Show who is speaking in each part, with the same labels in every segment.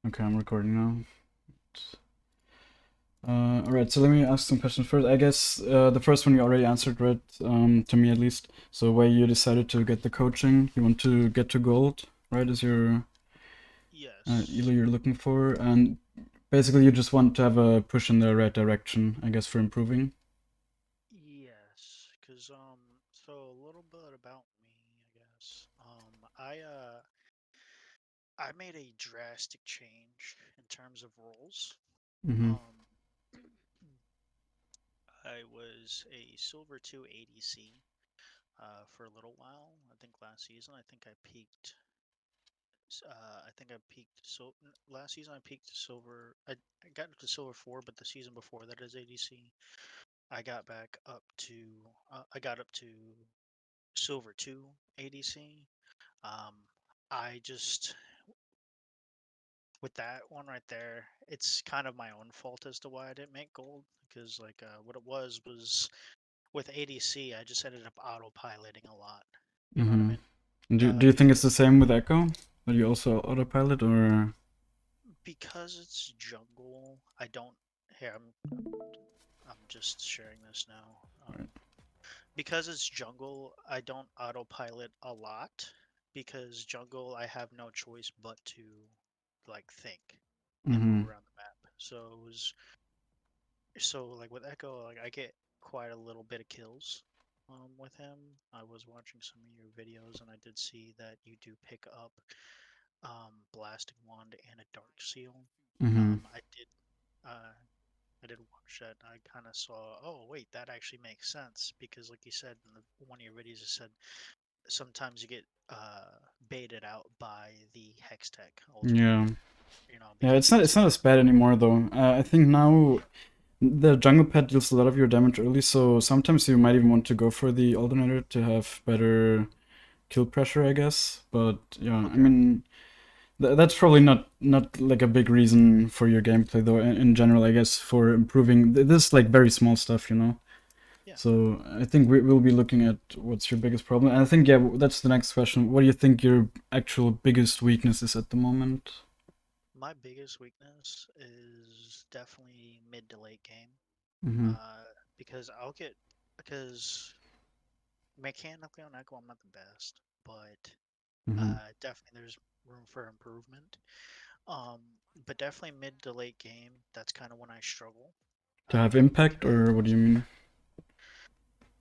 Speaker 1: Okay, I'm recording now. All right, so let me ask some questions first. I guess the first one you already answered, right? To me at least. So why you decided to get the coaching? You want to get to gold, right? Is your elo
Speaker 2: Yes.
Speaker 1: you're looking for, and basically you just want to have a push in the right direction, I guess, for improving.
Speaker 2: Yes. So a little bit about me, I guess. I made a drastic change in terms of roles.
Speaker 1: Mm-hmm.
Speaker 2: Um, I was a Silver 2 ADC for a little while. I think last season, I think I peaked. Last season I peaked to Silver. I got to Silver 4, but the season before that as ADC, I got back up to. I got up to Silver 2 ADC. Um, I just with that one right there, it's kind of my own fault as to why I didn't make gold because what it was with ADC, I just ended up autopiloting a lot. You know what I
Speaker 1: Mm-hmm.
Speaker 2: mean?
Speaker 1: Do you think it's the
Speaker 2: Because
Speaker 1: same with Echo? That you also autopilot, or?
Speaker 2: because it's jungle, I don't. Here, I'm just sharing this now. Because it's jungle, I don't autopilot a lot because jungle, I have no choice but to think and move
Speaker 1: Mm-hmm.
Speaker 2: around the map. So with Echo, I get quite a little bit of kills with him. I was watching some of your videos and I did see that you do pick up blasting wand and a dark seal.
Speaker 1: Mm-hmm.
Speaker 2: I did uh, I did watch that. I kind of saw, oh wait, that actually makes sense because like you said in one of your videos, you said sometimes you get baited out by the hex tech ultimate.
Speaker 1: Yeah. Yeah,
Speaker 2: Because
Speaker 1: it's not
Speaker 2: it's
Speaker 1: it's not
Speaker 2: not.
Speaker 1: as bad anymore though. I think now the jungle pet deals a lot of your damage early, so sometimes you might even want to go for the alternator to have better kill pressure, I guess. But yeah, I
Speaker 2: Okay.
Speaker 1: mean that's probably not like a big reason for your gameplay though. In general, I guess for improving this is like very small stuff, you know.
Speaker 2: Yeah.
Speaker 1: So I think we'll be looking at what's your biggest problem. And I think yeah, that's the next question. What do you think your actual biggest weakness is at the moment?
Speaker 2: My biggest weakness is definitely mid to late game.
Speaker 1: Mm-hmm.
Speaker 2: Uh, because because mechanically on Echo I'm not the best, but
Speaker 1: Mm-hmm.
Speaker 2: definitely there's room for improvement. Um, but definitely mid to late game, that's kind of when I struggle.
Speaker 1: To have impact, or what do
Speaker 2: Because
Speaker 1: you mean?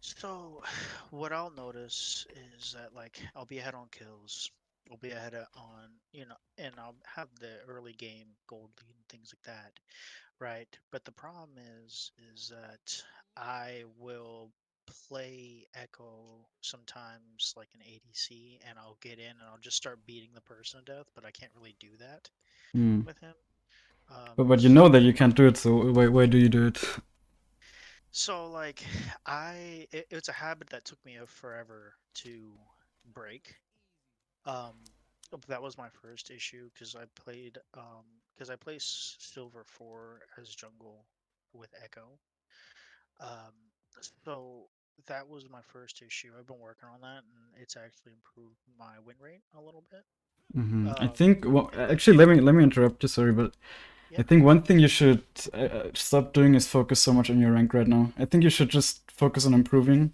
Speaker 2: so what I'll notice is that I'll be ahead on kills, I'll be ahead on and I'll have the early game gold lead and things like that, right? But the problem is that I will play Echo sometimes like an ADC, and I'll get in and I'll just start beating the person to death, but I can't really do that
Speaker 1: Hmm.
Speaker 2: with him.
Speaker 1: But you know that
Speaker 2: So
Speaker 1: you can't do it, so why do you do it?
Speaker 2: So it's a habit that took me a forever to break. Um, that was my first issue because I play Silver 4 as jungle with Echo. Um, so that was my first issue. I've been working on that and it's actually improved my win rate a little bit.
Speaker 1: I
Speaker 2: Um,
Speaker 1: think. Well,
Speaker 2: and then
Speaker 1: actually, let me interrupt you. Sorry, but I
Speaker 2: yeah,
Speaker 1: think one thing you should stop doing is focus so much on your rank right now. I think you should just focus on improving.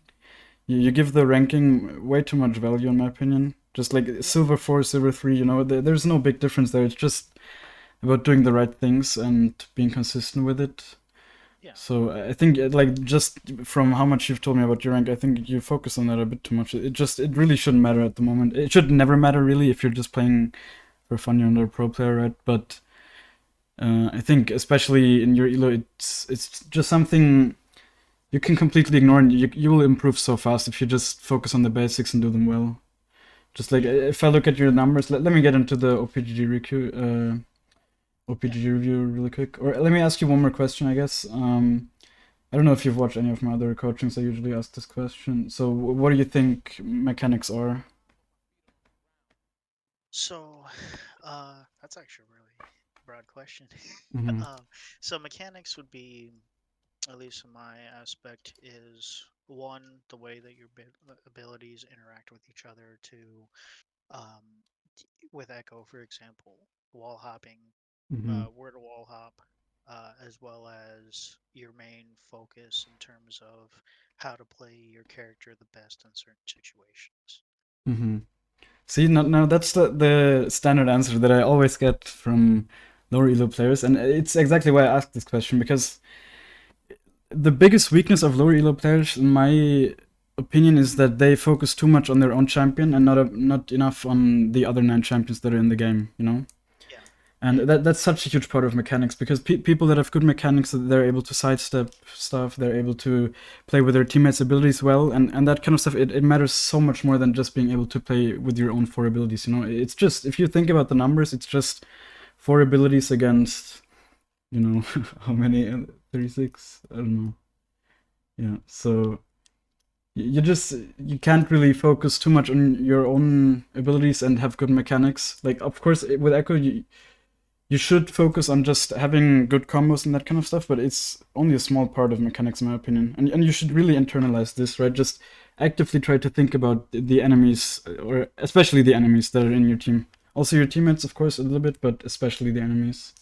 Speaker 1: You give the ranking way too much value, in my opinion. Just like
Speaker 2: yeah,
Speaker 1: silver 4, silver 3, there's no big difference there. It's just about doing the right things and being consistent with it.
Speaker 2: yeah.
Speaker 1: So I think like just from how much you've told me about your rank, I think you focus on that a bit too much. It really shouldn't matter at the moment. It should never matter really if you're just playing for fun. You're not a pro player, right? But I think especially in your elo, it's just something you can completely ignore, and you will improve so fast if you just focus on the basics and do them well. Just like
Speaker 2: Yeah,
Speaker 1: if I look at your numbers, let me get into the
Speaker 2: yeah.
Speaker 1: OPGG review really quick. Or let me ask you one more question, I guess. I don't know if you've watched any of my other coachings. I usually ask this question. So, what do you think mechanics are?
Speaker 2: So, that's actually a really broad question.
Speaker 1: Mm-hmm.
Speaker 2: Um, so mechanics would be, at least in my aspect, is one, the way that your abilities interact with each other to, um, with Echo, for example, wall hopping.
Speaker 1: Mm-hmm.
Speaker 2: where to wall hop, as well as your main focus in terms of how to play your character the best in certain situations.
Speaker 1: Mm-hmm. See, now that's the standard answer that I always get from lower elo players, and it's exactly why I asked this question, because the biggest weakness of lower elo players, in my opinion, is that they focus too much on their own champion and not enough on the other 9 champions that are in the game. You know,
Speaker 2: Yeah,
Speaker 1: and
Speaker 2: yeah,
Speaker 1: that's such a huge part of mechanics, because people that have good mechanics, they're able to sidestep stuff, they're able to play with their teammates' abilities well, and that kind of stuff. It matters so much more than just being able to play with your own 4 abilities. You know, it's just, if you think about the numbers, it's just 4 abilities against, you know, how many? 36? I don't know. Yeah, so you just, you can't really focus too much on your own abilities and have good mechanics. Like, of course, with Echo, you should focus on just having good combos and that kind of stuff, but it's only a small part of mechanics, in my opinion. And you should really internalize this, right? Just actively try to think about the enemies, or especially the enemies that are in your team. Also your teammates, of course, a little bit, but especially the enemies.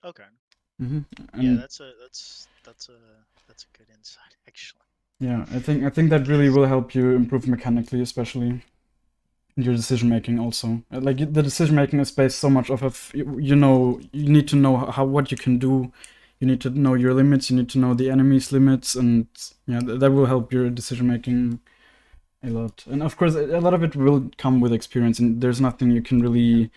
Speaker 2: okay,
Speaker 1: Hmm.
Speaker 2: yeah.
Speaker 1: And
Speaker 2: That's a good insight actually,
Speaker 1: yeah, I think that really
Speaker 2: because
Speaker 1: will help you improve mechanically, especially your decision making also. Like, the decision making is based so much off of, you know, you need to know how, what you can do, you need to know your limits, you need to know the enemy's limits, and yeah, that will help your decision making a lot. And of course, a lot of it will come with experience, and there's nothing you can really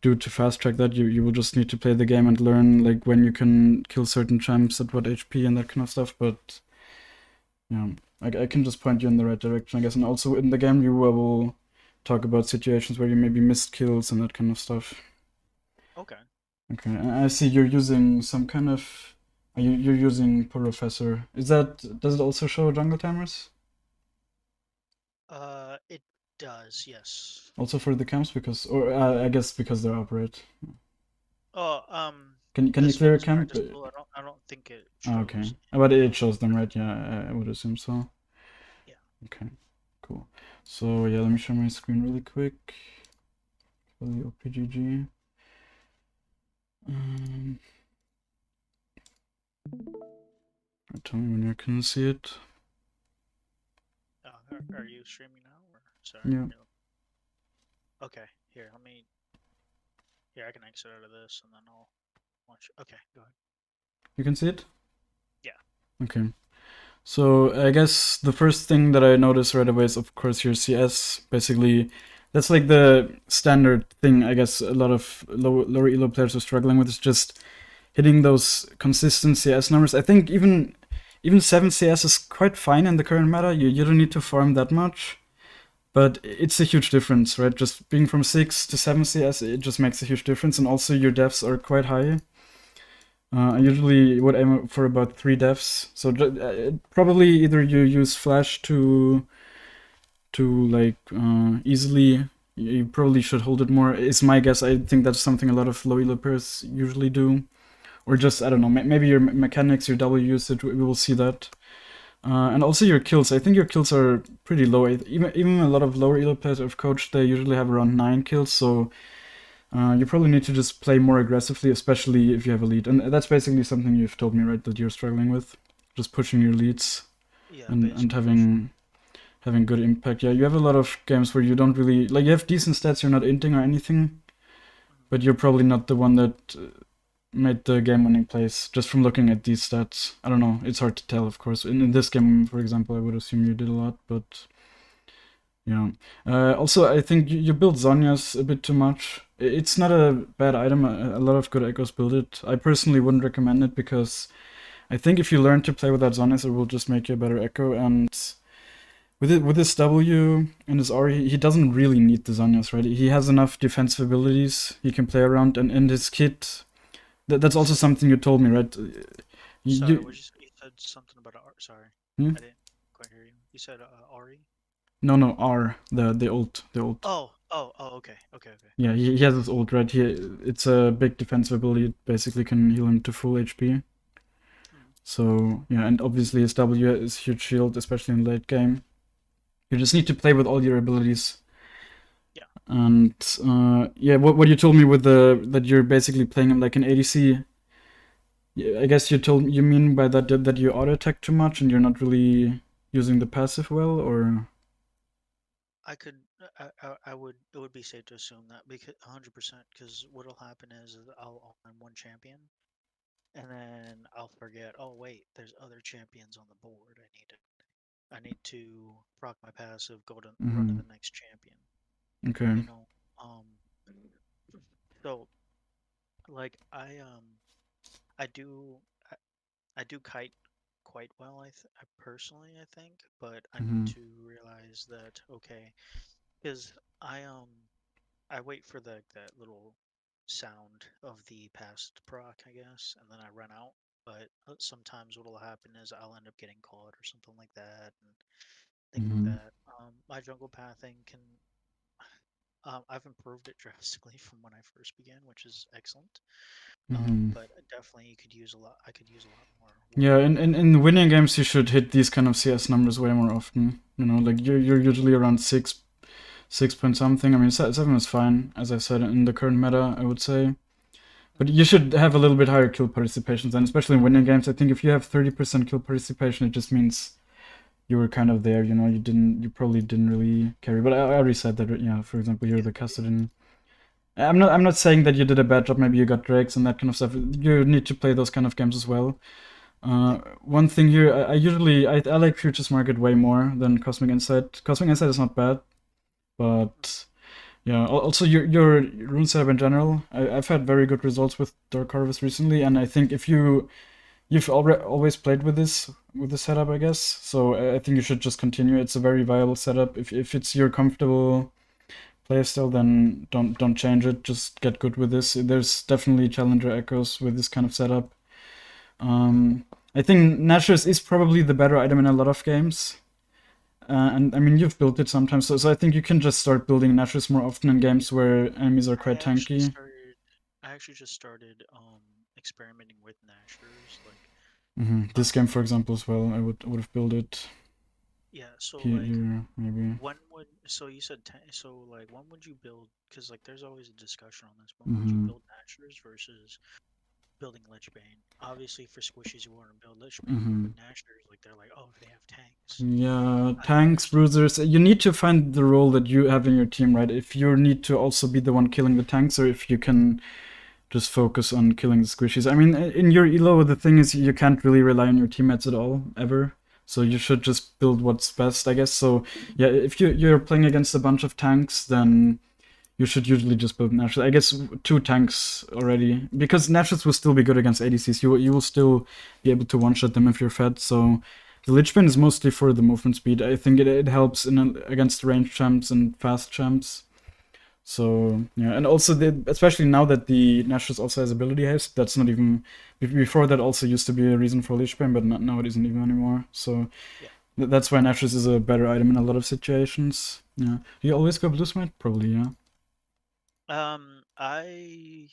Speaker 1: do to fast track that. You will just need to play the game and learn, like, when you can kill certain champs at what HP and that kind of stuff. But yeah, I can just point you in the right direction, I guess. And also in the game, you will talk about situations where you maybe missed kills and that kind of stuff.
Speaker 2: okay.
Speaker 1: Okay, I see you're using some kind of. You're using Professor. Is that, does it also show jungle timers?
Speaker 2: It does, yes.
Speaker 1: Also for the camps, because, or I guess because they're operate.
Speaker 2: Oh,
Speaker 1: Can you
Speaker 2: as
Speaker 1: clear
Speaker 2: far
Speaker 1: a
Speaker 2: as
Speaker 1: camp?
Speaker 2: practice pool, I don't think it
Speaker 1: Oh, okay,
Speaker 2: shows
Speaker 1: but
Speaker 2: any
Speaker 1: it shows them,
Speaker 2: jungle
Speaker 1: right?
Speaker 2: time.
Speaker 1: Yeah, I would assume so.
Speaker 2: Yeah.
Speaker 1: Okay, cool. So yeah, let me share my screen really quick for the OPGG. Um, Tell me when you can see it.
Speaker 2: Are you streaming now or sorry?
Speaker 1: Yeah,
Speaker 2: Okay, here, let me. Here, I can exit out of this and then I'll watch. Okay, go ahead.
Speaker 1: you can see it?
Speaker 2: Yeah.
Speaker 1: Okay. So I guess the first thing that I notice right away is, of course, your CS. Basically, that's like the standard thing. I guess a lot of lower elo players are struggling with, is just hitting those consistent CS numbers. I think even 7 CS is quite fine in the current meta. You don't need to farm that much, but it's a huge difference, right? Just being from 6 to 7 CS, it just makes a huge difference, and also your deaths are quite high. I usually would aim for about 3 deaths. So probably either you use flash to like easily. You probably should hold it more. Is my guess. I think that's something a lot of low elo players usually do, or just, I don't know. Maybe your mechanics, your W usage. We will see that. And also your kills. I think your kills are pretty low. Even a lot of lower elo players I've coached, they usually have around 9 kills. So you probably need to just play more aggressively, especially if you have a lead. And that's basically something you've told me, right? That you're struggling with, just pushing your leads
Speaker 2: Yeah,
Speaker 1: and
Speaker 2: basically pushing.
Speaker 1: having good impact. Yeah, you have a lot of games where you don't really, like, you have decent stats. You're not inting or anything,
Speaker 2: Mhm.
Speaker 1: but you're probably not the one that made the game-winning plays just from looking at these stats. I don't know. It's hard to tell, of course. In this game, for example, I would assume you did a lot, but yeah. Also, I think you build Zhonya's a bit too much. It's not a bad item. A lot of good echoes build it. I personally wouldn't recommend it, because I think if you learn to play without Zhonya's, it will just make you a better echo. And with his W and his R, he doesn't really need the Zhonya's, right? He has enough defensive abilities he can play around, and in his kit, that's
Speaker 2: You
Speaker 1: also
Speaker 2: said,
Speaker 1: something you told me, right?
Speaker 2: sorry,
Speaker 1: You,
Speaker 2: what you say? You said something about sorry,
Speaker 1: hmm?
Speaker 2: I didn't quite hear you. You said Ari?
Speaker 1: No, R, the ult.
Speaker 2: Okay, okay, okay.
Speaker 1: Yeah, he has his ult, right? It's a big defensive ability. It basically can heal him to full HP.
Speaker 2: Hmm.
Speaker 1: So yeah, and obviously his W is huge shield, especially in late game. You just need to play with all your abilities
Speaker 2: Yeah,
Speaker 1: And yeah, what you told me with the that you're basically playing him like an ADC. Yeah, I guess you mean by that you auto attack too much and you're not really using the passive well, or
Speaker 2: I could, I would, it would be safe to assume that because 100%, because what'll happen is I'll on one champion, and then I'll forget. Oh wait, there's other champions on the board. I need to proc my passive, go to run to
Speaker 1: mm-hmm.
Speaker 2: the next champion.
Speaker 1: Okay.
Speaker 2: You know, um, so like I do I, I do kite quite well. I personally I think, but I need
Speaker 1: Mm-hmm.
Speaker 2: to realize that okay, because I um I wait for that little sound of the past proc, I guess, and then I run out. But sometimes what'll happen is I'll end up getting caught or something like that, and things like
Speaker 1: Mm-hmm.
Speaker 2: that. My jungle pathing can I've improved it drastically from when I first began, which is excellent.
Speaker 1: Mm-hmm.
Speaker 2: But definitely you could use a lot. I could use a lot more
Speaker 1: Yeah,
Speaker 2: work.
Speaker 1: in winning games you should hit these kind of CS numbers way more often. You know, like you're usually around 6 point something. I mean, 7 is fine, as I said in the current meta, I would say. But you should have a little bit higher kill participations, and especially in winning games. I think if you have 30% kill participation, it just means you were kind of there. You know, you probably didn't really carry. But I already said that. Yeah, for example, you're
Speaker 2: Yeah,
Speaker 1: the
Speaker 2: yeah,
Speaker 1: Custodian. I'm not saying that you did a bad job. Maybe you got drakes and that kind of stuff. You need to play those kind of games as well.
Speaker 2: yeah.
Speaker 1: One thing here, I like Futures Market way more than Cosmic Insight. Cosmic Insight is not bad,
Speaker 2: Mm,
Speaker 1: but yeah. Also, your rune setup in general, I've had very good results with Dark Harvest recently, and I think if you've always played with this setup, I guess. So I think you should just continue. It's a very viable setup. If it's your comfortable playstyle, then don't change it. Just get good with this. There's definitely challenger echoes with this kind of setup. I think Nashor's is probably the better item in a lot of games. And I mean, you've built it sometimes, so I think you can just start building Nashor's more often in games where enemies are
Speaker 2: I
Speaker 1: quite
Speaker 2: actually
Speaker 1: tanky.
Speaker 2: started. I actually just started experimenting with Nashers.
Speaker 1: This game,
Speaker 2: Um
Speaker 1: for example, as well, I would have built it
Speaker 2: yeah. So
Speaker 1: here maybe.
Speaker 2: when would so you said so when would you build? Because there's always a discussion on this. When would you
Speaker 1: hmm
Speaker 2: build Nashers versus building Lichbane? Obviously, for squishies, you want to build Lichbane, but
Speaker 1: hmm
Speaker 2: with Nashers, they're like, oh, if they have tanks.
Speaker 1: Yeah,
Speaker 2: I
Speaker 1: tanks,
Speaker 2: understand.
Speaker 1: bruisers. You need to find the role that you have in your team, right? If you need to also be the one killing the tanks, or if you can just focus on killing the squishies. I mean, in your elo, the thing is you can't really rely on your teammates at all, ever. So you should just build what's best, I guess. So yeah, if you're playing against a bunch of tanks, then you should usually just build Nashes. I guess 2 tanks already, because Nashes will still be good against ADCs. You will still be able to one-shot them if you're fed. So the Lich Bane is mostly for the movement speed. I think it helps against range champs and fast champs. So yeah, and also especially now that the Nashus also has ability haste, that's not even before that also used to be a reason for Lich Bane, but not, now it isn't even anymore. So
Speaker 2: Yeah.
Speaker 1: that's why Nashus is a better item in a lot of situations. Yeah, do you always go Blue Smite? Probably, yeah.
Speaker 2: I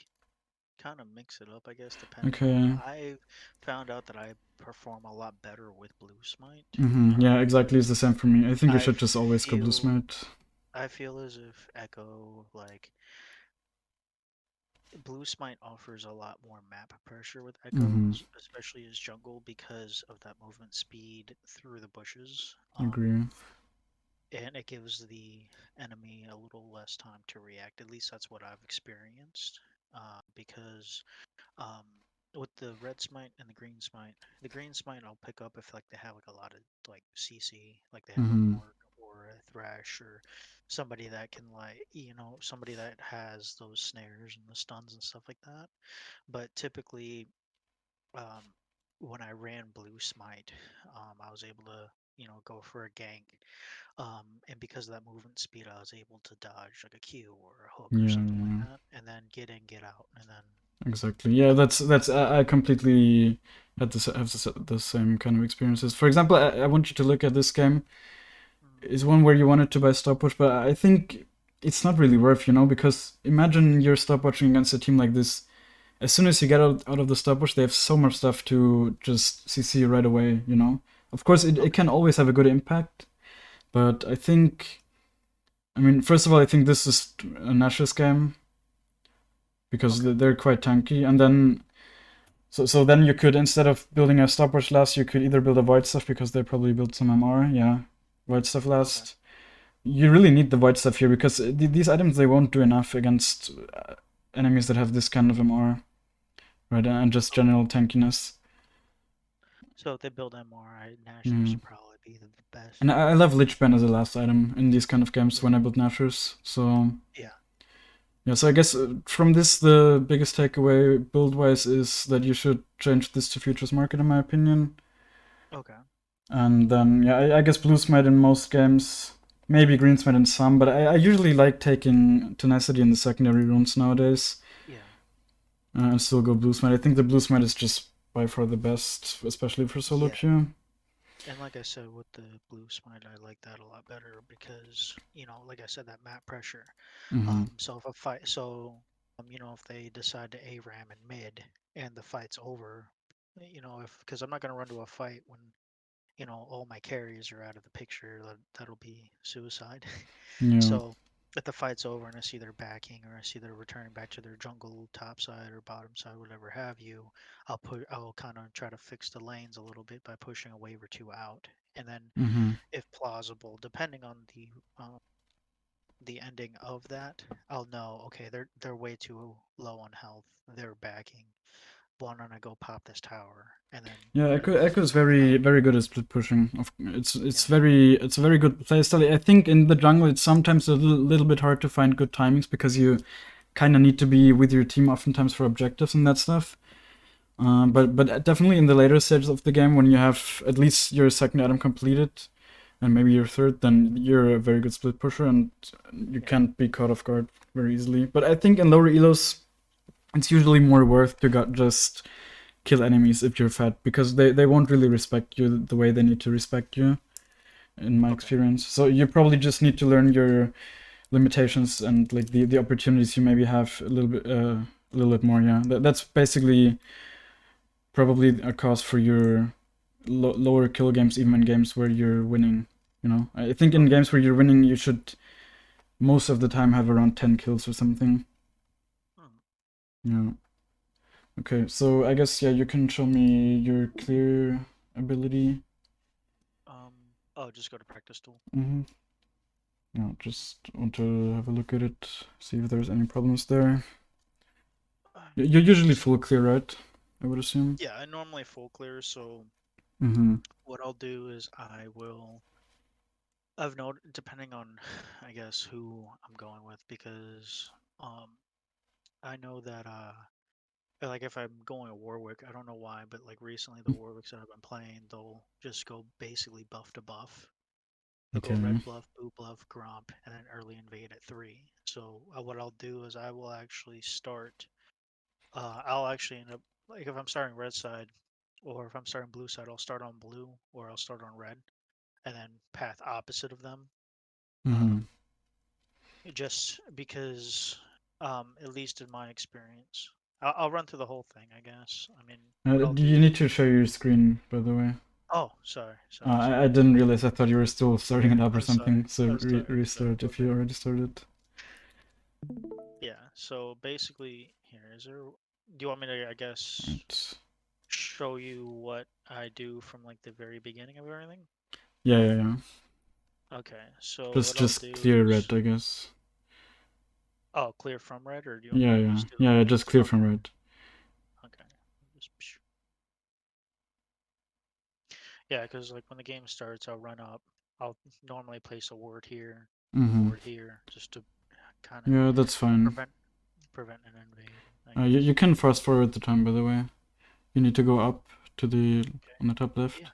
Speaker 2: kind of mix it up, I guess, depending on.
Speaker 1: Okay.
Speaker 2: I've found out that I perform a lot better with Blue Smite.
Speaker 1: Yeah, exactly. It's the same for me. I think you
Speaker 2: I
Speaker 1: should just always go Blue
Speaker 2: feel
Speaker 1: Smite.
Speaker 2: I feel as if Echo Blue Smite offers a lot more map pressure with Echo,
Speaker 1: Mm-hmm.
Speaker 2: especially as jungle because of that movement speed through the bushes.
Speaker 1: Agree.
Speaker 2: And it gives the enemy a little less time to react. At least that's what I've experienced. Because um, with the red smite and the green smite I'll pick up if they have a lot of CC, like they have a
Speaker 1: Mm-hmm.
Speaker 2: Morg or a Thrash or somebody that can somebody that has those snares and the stuns and stuff like that. But typically, um, when I ran blue smite, I was able to go for a gank, and because of that movement speed, I was able to dodge like a Q or a hook or
Speaker 1: Yeah,
Speaker 2: something like
Speaker 1: yeah.
Speaker 2: that, and then get in, get out, and then
Speaker 1: Exactly. Yeah, that's I completely had the same kind of experiences. For example, I want you to look at this game.
Speaker 2: mm,
Speaker 1: Is one where you wanted to buy stopwatch, but I think it's not really worth, because imagine you're stopwatching against a team like this. As soon as you get out of the stopwatch, they have so much stuff to just CC right away. Of course, it
Speaker 2: okay,
Speaker 1: can always have a good impact, but I think I mean, first of all, I think this is a Nash's game because
Speaker 2: Okay.
Speaker 1: they're quite tanky, and then so then you could, instead of building a stopwatch last, you could either build a void stuff because they probably built some MR, yeah, void stuff
Speaker 2: Okay.
Speaker 1: last. You really need the void stuff here because these items, they won't do enough against enemies that have this kind of MR, right? And just
Speaker 2: Okay.
Speaker 1: general tankiness.
Speaker 2: So if they build MR, Nashers
Speaker 1: Mm.
Speaker 2: would probably be the
Speaker 1: And
Speaker 2: best.
Speaker 1: I love Lich Bane as a last item in these kind of games when I build Nashers. So
Speaker 2: Yeah.
Speaker 1: yeah, so I guess from this, the biggest takeaway build-wise is that you should change this to Futures Market, in my opinion.
Speaker 2: Okay.
Speaker 1: And then, yeah, I guess Blue Smite in most games, maybe Green Smite in some, but I usually like taking Tenacity in the secondary runes nowadays.
Speaker 2: Yeah.
Speaker 1: And still go Blue Smite. I think the Blue Smite is just by far the best, especially for solo
Speaker 2: Yeah.
Speaker 1: queue.
Speaker 2: And like I said, with the blue smite, I like that a lot better because, like I said, that map pressure.
Speaker 1: Mm-hmm.
Speaker 2: So if a fight, so if they decide to ARAM in mid and the fight's over, if because I'm not gonna run to a fight when all my carries are out of the picture, that'll be suicide.
Speaker 1: Yeah.
Speaker 2: So if the fight's over and I see they're backing or I see they're returning back to their jungle top side or bottom side, whatever have you, I'll kind of try to fix the lanes a little bit by pushing a wave or two out, and then
Speaker 1: Mm-hmm.
Speaker 2: if plausible, depending on the ending of that, I'll know, okay, they're way too low on health. They're backing. Why don't I go pop this tower? And then,
Speaker 1: Yeah, Echo is
Speaker 2: uh,
Speaker 1: very very good at split pushing.
Speaker 2: yeah,
Speaker 1: It's a very good playstyle. I think in the jungle it's sometimes a little bit hard to find good timings because you kind of need to be with your team oftentimes for objectives and that stuff. But definitely in the later stages of the game, when you have at least your second item completed and maybe your third, then you're a very good split pusher and you
Speaker 2: yeah,
Speaker 1: can't be caught off guard very easily. But I think in lower elos, it's usually more worth to just kill enemies if you're fat because they won't really respect you the way they need to respect you, in my
Speaker 2: okay,
Speaker 1: experience. So you probably just need to learn your limitations and like the opportunities you maybe have a little bit more. Yeah, that's basically probably a cause for your lower kill games, even in games where you're winning. I think in
Speaker 2: okay.
Speaker 1: games where you're winning, you should most of the time have around 10 kills or something.
Speaker 2: Hmm.
Speaker 1: Yeah. Okay, so I guess, yeah, you can show me your clear ability.
Speaker 2: Um, oh, just go to practice tool.
Speaker 1: Mm-hmm. Yeah, just want to have a look at it, see if there's any problems there. You're usually
Speaker 2: So,
Speaker 1: full clear, right? I would assume.
Speaker 2: yeah, I normally full clear, so
Speaker 1: Mm-hmm.
Speaker 2: what I'll do is I've noted, depending on, I guess, who I'm going with, because um, I know that, like if I'm going a Warwick, I don't know why, but like recently the Warwicks that I've been playing, they'll just go basically buff to buff. They'll go
Speaker 1: Okay.
Speaker 2: red bluff, blue bluff, gromp, and then early invade at 3. So what I'll do is I will actually start. I'll actually end up, like if I'm starting red side, or if I'm starting blue side, I'll start on blue or I'll start on red, and then path opposite of them.
Speaker 1: Mm-hmm.
Speaker 2: Um, just because, at least in my experience, I'll run through the whole thing, I guess. I mean, what I'll
Speaker 1: You
Speaker 2: do
Speaker 1: need
Speaker 2: is,
Speaker 1: to share your screen, by the way.
Speaker 2: oh, sorry,
Speaker 1: I
Speaker 2: sorry.
Speaker 1: didn't realize. I thought you were still starting
Speaker 2: Yeah,
Speaker 1: it up or
Speaker 2: I'm sorry.
Speaker 1: something. So
Speaker 2: Sorry
Speaker 1: restart
Speaker 2: about
Speaker 1: if you
Speaker 2: that.
Speaker 1: already started.
Speaker 2: Yeah, so basically, here, do you want me to, I guess,
Speaker 1: Right.
Speaker 2: show you what I do from like the very beginning of everything?
Speaker 1: Yeah, yeah, yeah.
Speaker 2: Okay, so
Speaker 1: Just
Speaker 2: what I'll
Speaker 1: just
Speaker 2: do
Speaker 1: clear red,
Speaker 2: is,
Speaker 1: I guess.
Speaker 2: oh, clear from red, or do you want me
Speaker 1: Yeah,
Speaker 2: to
Speaker 1: yeah,
Speaker 2: just do,
Speaker 1: yeah, yeah. Just clear
Speaker 2: okay,
Speaker 1: from red.
Speaker 2: okay. Just, yeah, because like when the game starts, I'll run up. I'll normally place a
Speaker 1: Mm-hmm.
Speaker 2: ward here, just to kind of
Speaker 1: Yeah, that's fine.
Speaker 2: prevent prevent an invade, I
Speaker 1: You
Speaker 2: guess.
Speaker 1: can fast forward the time, by the way. You need to go up to the
Speaker 2: Okay.
Speaker 1: on the top
Speaker 2: Yeah.
Speaker 1: left.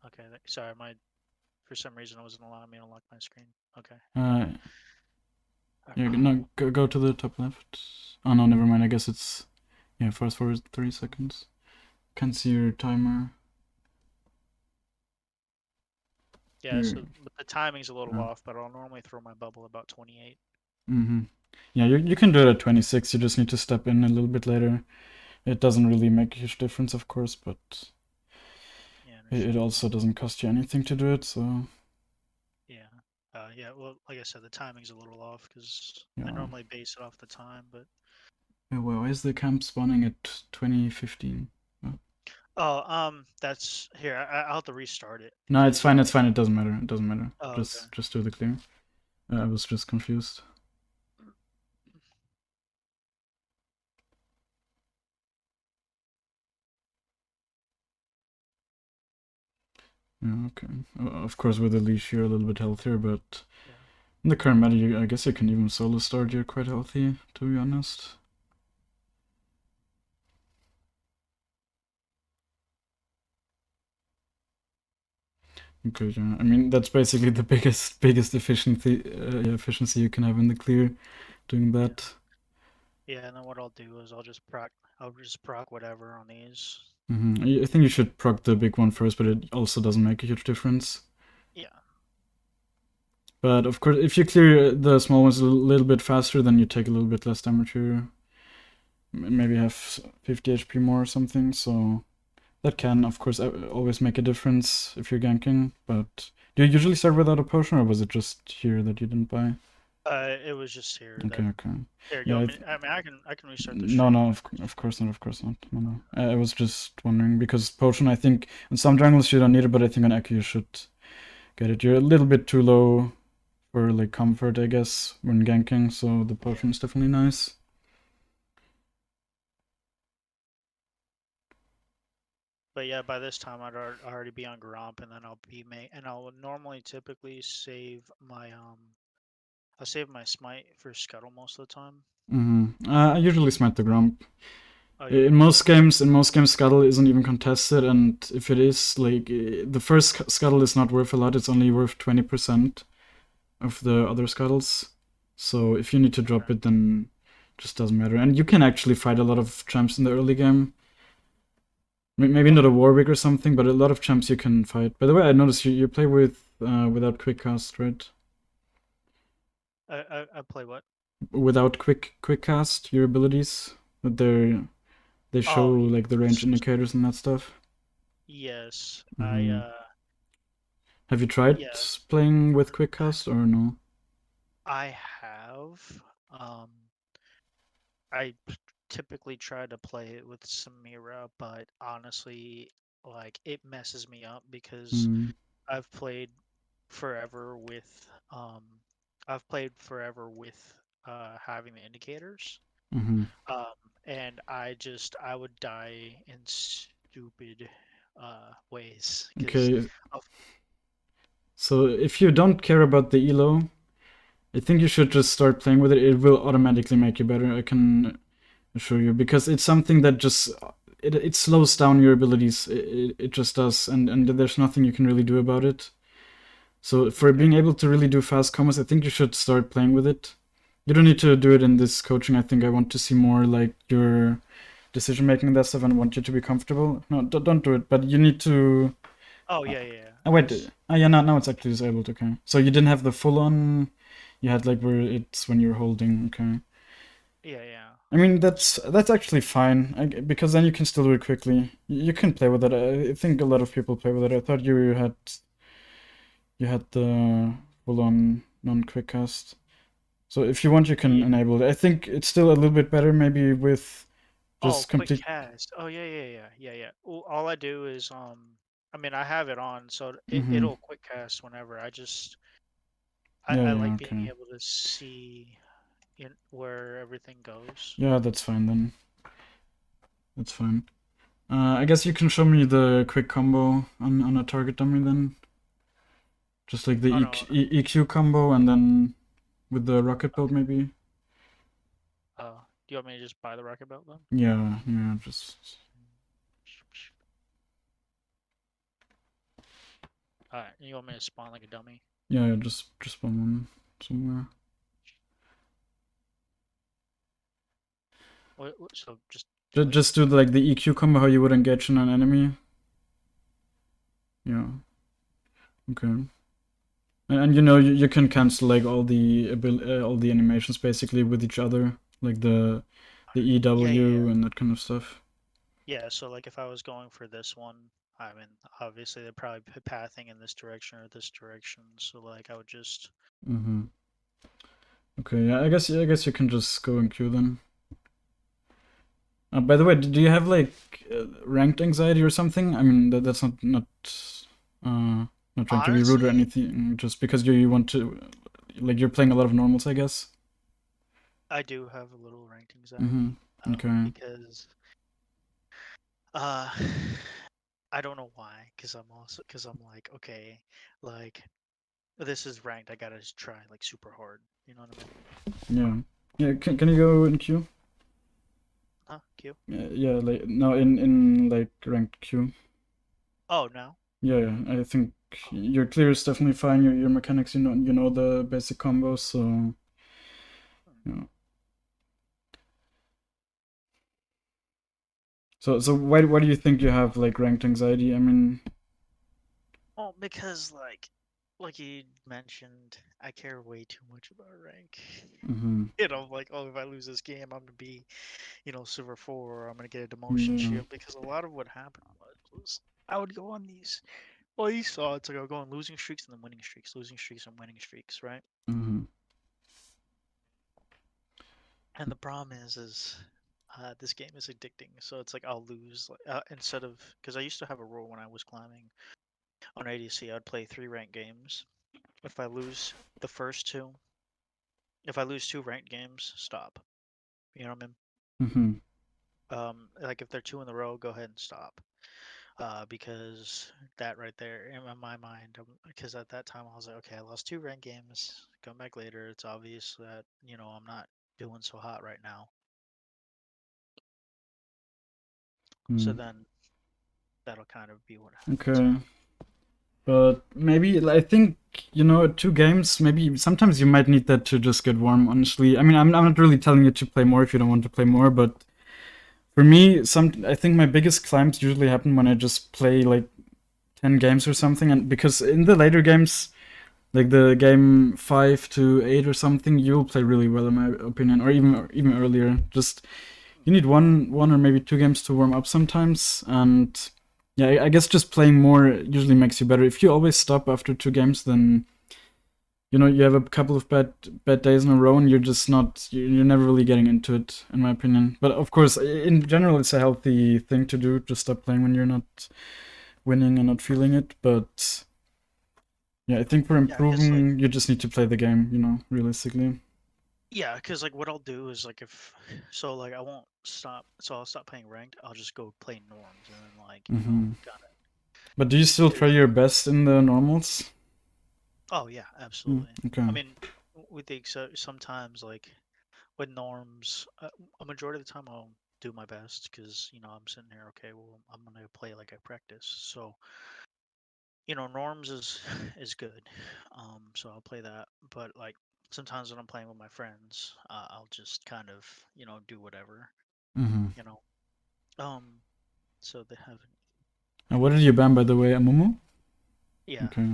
Speaker 2: Okay. Sorry, my for some reason it wasn't allowing me to lock my screen. Okay. Here we
Speaker 1: Uh,
Speaker 2: go.
Speaker 1: yeah, no, go to the top left. Oh no, never mind. I guess it's yeah, fast forward 3 seconds. Can't see your timer.
Speaker 2: Yeah.
Speaker 1: Here.
Speaker 2: So, but the timing's a little
Speaker 1: Oh.
Speaker 2: off, but I'll normally throw my bubble about 28.
Speaker 1: Mm-hmm. Yeah, you can do it at 26. You just need to step in a little bit later. It doesn't really make a huge difference, of course, but
Speaker 2: Yeah,
Speaker 1: it
Speaker 2: understandable.
Speaker 1: also doesn't cost you anything to do it. So
Speaker 2: Yeah. Yeah, well, like I said, the timing's a little off because I
Speaker 1: Yeah.
Speaker 2: normally base it off the time, but
Speaker 1: Yeah, well, why is the camp spawning at 2015? Oh.
Speaker 2: that's here. I'll have to restart it
Speaker 1: No, it's
Speaker 2: because
Speaker 1: fine. It's fine. It doesn't matter. It doesn't matter.
Speaker 2: oh, okay.
Speaker 1: Just do the clear. I was just confused. Yeah, okay. Of course, with the leash, you're a little bit healthier, but
Speaker 2: Yeah.
Speaker 1: in the current meta, I guess you can even solo start. You're quite healthy, to be honest. Okay, yeah. I mean, that's basically the biggest efficiency you can have in the clear, doing
Speaker 2: Yeah.
Speaker 1: that.
Speaker 2: Yeah, and then what I'll do is I'll just proc whatever on these.
Speaker 1: I think you should proc the big one first, but it also doesn't make a huge difference.
Speaker 2: Yeah.
Speaker 1: But of course, if you clear the small ones a little bit faster, then you take a little bit less damage here. Maybe have 50 HP more or something, so that can, of course, always make a difference if you're ganking. But do you usually start without a potion, or was it just here that you didn't buy?
Speaker 2: It was just here that
Speaker 1: Okay, okay.
Speaker 2: here. You
Speaker 1: Yeah,
Speaker 2: want me? I mean, I can restart the
Speaker 1: no,
Speaker 2: stream
Speaker 1: no,
Speaker 2: if
Speaker 1: of course not, of course not. No, no. I was just wondering because potion, I think in some jungles you don't need it, but I think on Ekko you should get it. You're a little bit too low for like comfort, I guess, when ganking, so the
Speaker 2: yeah.
Speaker 1: potion is definitely nice.
Speaker 2: But yeah, by this time already be on Gromp, and then I'll normally typically save my I'll save my smite for Scuttle most of the time.
Speaker 1: I usually smite the Grump.
Speaker 2: Oh, you do?
Speaker 1: In most games, Scuttle isn't even contested, and if it is, like, the first Scuttle is not worth a lot. It's only worth 20% of the other Scuttles. So if you need to drop
Speaker 2: Okay.
Speaker 1: it, then it just doesn't matter. And you can actually fight a lot of champs in the early game. Maybe not a
Speaker 2: Okay.
Speaker 1: Warwick or something, but a lot of champs you can fight. By the way, I noticed you play with without quick cast, right?
Speaker 2: I play what?
Speaker 1: Without quick cast, your abilities, that they show
Speaker 2: Oh,
Speaker 1: like the range
Speaker 2: yes.
Speaker 1: indicators and that stuff.
Speaker 2: Yes.
Speaker 1: hmm Have you tried
Speaker 2: Yes,
Speaker 1: playing with quick cast or no?
Speaker 2: I have. Um, I typically try to play it with Samira, but honestly, like it messes me up because
Speaker 1: Mm-hmm.
Speaker 2: I've played forever with um I've played forever with having the indicators.
Speaker 1: Mm-hmm.
Speaker 2: Um and I would die in stupid ways because
Speaker 1: Okay,
Speaker 2: of
Speaker 1: so if you don't care about the elo, I think you should just start playing with it. It will automatically make you better. I can assure you, because it's something that just it slows down your abilities. It just does, and there's nothing you can really do about it. So for
Speaker 2: okay.
Speaker 1: being able to really do fast combos, I think you should start playing with it. You don't need to do it in this coaching. I think I want to see more like your decision making and that stuff, and want you to be comfortable. No, don't do it. But you need to.
Speaker 2: Oh yeah, yeah, yeah.
Speaker 1: Oh wait. Oh yeah, now it's actually disabled. Okay. So you didn't have the full on. You had like where it's when you're holding. Okay.
Speaker 2: Yeah, yeah.
Speaker 1: I mean
Speaker 2: S-
Speaker 1: that's actually fine because then you can still do it quickly. You can play with it. I think a lot of people play with it. I thought you had the full on non quick cast. So if you want, you can
Speaker 2: Yeah.
Speaker 1: enable it. I think it's still a little bit better, maybe with
Speaker 2: Oh,
Speaker 1: just
Speaker 2: quick
Speaker 1: complete.
Speaker 2: cast. Oh yeah, yeah, yeah, yeah, yeah. All I do is I mean I have it on so
Speaker 1: Mm-hmm.
Speaker 2: it'll quick cast whenever.
Speaker 1: Yeah,
Speaker 2: I
Speaker 1: yeah,
Speaker 2: like being
Speaker 1: okay.
Speaker 2: able to see where everything goes.
Speaker 1: Yeah, that's fine then. That's fine. I guess you can show me the quick combo on a target dummy then. Just like the
Speaker 2: Oh no.
Speaker 1: EQ combo, and then with the rocket build maybe.
Speaker 2: Do you want me to just buy the rocket belt then?
Speaker 1: Yeah, yeah, just
Speaker 2: Alright, you want me to spawn like a dummy?
Speaker 1: yeah, yeah, just one somewhere.
Speaker 2: So just do it?
Speaker 1: Just do like the EQ combo how you would engage in an enemy. Yeah, okay. And you know you can cancel like all the animations basically with each other, like the
Speaker 2: Yeah, yeah, yeah.
Speaker 1: EW and that kind of stuff.
Speaker 2: Yeah, so like if I was going for this one, I mean, obviously they're probably pathing in this direction or this direction. So like, I would just.
Speaker 1: Mm-hmm. Okay, yeah, I guess you can just go in queue then. By the way, do you have like ranked anxiety or something? I mean, that's uh not trying to be rude or
Speaker 2: Honestly,
Speaker 1: anything. Just because you want to, like, you're playing a lot of normals, I guess.
Speaker 2: I do have a little ranked
Speaker 1: Mm-hmm.
Speaker 2: anxiety,
Speaker 1: Okay.
Speaker 2: because uh, I don't know why. Because I'm like, okay, like this is ranked. I gotta just try like super hard. You know what I mean?
Speaker 1: Yeah. Yeah. Can you go in queue?
Speaker 2: Huh? Q?
Speaker 1: Yeah. Like no, in like ranked queue.
Speaker 2: Oh no.
Speaker 1: Yeah. Yeah. I think
Speaker 2: Oh.
Speaker 1: your clear is definitely fine. Your mechanics, you know the basic combos. So
Speaker 2: Hmm.
Speaker 1: yeah. So why do you think you have like ranked anxiety? I mean.
Speaker 2: Well, because like you mentioned, I care way too much about rank.
Speaker 1: Mm-hmm.
Speaker 2: You know, like, oh, if I lose this game, I'm gonna be, silver four, or I'm gonna get a demotion
Speaker 1: Yeah.
Speaker 2: shield. Because a lot of what happened was I would go on these. Well, you saw it's like I would go on losing streaks and then winning streaks, losing streaks and winning streaks, right?
Speaker 1: Mm-hmm.
Speaker 2: And the problem is this game is addicting. So it's like I'll lose instead of, because I used to have a rule when I was climbing on ADC, I'd play 3 ranked games. If I lose the first two, if I lose 2 ranked games, stop. You know what I mean?
Speaker 1: Mm-hmm.
Speaker 2: Like if they're 2 in a row, go ahead and stop. Because that right there, in my mind, because at that time I was like, okay, I lost 2 ranked games. Come back later. It's obvious that I'm not doing so hot right now. So
Speaker 1: Mm.
Speaker 2: then that'll kind of be what happens.
Speaker 1: Okay. But maybe I think 2 games. Maybe sometimes you might need that to just get warm. Honestly, I mean, I'm not really telling you to play more if you don't want to play more. But for me, I think my biggest climbs usually happen when I just play like 10 games or something. And because in the later games, like the game 5 to 8 or something, you'll play really well in my opinion, or even earlier. Just you need one or maybe 2 games to warm up sometimes, and yeah, I guess just playing more usually makes you better. If you always stop after 2 games, then you have a couple of bad days in a row, and you're just not you're never really getting into it, in my opinion. But of course, in general, it's a healthy thing to do. Just stop playing when you're not winning and not feeling it. But yeah, I think for
Speaker 2: Yeah, because like
Speaker 1: improving, you just need to play the game. Realistically.
Speaker 2: yeah, because like what I'll do is like if so like I won't stop. So I'll stop playing ranked. I'll just go play norms and then like
Speaker 1: Hmm.
Speaker 2: got it.
Speaker 1: But do you still try
Speaker 2: Because
Speaker 1: your best in the normals?
Speaker 2: oh yeah,
Speaker 1: Mm,
Speaker 2: absolutely. I
Speaker 1: okay.
Speaker 2: mean, with the sometimes like with norms, a majority of the time I'll do my best because I'm sitting here. Okay, well I'm gonna play like I practice. So norms is good. So I'll play that. But like sometimes when I'm playing with my friends, I'll just kind of do whatever.
Speaker 1: Hmm.
Speaker 2: You know. Um. So they haven't.
Speaker 1: And what did you ban, by the way, Amumu?
Speaker 2: Yeah.
Speaker 1: Okay.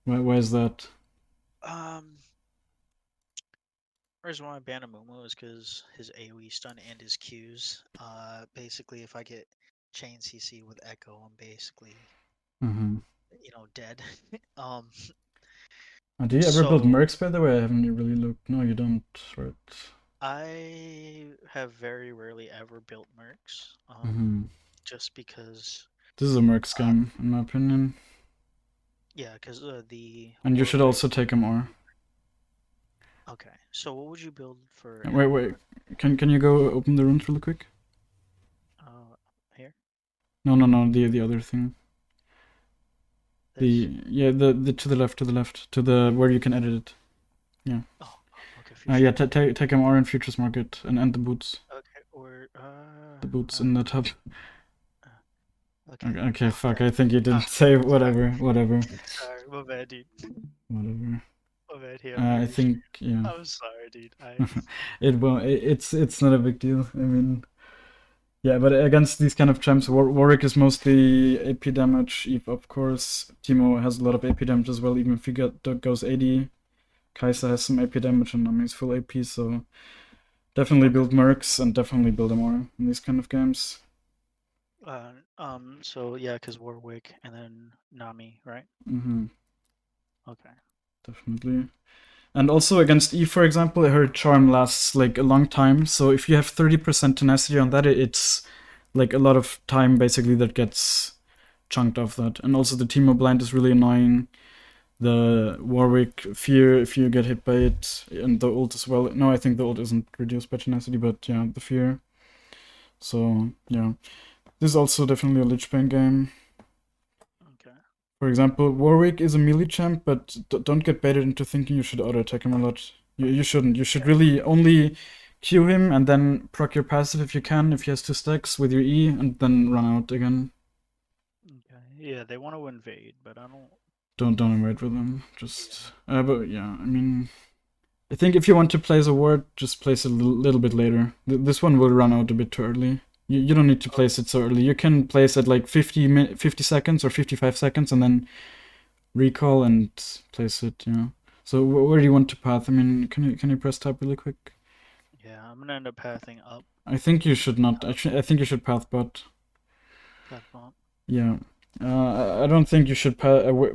Speaker 1: Why is that?
Speaker 2: Um. Reason why I banned Amumu is because his AoE stun and his Qs. Basically, if I get chain CC with Echo, I'm basically
Speaker 1: Hmm.
Speaker 2: dead. um.
Speaker 1: Do you ever build
Speaker 2: So
Speaker 1: mercs, by the way? I haven't really looked. No, you don't, right?
Speaker 2: I have very rarely ever built mercs.
Speaker 1: Hmm.
Speaker 2: Just because.
Speaker 1: This is a merc
Speaker 2: Uh,
Speaker 1: scam, in my opinion.
Speaker 2: yeah, because the
Speaker 1: And you should
Speaker 2: warplay.
Speaker 1: also take him or.
Speaker 2: Okay, so what would you build for
Speaker 1: Wait.
Speaker 2: MMR?
Speaker 1: Can you go open the rooms really quick?
Speaker 2: Uh, Here,
Speaker 1: No. The other thing.
Speaker 2: this.
Speaker 1: The to the left, to the where you can edit it. Yeah.
Speaker 2: Oh, okay, Futures
Speaker 1: Yeah.
Speaker 2: Market.
Speaker 1: Take him or in futures market and the boots.
Speaker 2: Okay, or
Speaker 1: The boots
Speaker 2: all
Speaker 1: in
Speaker 2: right.
Speaker 1: the top.
Speaker 2: Okay.
Speaker 1: Okay,
Speaker 2: Oh,
Speaker 1: fuck.
Speaker 2: dang.
Speaker 1: I think you
Speaker 2: Ah,
Speaker 1: didn't say
Speaker 2: sorry,
Speaker 1: whatever.
Speaker 2: sorry. My bad, dude.
Speaker 1: Whatever.
Speaker 2: My bad. Here, let me
Speaker 1: I
Speaker 2: restream.
Speaker 1: think yeah.
Speaker 2: I'm sorry, dude. I.
Speaker 1: It will. It's not a big deal. I mean, yeah, but against these kind of champs, Warwick is mostly AP damage. Eve, of course. Timo has a lot of AP damage as well. Even if he goes 80, Kai'Sa has some AP damage, and Nami's full AP. So definitely
Speaker 2: Okay.
Speaker 1: build mercs and definitely build MR in these kind of games.
Speaker 2: So yeah, because Warwick and then Nami, right?
Speaker 1: Mm-hmm.
Speaker 2: Okay.
Speaker 1: Definitely. And also against E, for example, her charm lasts like a long time. So if you have 30% tenacity on that, it's like a lot of time basically that gets chunked off that. And also the Teemo blind is really annoying. The Warwick fear if you get hit by it, and the ult as well. No, I think the ult isn't reduced by tenacity, but yeah, the fear. So yeah, this is also definitely a Lich Bane game.
Speaker 2: Okay.
Speaker 1: For example, Warwick is a melee champ, but don't get baited into thinking you should auto attack him a lot. You shouldn't. You should
Speaker 2: Okay.
Speaker 1: really only Q him and then proc your passive if you can, if he has 2 stacks with your E, and then run out again.
Speaker 2: Okay. Yeah, they want to invade, but I don't.
Speaker 1: Don't invade with them.
Speaker 2: Yeah.
Speaker 1: Just but yeah, I mean, I think if you want to place a ward, just place it a little bit later. This one will run out a bit too early. You don't need to
Speaker 2: Okay.
Speaker 1: place it so early. You can place it like 50 seconds or 55 seconds and then recall and place it, yeah. So where do you want to path? I mean, can you press tab really quick?
Speaker 2: Yeah, I'm gonna end up pathing up.
Speaker 1: I think you should not.
Speaker 2: Top
Speaker 1: Actually, I think you should path bot.
Speaker 2: path bump.
Speaker 1: Yeah. I don't think you should
Speaker 2: Do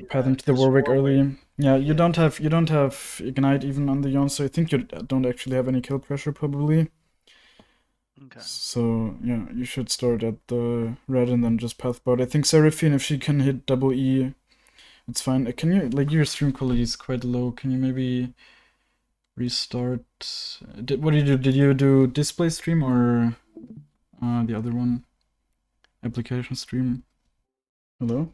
Speaker 1: path
Speaker 2: that
Speaker 1: into the
Speaker 2: because
Speaker 1: Warwick
Speaker 2: Warwick.
Speaker 1: early. Yeah,
Speaker 2: Yeah.
Speaker 1: you don't have ignite even on the Yon, so I think you don't actually have any kill pressure probably.
Speaker 2: Okay.
Speaker 1: So yeah, you should start at the red and then just path bot. I think Seraphine, if she can hit double E, it's fine. Can you like your stream quality is quite low? Can you maybe restart? What did you do? Did you do display stream or the other one? Application stream. Hello?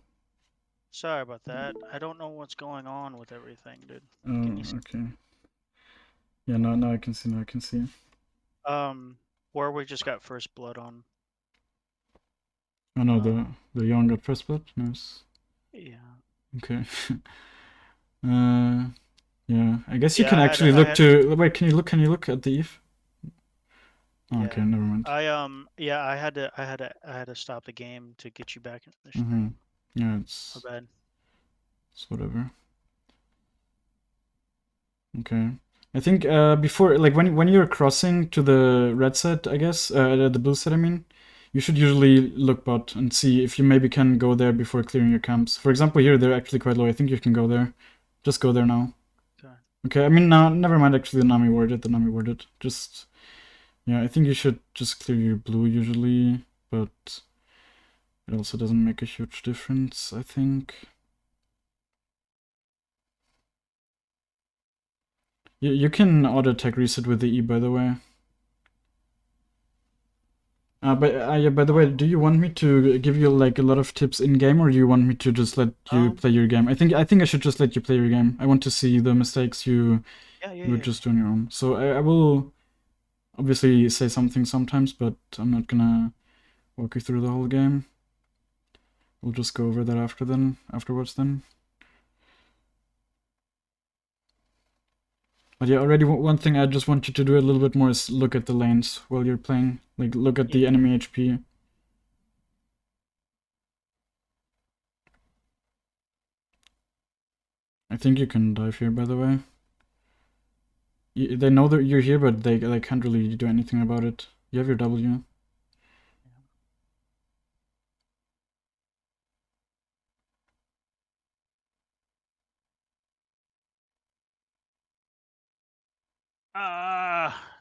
Speaker 2: Sorry about that. I don't know what's going on with everything, dude. Can
Speaker 1: Oh,
Speaker 2: you see?
Speaker 1: okay. Yeah, now I can see. Now I can see.
Speaker 2: Warwick just got first blood on.
Speaker 1: Oh no,
Speaker 2: Uh,
Speaker 1: the Yon got first blood. Nice.
Speaker 2: yeah.
Speaker 1: Okay. uh, yeah. I guess you
Speaker 2: Yeah,
Speaker 1: can actually
Speaker 2: I
Speaker 1: look
Speaker 2: had,
Speaker 1: to. Wait, can you look? Can you look at the Eve? Oh, okay,
Speaker 2: yeah.
Speaker 1: never mind.
Speaker 2: Yeah, I had to stop the game to get you back into the
Speaker 1: Mm-hmm.
Speaker 2: stream.
Speaker 1: Yeah,
Speaker 2: My bad.
Speaker 1: it's whatever. Okay. I think before, like when you're crossing to the red side, I guess the blue side, I mean, you should usually look bot and see if you maybe can go there before clearing your camps. For example, here they're actually quite low. I think you can go there. Just go there now.
Speaker 2: Okay.
Speaker 1: Okay. I mean, now never mind. Actually, the Nami warded. The Nami warded. Just yeah. I think you should just clear your blue usually, but it also doesn't make a huge difference. I think. You can auto attack reset with the E, by the way. Yeah, by the way, do you want me to give you like a lot of tips in game, or do you want me to just let you
Speaker 2: Um.
Speaker 1: play your game? I think I should just let you play your game. I want to see the mistakes
Speaker 2: Yeah. Yeah.
Speaker 1: you would
Speaker 2: Yeah.
Speaker 1: just do on your own. So I will obviously say something sometimes, but I'm not gonna walk you through the whole game. We'll just go over that afterwards then. But yeah, already one thing I just want you to do a little bit more is look at the lanes while you're playing. Like look at
Speaker 2: Yeah.
Speaker 1: the
Speaker 2: Yeah.
Speaker 1: enemy HP. I think you can dive here, by the way. They know that you're here, but they can't really do anything about it. You have your W.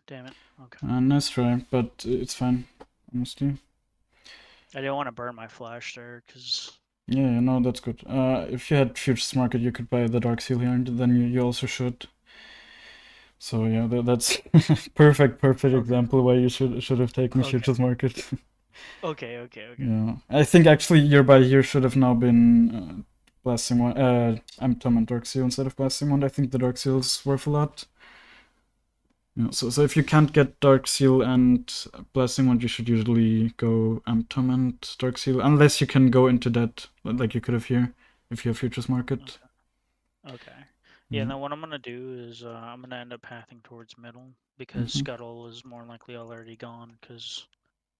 Speaker 2: Damn it. Okay.
Speaker 1: Nice try, but it's fine, honestly.
Speaker 2: I didn't want to burn my flash there because.
Speaker 1: Yeah, no, that's good. If you had Futures Market, you could buy the Dark Seal here, and then you also should. So yeah, that's perfect
Speaker 2: Okay.
Speaker 1: example why you should have taken
Speaker 2: Okay.
Speaker 1: Futures Market.
Speaker 2: Okay. Okay. Okay.
Speaker 1: Yeah, I think actually your buy here should have now been Blasting one. I'm Tom Dark Seal instead of Blasting one. I think the Dark Seal's worth a lot. Yeah, so if you can't get Dark Seal and Blasting Wand, you should usually go Amptom and Dark Seal, unless you can go into that, like you could have here, if you have Futures Market.
Speaker 2: Okay. Yeah, and
Speaker 1: Yeah.
Speaker 2: then what I'm gonna do is I'm gonna end up pathing towards middle because
Speaker 1: Mm-hmm.
Speaker 2: Scuttle is more likely already gone because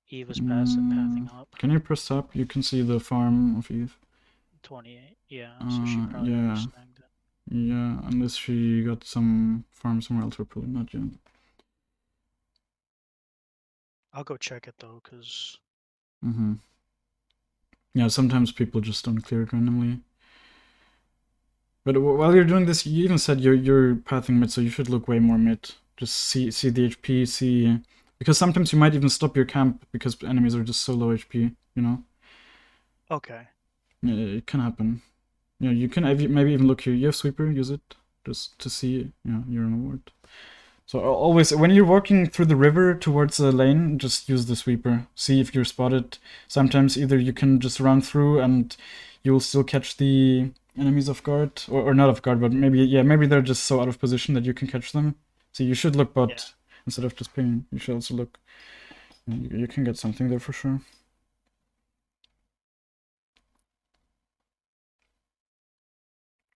Speaker 2: Eve is pathing up.
Speaker 1: Can you press up? You can see the farm of Eve.
Speaker 2: 28. Yeah, so she probably already
Speaker 1: Yeah,
Speaker 2: snagged it.
Speaker 1: yeah, unless she got some farm somewhere else, or probably not yet.
Speaker 2: I'll go check it though, cause
Speaker 1: Mm-hmm. Yeah, sometimes people just don't clear it randomly. But while you're doing this, you even said you're pathing mid, so you should look way more mid. Just see the HP, see, because sometimes you might even stop your camp because enemies are just so low HP. You know,
Speaker 2: Okay.
Speaker 1: yeah, it can happen. You know, you can maybe even look here. You have sweeper, use it just to see. Your own ward. So always, when you're walking through the river towards the lane, just use the sweeper. See if you're spotted. Sometimes either you can just run through and you'll still catch the enemies off guard, or not off guard, but maybe they're just so out of position that you can catch them. So you should look
Speaker 2: Yeah.
Speaker 1: bot instead of just pinging. You should also look. You can get something there for sure.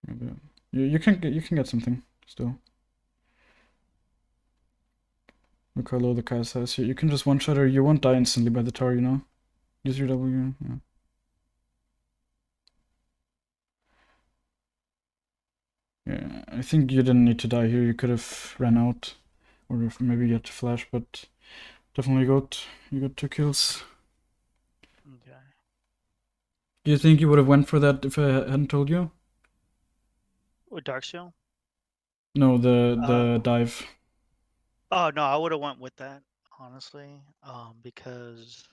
Speaker 1: Maybe. You can get something still. Look how low the cast has. You can just one-shot her. You won't die instantly by the tower, you know? Use your W. Yeah. Yeah, I think you didn't need to die here. You could have ran out, or if maybe get to flash, but definitely you got 2 kills.
Speaker 2: Okay.
Speaker 1: Do you think you would have went for that if I hadn't told you?
Speaker 2: With Darksteel?
Speaker 1: No, the
Speaker 2: Uh,
Speaker 1: the dive.
Speaker 2: oh no, I would have went with that honestly, because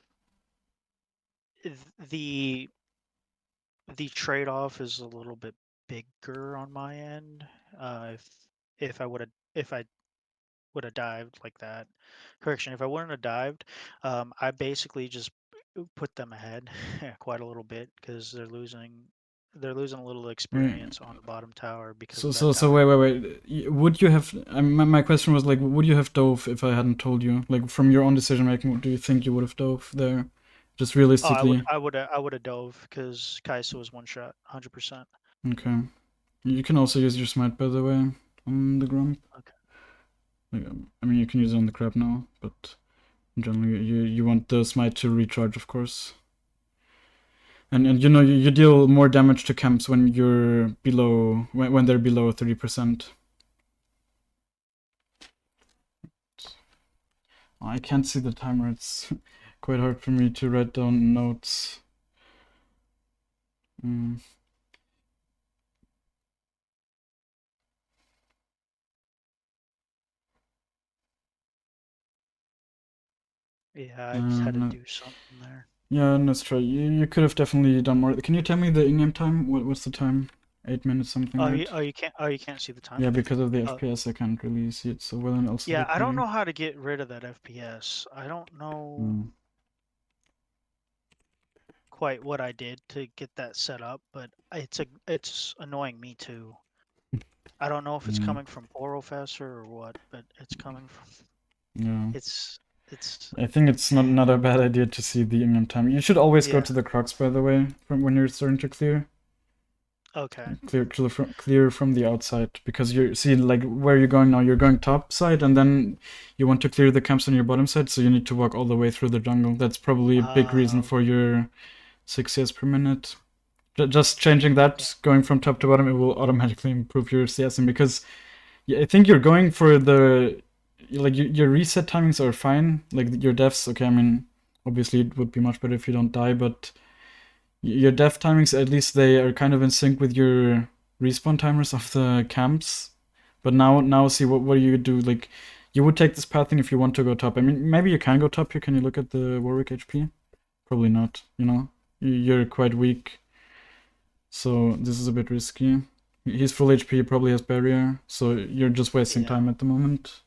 Speaker 2: the the trade-off is a little bit bigger on my end. If I would have dived like that, correction, if I wouldn't have dived, I basically just put them ahead quite a little bit because they're losing a little
Speaker 1: Right.
Speaker 2: experience on the bottom tower because
Speaker 1: So
Speaker 2: of that
Speaker 1: so so
Speaker 2: tower.
Speaker 1: wait. Would you have? My question was like, would you have dove if I hadn't told you? Like from your own decision making, do you think you would have dove there? Just
Speaker 2: Oh, I would
Speaker 1: realistically.
Speaker 2: I would I would have dove because Kai'Sa was one shot, 100%.
Speaker 1: Okay. You can also use your smite, by the way, on the grump.
Speaker 2: Okay.
Speaker 1: Like, I mean, you can use it on the crab now, but in general, you want the smite to recharge, of course. And you know you deal more damage to camps when you're below when they're below 30%. I can't see the timer. It's quite hard for me to write down notes. Mm.
Speaker 2: Yeah, I just had to
Speaker 1: No,
Speaker 2: do something there.
Speaker 1: yeah, let's try. You could have definitely done more. Can you tell me the in-game time? What's the time? 8 minutes something,
Speaker 2: Oh,
Speaker 1: right?
Speaker 2: you can't see the time.
Speaker 1: Yeah, because of the
Speaker 2: Uh,
Speaker 1: FPS, I can't really see it so well, and also the
Speaker 2: yeah, I don't
Speaker 1: clear.
Speaker 2: know how to get rid of that FPS. I don't know
Speaker 1: Mm.
Speaker 2: quite what I did to get that set up, but it's annoying me too. I don't know if it's
Speaker 1: Mm.
Speaker 2: coming from Orofessor or what, but it's coming from
Speaker 1: Yeah.
Speaker 2: it's it's
Speaker 1: I think it's not a bad idea to see the in-game time. You should always go
Speaker 2: yeah.
Speaker 1: to the Crocs, by the way, from when you're starting to clear.
Speaker 2: Okay.
Speaker 1: Clear from the outside, because you see like where you're going now. You're going top side, and then you want to clear the camps on your bottom side, so you need to walk all the way through the jungle. That's probably a big reason for
Speaker 2: Okay.
Speaker 1: your 6 CS per minute. Just changing
Speaker 2: Yeah.
Speaker 1: that, going from top to bottom, it will automatically improve your CSing, because yeah, I think you're going for the like your reset timings are fine. Like your deaths, okay. I mean, obviously it would be much better if you don't die, but your death timings, at least they are kind of in sync with your respawn timers of the camps. But now see what do you do? Like, you would take this pathing if you want to go top. I mean, maybe you can go top here. Can you look at the Warwick HP? Probably not. You know, you're quite weak, so this is a bit risky. He's full HP, probably has barrier, so you're just wasting
Speaker 2: Yeah.
Speaker 1: time at the moment.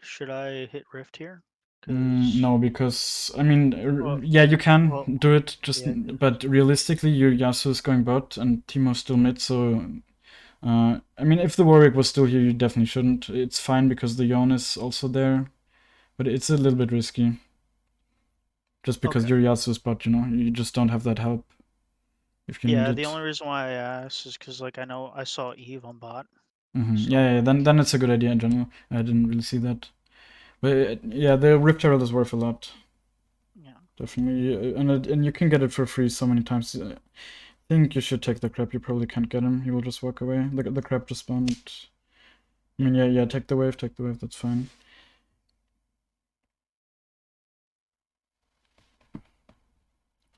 Speaker 2: Should I hit Rift here? Because
Speaker 1: No, because I mean,
Speaker 2: well,
Speaker 1: yeah, you can
Speaker 2: well,
Speaker 1: do it. Just
Speaker 2: yeah, 'cause
Speaker 1: but realistically, your Yasuo is going bot and Teemo's still mid. So, I mean, if the Warwick was still here, you definitely shouldn't. It's fine because the Yon is also there, but it's a little bit risky. Just because
Speaker 2: okay.
Speaker 1: your Yasuo is bot, you just don't have that help if you need
Speaker 2: Yeah, the
Speaker 1: it.
Speaker 2: only reason why I asked is because like I know I saw Eve on bot,
Speaker 1: Yeah,
Speaker 2: so
Speaker 1: yeah, then it's a good idea in general. I didn't really see that, but yeah, the Rift Herald is worth a lot.
Speaker 2: yeah.
Speaker 1: Definitely, and you can get it for free so many times. Think you should take the crab. You probably can't get him. He will just walk away. The crab just spawned. I
Speaker 2: Yeah.
Speaker 1: mean, yeah, take the wave. Take the wave. That's fine.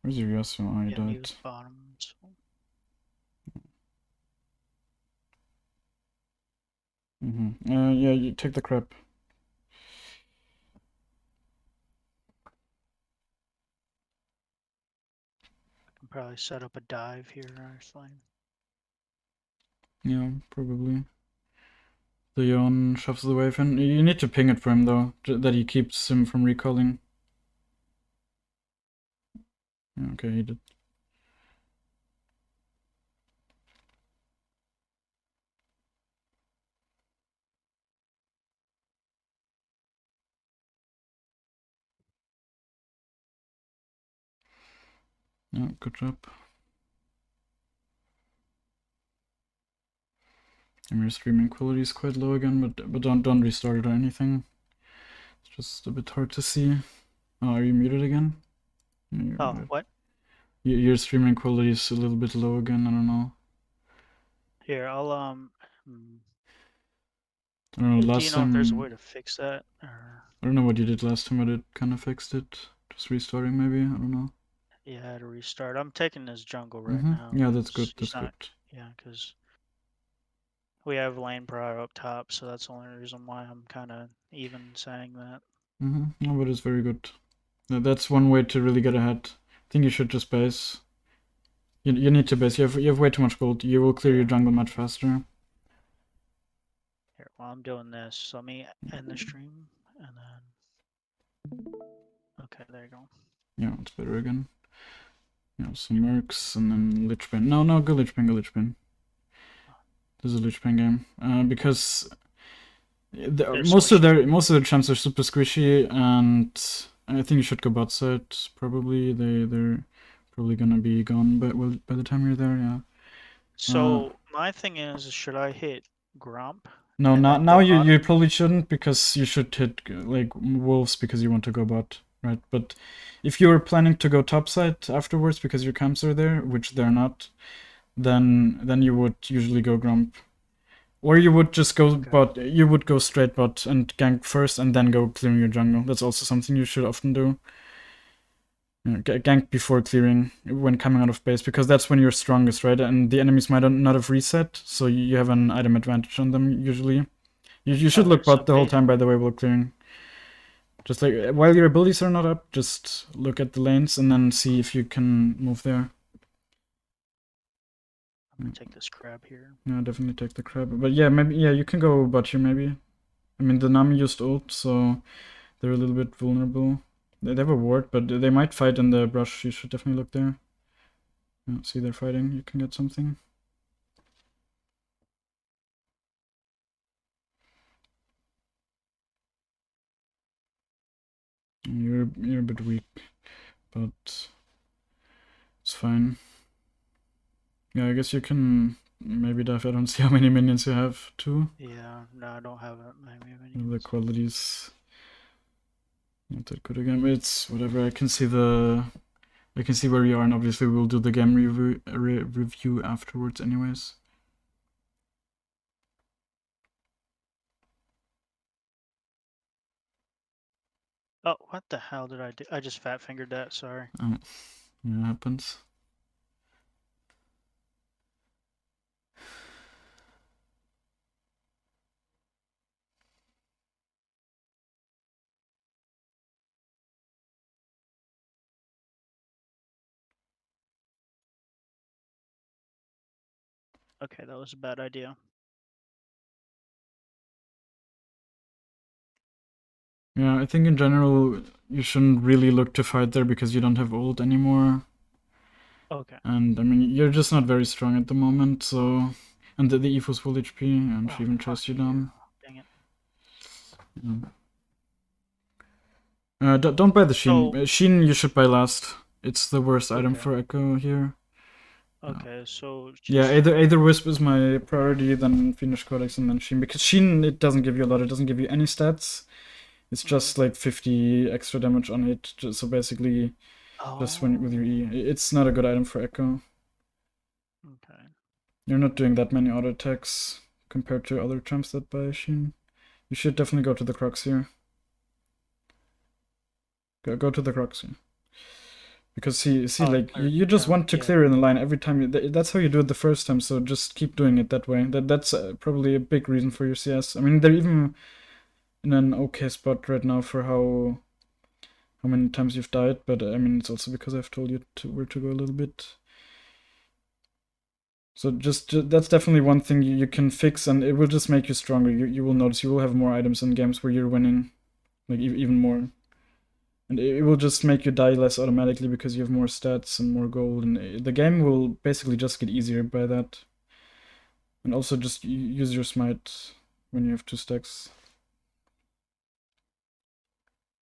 Speaker 1: Where's your Yasuo? Oh, he
Speaker 2: Yeah, he
Speaker 1: died.
Speaker 2: was bottom. So
Speaker 1: Yeah, you take the crap.
Speaker 2: I can probably set up a dive here in our lane.
Speaker 1: Yeah, probably. The Yon shoves the wave in. You need to ping it for him though, that he keeps him from recalling. Yeah, okay, he did. Yeah, good job. And your streaming quality is quite low again, but don't restart it or anything. It's just a bit hard to see. Oh, are you muted again? Yeah, you're
Speaker 2: Oh,
Speaker 1: muted.
Speaker 2: what?
Speaker 1: Your streaming quality is a little bit low again. I don't know.
Speaker 2: Here, I'll
Speaker 1: I don't know.
Speaker 2: do you
Speaker 1: Last
Speaker 2: know if there's a
Speaker 1: time,
Speaker 2: way to fix that? Or
Speaker 1: I don't know what you did last time, but it kind of fixed it. Just restarting, maybe. I don't know.
Speaker 2: yeah, I had to restart. I'm taking this jungle right now
Speaker 1: Yeah, that's good.
Speaker 2: because
Speaker 1: That's
Speaker 2: he's
Speaker 1: good.
Speaker 2: not. Yeah, because we have lane prior up top, so that's the only reason why I'm kind of even saying that.
Speaker 1: No, but it's very good. That's one way to really get ahead. I think you should just base. You need to base. You have way too much gold. You will clear your
Speaker 2: Yeah.
Speaker 1: jungle much faster.
Speaker 2: Here, while I'm doing this, let me end the stream and then. Okay, there you go.
Speaker 1: Yeah, it's better again. Yeah, some mercs and then Lich Bane. No, go Lich Bane, go Lich Bane. This is a Lich Bane game. Because
Speaker 2: There's so much.
Speaker 1: most of their champs are super squishy, and I think you should go bot side. Probably they're probably gonna be gone by the time you're there. Yeah.
Speaker 2: So my thing is, should I hit Grump
Speaker 1: No,
Speaker 2: and
Speaker 1: not
Speaker 2: then
Speaker 1: now.
Speaker 2: go
Speaker 1: You
Speaker 2: bottom?
Speaker 1: probably shouldn't, because you should hit like wolves because you want to go bot, right? But if you're planning to go top side afterwards because your camps are there, which they're not, then you would usually go Grump. Or you would just go
Speaker 2: Okay.
Speaker 1: bot. You would go straight bot and gank first, and then go clearing your jungle. That's also something you should often do. Gank before clearing when coming out of base, because that's when you're strongest, right? And the enemies might not have reset, so you have an item advantage on them usually. You should
Speaker 2: Okay.
Speaker 1: look
Speaker 2: So
Speaker 1: bot the whole time, by the way, while clearing. Just like while your abilities are not up, just look at the lanes and then see if you can move there.
Speaker 2: I'm gonna take this crab here.
Speaker 1: Yeah, definitely take the crab. But yeah, maybe you can go bot here maybe. I mean, the Nami used ult, so they're a little bit vulnerable. They have a ward, but they might fight in the brush. You should definitely look there. Yeah, see, they're fighting. You can get something. You're a bit weak, but it's fine. Yeah, I guess you can maybe dive. I don't see how many minions you have too.
Speaker 2: Yeah. No, I don't have
Speaker 1: The
Speaker 2: any.
Speaker 1: quality's not that good again. But it's whatever. I can see where we are, and obviously we'll do the game review afterwards, anyways.
Speaker 2: Oh, what the hell did I do? I just fat fingered that. Sorry.
Speaker 1: Yeah, happens.
Speaker 2: Okay, that was a bad idea.
Speaker 1: Yeah, I think in general you shouldn't really look to fight there because you don't have ult anymore.
Speaker 2: Okay.
Speaker 1: And I mean, you're just not very strong at the moment, so. And the Eve was full HP, and she
Speaker 2: Oh,
Speaker 1: even
Speaker 2: fuck
Speaker 1: chased you
Speaker 2: you.
Speaker 1: down.
Speaker 2: Dang it.
Speaker 1: Don't buy the Sheen.
Speaker 2: So,
Speaker 1: Sheen you should buy last. It's the worst item
Speaker 2: okay.
Speaker 1: for Ekko here.
Speaker 2: Okay, so
Speaker 1: Yeah,
Speaker 2: just
Speaker 1: either Wisp is my priority, then Phoenix Codex, and then Sheen. Because Sheen, it doesn't give you a lot. It doesn't give you any stats. It's just like 50 extra damage on it. So basically, just when with your
Speaker 2: Oh,
Speaker 1: E, it's not a good item for Ekko.
Speaker 2: okay.
Speaker 1: You're not doing that many auto attacks compared to other champs that buy Sheen. You should definitely go to the Crocs here. Go to the Crocs here. Because see,
Speaker 2: Oh,
Speaker 1: like
Speaker 2: clear.
Speaker 1: you just
Speaker 2: Yeah,
Speaker 1: want to
Speaker 2: yeah.
Speaker 1: clear in the line every time. That's how you do it the first time. So just keep doing it that way. That's probably a big reason for your CS. I mean, they're even in an okay spot right now for how many times you've died. But I mean, it's also because I've told you where to go a little bit. So just that's definitely one thing you can fix, and it will just make you stronger. You will notice you will have more items in games where you're winning, like even more. And it will just make you die less automatically because you have more stats and more gold, and the game will basically just get easier by that. And also just use your smite when you have 2 stacks.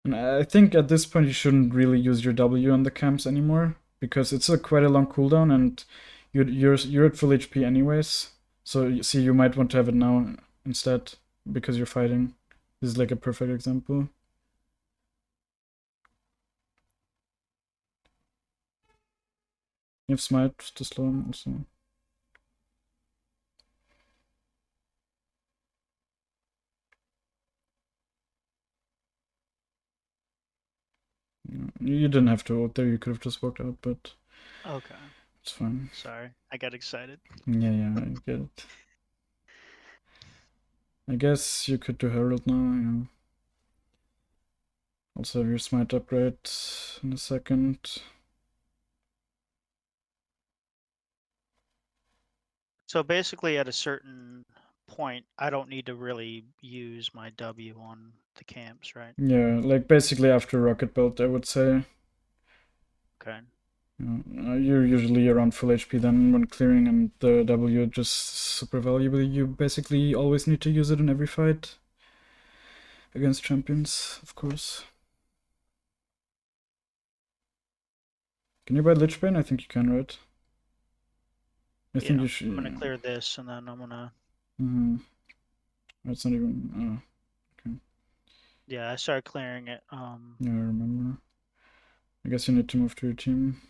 Speaker 1: And I think at this point you shouldn't really use your W on the camps anymore because it's quite a long cooldown, and you're at full HP anyways. So you see, you might want to have it now instead because you're fighting. This is like a perfect example. You have smite to slow him also. You didn't have to ult there, you could have just walked out, but
Speaker 2: Okay.
Speaker 1: it's fine.
Speaker 2: Sorry, I got excited.
Speaker 1: Yeah, I get it. I guess you could do Herald now, yeah. Also have your smite upgrade in a second.
Speaker 2: So basically, at a certain point, I don't need to really use my W on the camps, right?
Speaker 1: Yeah, like basically after Rocket Belt, I would say.
Speaker 2: Okay.
Speaker 1: You're usually around full HP then when clearing, and the W just super valuable. You basically always need to use it in every fight against champions, of course. Can you buy Lichbane? I think you can, right? I think
Speaker 2: Yeah,
Speaker 1: you should.
Speaker 2: I'm gonna clear this, and then I'm gonna.
Speaker 1: Mm-hmm. It's not even. Okay.
Speaker 2: Yeah, I started clearing it.
Speaker 1: Yeah, I remember. I guess you need to move to your team.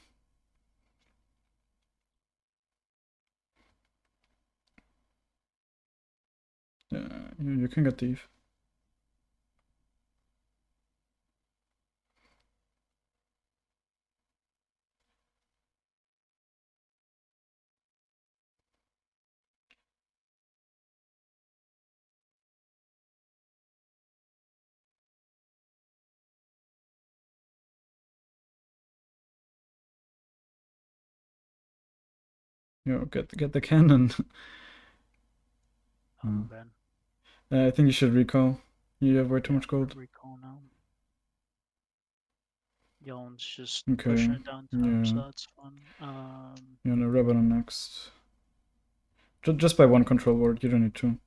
Speaker 1: Yeah, you can get the Eve. Get the cannon.
Speaker 2: Oh my bad.
Speaker 1: I think you should recall. You have way too
Speaker 2: Yeah,
Speaker 1: much
Speaker 2: I'm gonna
Speaker 1: gold.
Speaker 2: recall now. Yellen's just
Speaker 1: Okay.
Speaker 2: pushing it down top,
Speaker 1: Yeah.
Speaker 2: so that's fun.
Speaker 1: You wanna rub it on next. Just by one control ward. You don't need two.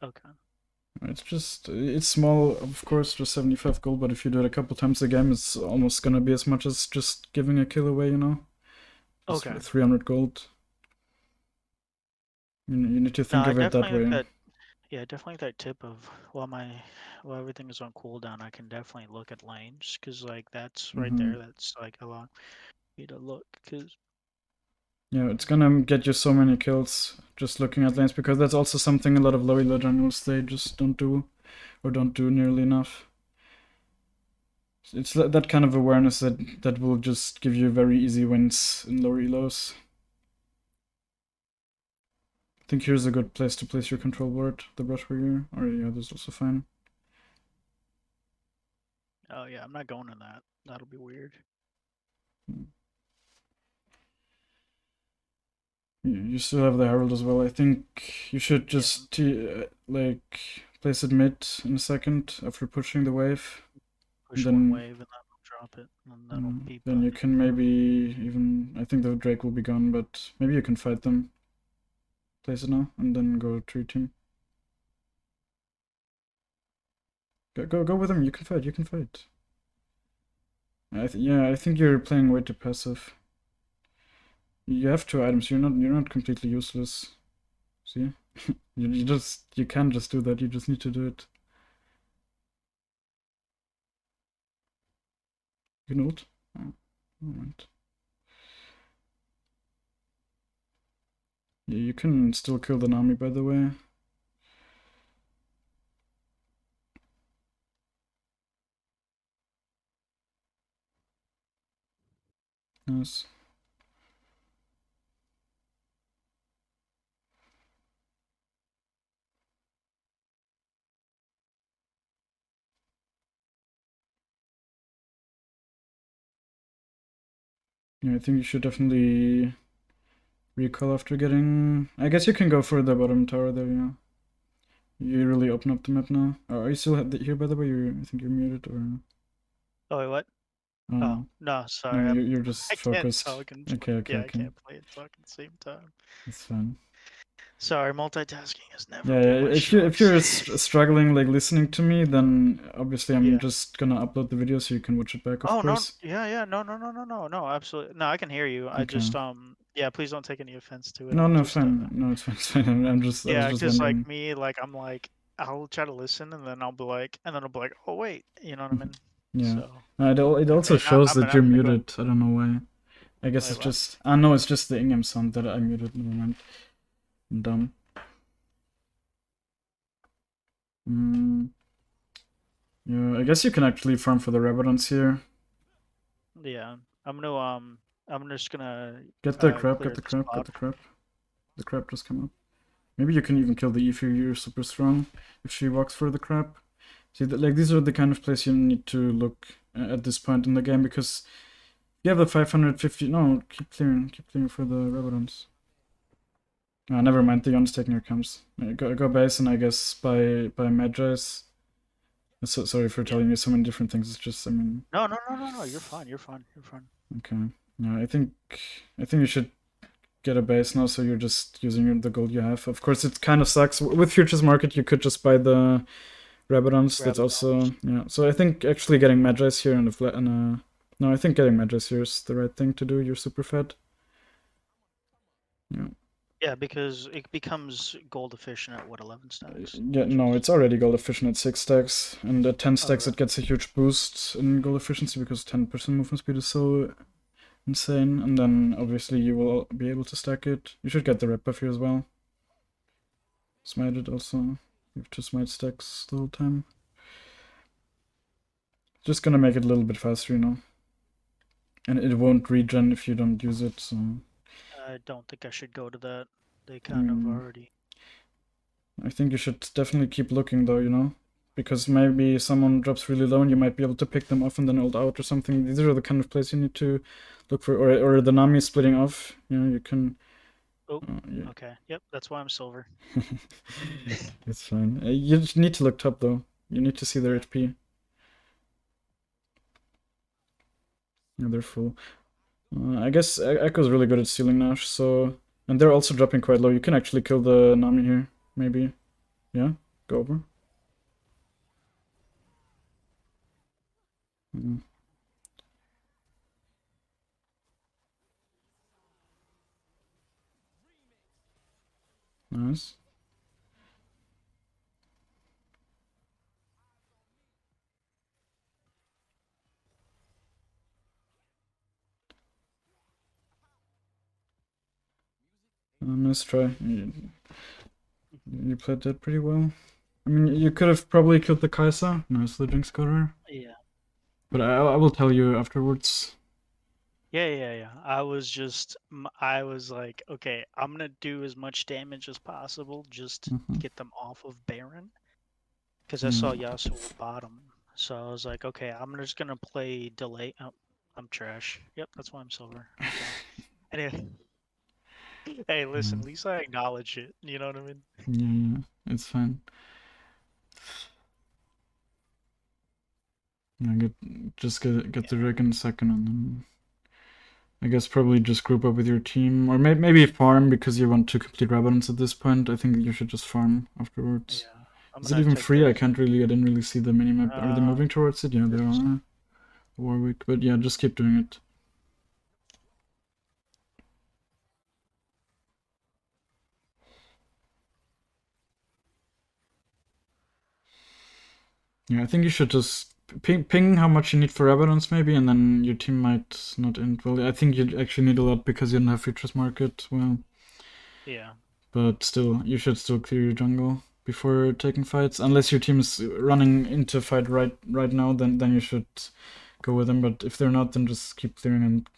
Speaker 2: Okay.
Speaker 1: It's small, of course, just 75 gold, but if you do it a couple times a game, it's almost gonna be as much as just giving a kill away, you know? It's
Speaker 2: Okay.
Speaker 1: 300 gold. You need to
Speaker 2: No,
Speaker 1: think
Speaker 2: I
Speaker 1: of it that
Speaker 2: definitely like
Speaker 1: way.
Speaker 2: that. Yeah, definitely like that tip of while everything is on cooldown, I can definitely look at lanes because like that's right
Speaker 1: Hmm.
Speaker 2: there. That's like a lot me to look because
Speaker 1: Yeah, it's gonna get you so many kills just looking at lanes, because that's also something a lot of low elo jungles they just don't do, or don't do nearly enough. It's that kind of awareness that will just give you very easy wins in lower elos. I think here's a good place to place your control ward, the brush warrior. Or yeah, that's also fine.
Speaker 2: oh yeah, I'm not going in that. That'll be weird.
Speaker 1: You still have the herald as well. I think you should
Speaker 2: Yeah,
Speaker 1: just like place it mid in a second after pushing the wave, and
Speaker 2: push one
Speaker 1: then
Speaker 2: wave and then I'll drop it, and that'll be
Speaker 1: then you
Speaker 2: plenty.
Speaker 1: can maybe even, I think the Drake will be gone, but maybe you can fight them. Place it now and then go to your team. Go with them. You can fight. You can fight. Yeah, I think you're playing way too passive. You have 2 items. You're not completely useless. See, you can't just do that. You just need to do it. You can ult. Oh, alright. Yeah, you can still kill the Nami, by the way. Nice. Yeah, I think you should definitely recall after getting... I guess you can go for the bottom tower there, yeah. You really open up the map now. Are you still here, by the way? I think you're muted, or...
Speaker 2: Oh, wait, what? Oh,
Speaker 1: Oh,
Speaker 2: no,
Speaker 1: no,
Speaker 2: sorry.
Speaker 1: you're
Speaker 2: I
Speaker 1: just
Speaker 2: can't
Speaker 1: focused.
Speaker 2: talk and
Speaker 1: Okay,
Speaker 2: play.
Speaker 1: okay,
Speaker 2: Yeah, I
Speaker 1: okay.
Speaker 2: can't play and talk at the same time.
Speaker 1: That's fine.
Speaker 2: Sorry, multitasking has never
Speaker 1: Yeah,
Speaker 2: been my
Speaker 1: if you're
Speaker 2: strong suit.
Speaker 1: struggling like listening to me, then obviously I'm
Speaker 2: Yeah.
Speaker 1: just gonna upload the video so you can watch it back, of
Speaker 2: Oh, no.
Speaker 1: course.
Speaker 2: Yeah, no, absolutely. No, I can hear you. I
Speaker 1: Okay.
Speaker 2: just, yeah, please don't take any offense to it.
Speaker 1: No,
Speaker 2: I'm
Speaker 1: no,
Speaker 2: just,
Speaker 1: fine. No, it's fine. It's fine. I was
Speaker 2: yeah,
Speaker 1: just
Speaker 2: because like
Speaker 1: wondering.
Speaker 2: me, like I'm like, I'll try to listen and then I'll be like, oh wait, you know what I mean?
Speaker 1: Yeah.
Speaker 2: So,
Speaker 1: It also
Speaker 2: okay,
Speaker 1: shows that you're
Speaker 2: I'm gonna go ahead.
Speaker 1: muted. I don't know why. I guess
Speaker 2: Wait,
Speaker 1: it's
Speaker 2: what?
Speaker 1: just. Ah, no, it's just the in-game sound that I muted. Never mind. I'm dumb. Mm, yeah, I guess you can actually farm for the Rabadons here.
Speaker 2: Yeah, I'm just gonna
Speaker 1: Get the crab, get
Speaker 2: clear
Speaker 1: the
Speaker 2: this
Speaker 1: crab, get
Speaker 2: spot.
Speaker 1: the crab. The crab just came up. Maybe you can even kill the Eve if you're super strong. If she walks for the crab. See, like these are the kind of plays you need to look at this point in the game, because you have the 550. No, keep clearing for the Rabadons. Ah, never mind. The Yon's taking your camps. Go base, and I guess by Magi's. So sorry for
Speaker 2: Yeah.
Speaker 1: telling you so many different things. It's just, I mean,
Speaker 2: No. You're fine. You're fine. You're fine.
Speaker 1: okay. Yeah, I think you should get a base now, so you're just using the gold you have. Of course, it kind of sucks. With Futures Market, you could just buy the Rabadons. That's also,
Speaker 2: Rabadons.
Speaker 1: yeah. So I think actually getting Magi's here and a flat and a... No, I think getting Magi's here is the right thing to do. You're super fed. Yeah.
Speaker 2: Yeah, because it becomes gold efficient at what, 11 stacks?
Speaker 1: Yeah,
Speaker 2: Which
Speaker 1: no,
Speaker 2: is
Speaker 1: it's already gold efficient at 6 stacks, and at 10
Speaker 2: oh
Speaker 1: stacks
Speaker 2: right.
Speaker 1: it gets a huge boost in gold efficiency because 10% movement speed is so insane, and then obviously you will be able to stack it. You should get the red buff here as well. Smite it also. You have to smite stacks the whole time. Just gonna make it a little bit faster, you know. And it won't regen if you don't use it, so...
Speaker 2: I don't think I should go to that. They
Speaker 1: I
Speaker 2: kind of
Speaker 1: mean,
Speaker 2: already.
Speaker 1: I think you should definitely keep looking though, you know? Because maybe someone drops really low and you might be able to pick them off and then ult out or something. These are the kind of plays you need to look for. Or the Nami splitting off, you know, you can...
Speaker 2: Oh,
Speaker 1: yeah.
Speaker 2: okay. Yep, that's why I'm silver.
Speaker 1: It's fine. You just need to look top though. You need to see their
Speaker 2: Yeah.
Speaker 1: HP. Yeah, they're full. I guess Ekko's really good at stealing Nash, so... And they're also dropping quite low. You can actually kill the Nami here, maybe. Yeah? Go over. Mm. Nice. Nice try. You played that pretty well. I mean, you could have probably killed the Kai'Sa. Nice Living Scholar.
Speaker 2: Yeah.
Speaker 1: But I will tell you afterwards.
Speaker 2: Yeah. I was like, okay, I'm gonna do as much damage as possible just to
Speaker 1: Mm-hmm.
Speaker 2: get them off of Baron. Because I
Speaker 1: Yeah.
Speaker 2: saw Yasuo bottom. So I was like, okay, I'm just gonna play delay. Oh, I'm trash. Yep, that's why I'm silver. Okay. Anyway, hey, listen,
Speaker 1: Yeah.
Speaker 2: at least I acknowledge it. You know what I mean?
Speaker 1: Yeah. It's fine. Yeah, just get the rig in second, and then I guess probably just group up with your team, or maybe farm because you want to complete Rabadons at this point. I think you should just farm afterwards.
Speaker 2: Yeah. I'm
Speaker 1: Is it
Speaker 2: gonna
Speaker 1: even
Speaker 2: take
Speaker 1: free? I
Speaker 2: this.
Speaker 1: can't really. I didn't really see the minimap. Are they moving towards it? Yeah, they
Speaker 2: This.
Speaker 1: are. Warwick, but yeah, just keep doing it. Yeah, I think you should just ping how much you need for evidence, maybe, and then your team might not end well. I think you actually need a lot because you don't have Futures Market. Well,
Speaker 2: Yeah.
Speaker 1: but still, you should still clear your jungle before taking fights. Unless your team is running into fight right now, then you should go with them. But if they're not, then just keep clearing and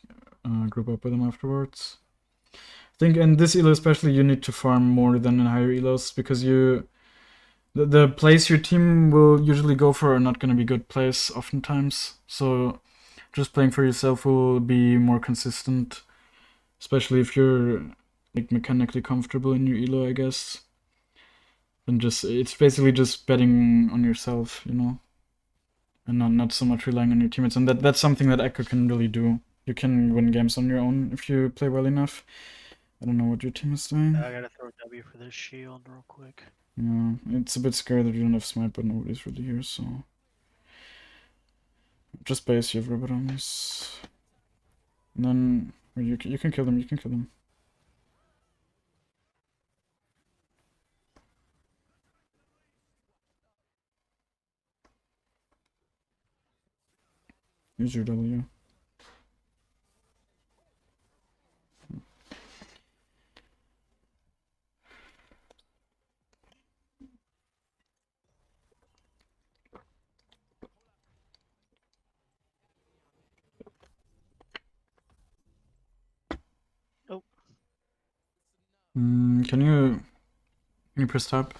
Speaker 1: group up with him afterwards. I think in this elo especially you need to farm more than in higher elos because the plays your team will usually go for are not going to be good plays oftentimes. So just playing for yourself will be more consistent, especially if you're like mechanically comfortable in your elo, I guess. And just it's basically just betting on yourself, you know, and not so much relying on your teammates. And that's something that Ekko can really do. You can win games on your own if you play well enough. I don't know what your team is doing.
Speaker 2: I gotta throw W for this shield real quick.
Speaker 1: Yeah, it's a bit scary that you don't have smite, but nobody's really here, so just base you have Ribbons. And then you can kill them. You can kill them. Use your W.
Speaker 2: Oh.
Speaker 1: Can you press tab?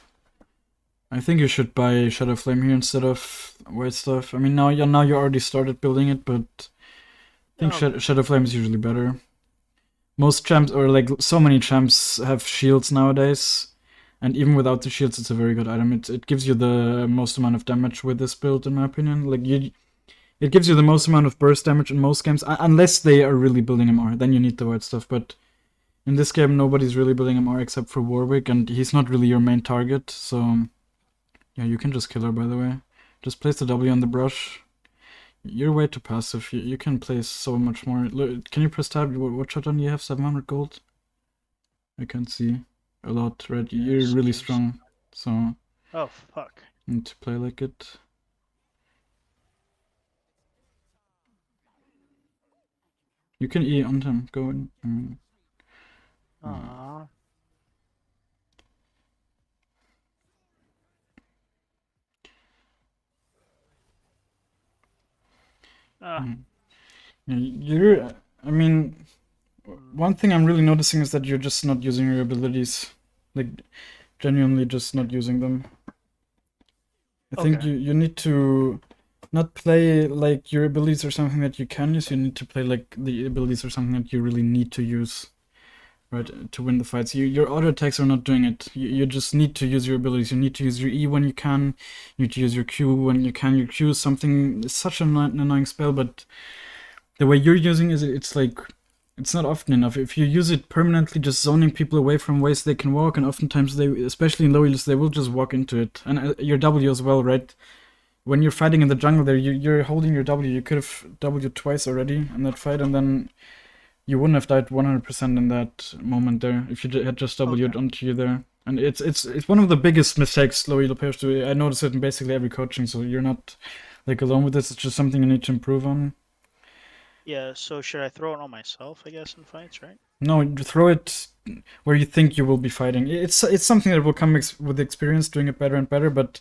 Speaker 1: I think you should buy Shadow Flame here instead of white stuff. I mean, now you already started building it, but I think Shadow Flame is usually better. Most champs, or like so many champs, have shields nowadays, and even without the shields, it's a very good item. It gives you the most amount of damage with this build, in my opinion. Like it gives you the most amount of burst damage in most games, unless they are really building MR. Then you need the white stuff, but in this game, nobody's really building MR except for Warwick, and he's not really your main target, so yeah, you can just kill her, by the way. Just place the W on the brush. You're way too passive. You can place so much more. Look, can you press tab? What shotgun do you have? 700 gold? I can't see. A lot, right? You're really strong, so...
Speaker 2: Oh, fuck.
Speaker 1: Need to play like it. You can E on him. Go in.
Speaker 2: Aww.
Speaker 1: Yeah, I mean, one thing I'm really noticing is that you're just not using your abilities. Like, genuinely just not using them. I think you need to not play like your abilities are something that you can use. You need to play like the abilities are something that you really need to use, right, to win the fights. Your auto attacks are not doing it. You just need to use your abilities. You need to use your E when you can. You need to use your Q when you can. Your Q is something, it's such an annoying spell, but the way you're using it, it's like, it's not often enough. If you use it permanently, just zoning people away from ways they can walk, and oftentimes they, especially in low elo, they will just walk into it. And your W as well, right? When you're fighting in the jungle there, you're holding your W. You could have W twice already in that fight, and then you wouldn't have died 100% in that moment there if you had just W'd onto you there. And it's one of the biggest mistakes low elo players do. I notice it in basically every coaching, so you're not like alone with this. It's just something you need to improve on.
Speaker 2: Yeah, so should I throw it on myself, I guess, in fights, right?
Speaker 1: No, you throw it where you think you will be fighting. It's something that will come with experience, doing it better and better, but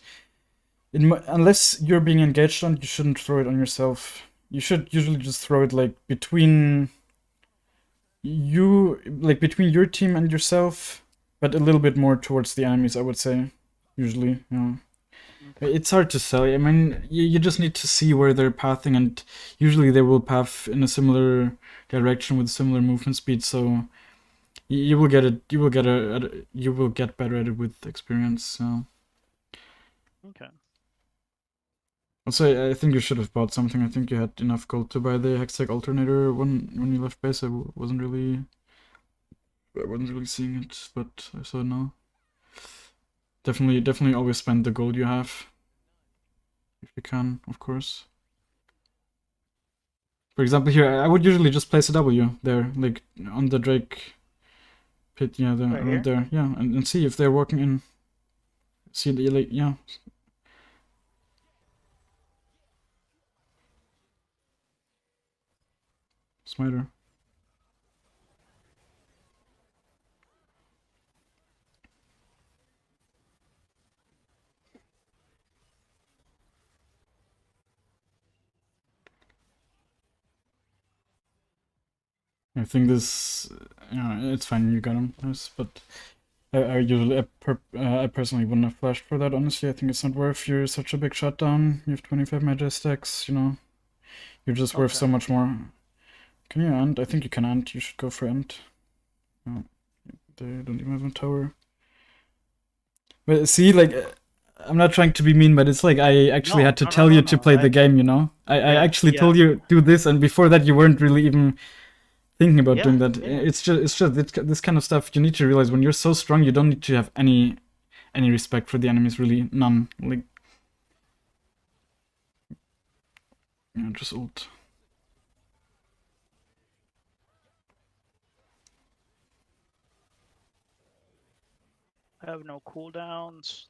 Speaker 1: unless you're being engaged on, you shouldn't throw it on yourself. You should usually just throw it like between between your team and yourself, but a little bit more towards the enemies, I would say. Usually, yeah. Okay. It's hard to tell. I mean, you just need to see where they're pathing, and usually they will path in a similar direction with similar movement speed. So you will get it. You will get better at it with experience. So.
Speaker 2: Okay.
Speaker 1: Also, I think you should have bought something. I think you had enough gold to buy the Hextech alternator when you left base. I wasn't really seeing it, but I saw it now. Definitely always spend the gold you have. If you can, of course. For example, here, I would usually just place a W there, like on the Drake pit, yeah, around there. Yeah, and see if they're walking in. See the, like, yeah. Smiter. I think this, it's fine. You got him, nice, but I usually, I personally wouldn't have flashed for that. Honestly, I think it's not worth. You're such a big shutdown. You have 25 magi stacks. You're just worth
Speaker 2: Okay.
Speaker 1: so much more. Can you end? I think you can end. You should go for end. Oh, they don't even have a tower. But see, like, I'm not trying to be mean, but it's like I actually
Speaker 2: No,
Speaker 1: had to
Speaker 2: no, no,
Speaker 1: tell
Speaker 2: no,
Speaker 1: you to
Speaker 2: no.
Speaker 1: play the game. I
Speaker 2: Yeah,
Speaker 1: actually
Speaker 2: yeah,
Speaker 1: told you do this, and before that you weren't really even thinking about
Speaker 2: yeah,
Speaker 1: doing that.
Speaker 2: yeah.
Speaker 1: It's this kind of stuff. You need to realize when you're so strong, you don't need to have any respect for the enemies. Really, none. Like, just ult.
Speaker 2: I have no cooldowns.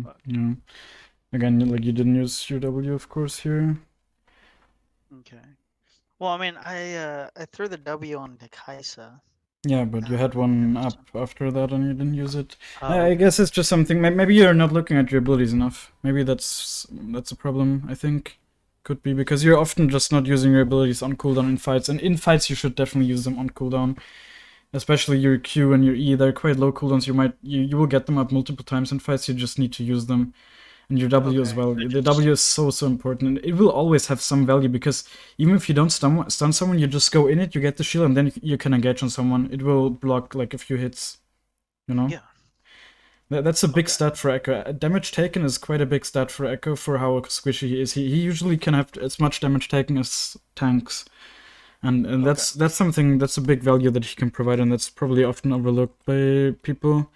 Speaker 2: Fuck.
Speaker 1: Yeah. Again, like you didn't use your W, of course, here.
Speaker 2: Okay. Well, I mean, I threw the W on the Kaisa.
Speaker 1: Yeah, but you had one up after that and you didn't use it.
Speaker 2: Oh,
Speaker 1: I
Speaker 2: okay.
Speaker 1: guess it's just something. Maybe you're not looking at your abilities enough. Maybe that's a problem. I think could be because you're often just not using your abilities on cooldown in fights. And in fights, you should definitely use them on cooldown. Especially your Q and your E, they're quite low cooldowns. You will get them up multiple times in fights. You just need to use them. And your W as
Speaker 2: Okay.
Speaker 1: well.
Speaker 2: I
Speaker 1: The
Speaker 2: just
Speaker 1: W is so important, and it will always have some value because even if you don't stun someone, you just go in it, you get the shield, and then you can engage on someone. It will block like a few hits. You know,
Speaker 2: yeah.
Speaker 1: that's a big
Speaker 2: Okay.
Speaker 1: stat for Ekko. Damage taken is quite a big stat for Ekko for how squishy he is. He usually can have as much damage taken as tanks. And
Speaker 2: Okay.
Speaker 1: that's something that's a big value that he can provide, and that's probably often overlooked by people.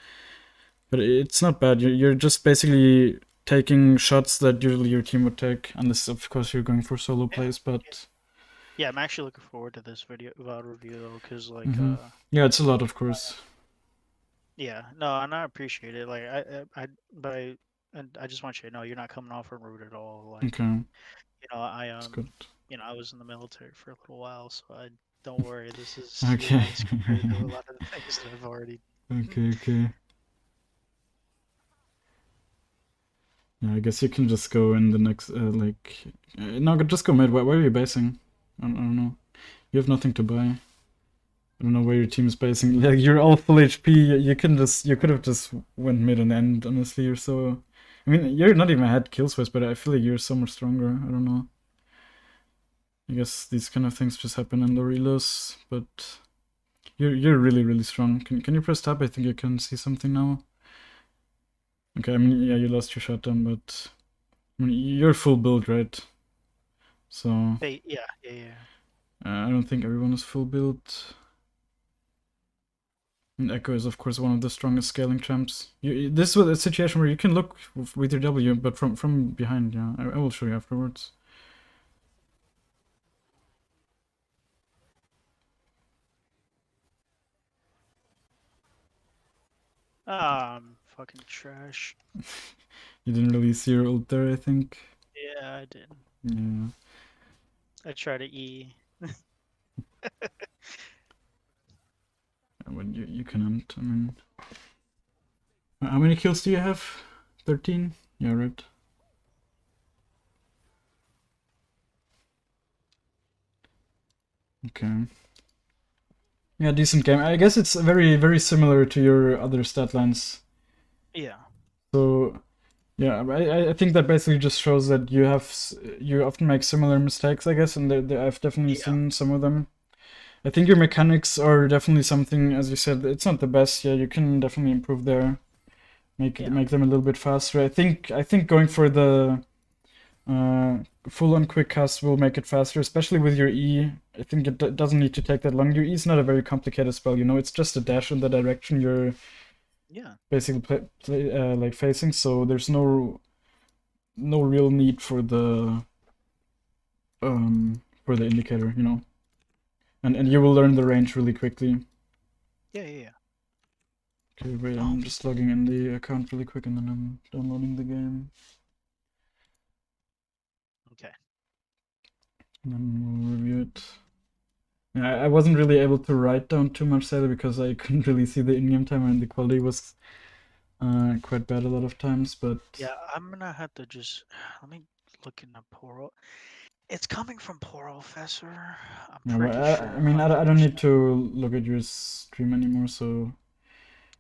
Speaker 1: But it's not bad. You're just basically taking shots that usually your team would take, unless of course you're going for solo
Speaker 2: Yeah.
Speaker 1: plays. But
Speaker 2: Yeah, I'm actually looking forward to this video VOD review though, cause like
Speaker 1: yeah, it's a lot, of course.
Speaker 2: yeah, no, and I appreciate it. Like but and I just want you to know you're not coming off from rude at all. Like
Speaker 1: Okay,
Speaker 2: I
Speaker 1: it's good.
Speaker 2: I was in the military for a little while, so I don't worry. This is
Speaker 1: Okay.
Speaker 2: light compared to a lot of the things that I've already.
Speaker 1: Okay. Yeah, I guess you can just go in the next no, just go mid. Where are you basing? I don't know. You have nothing to buy. I don't know where your team's basing. Like you're all full HP. You could have just went mid and end. Honestly, you're so. I mean, you're not even ahead kills wise, but I feel like you're so much stronger. I don't know. I guess these kind of things just happen in the relos, but you're really strong. Can you press tab? I think you can see something now. Okay, I mean yeah, you lost your shotgun, but I mean you're full build, right? So
Speaker 2: Hey, yeah.
Speaker 1: I don't think everyone is full build. And Ekko is of course one of the strongest scaling champs. This is a situation where you can look with your W, but from behind. Yeah, I will show you afterwards.
Speaker 2: Fucking trash.
Speaker 1: You didn't really see your ult there, I think.
Speaker 2: Yeah, I did.
Speaker 1: Yeah.
Speaker 2: I try to E.
Speaker 1: When you can't. I mean, how many kills do you have? 13? Yeah, right. Okay. Yeah, decent game. I guess it's very similar to your other stat lines.
Speaker 2: Yeah,
Speaker 1: So yeah, I think that basically just shows that you often make similar mistakes, I guess, and I've definitely
Speaker 2: yeah,
Speaker 1: seen some of them. I think your mechanics are definitely something, as you said, it's not the best. Yeah, you can definitely improve there,
Speaker 2: yeah,
Speaker 1: make them a little bit faster. I think going for the uh, full on quick cast will make it faster, especially with your E. I think it doesn't need to take that long. Your E is not a very complicated spell, it's just a dash in the direction you're
Speaker 2: yeah,
Speaker 1: basically like facing. So there's no real need for the indicator, and you will learn the range really quickly.
Speaker 2: yeah.
Speaker 1: Okay, wait,
Speaker 2: Oh,
Speaker 1: I'm just logging in the account really quick and then I'm downloading the game.
Speaker 2: okay.
Speaker 1: And then we'll review it. Yeah, I wasn't really able to write down too much sadly because I couldn't really see the in-game timer and the quality was quite bad a lot of times, but
Speaker 2: Yeah, I'm gonna have to just let me looking at Poro. It's coming from Professor. I'm
Speaker 1: Yeah, but
Speaker 2: pretty sure,
Speaker 1: I mean, I don't need
Speaker 2: 100%.
Speaker 1: to look at your stream anymore, so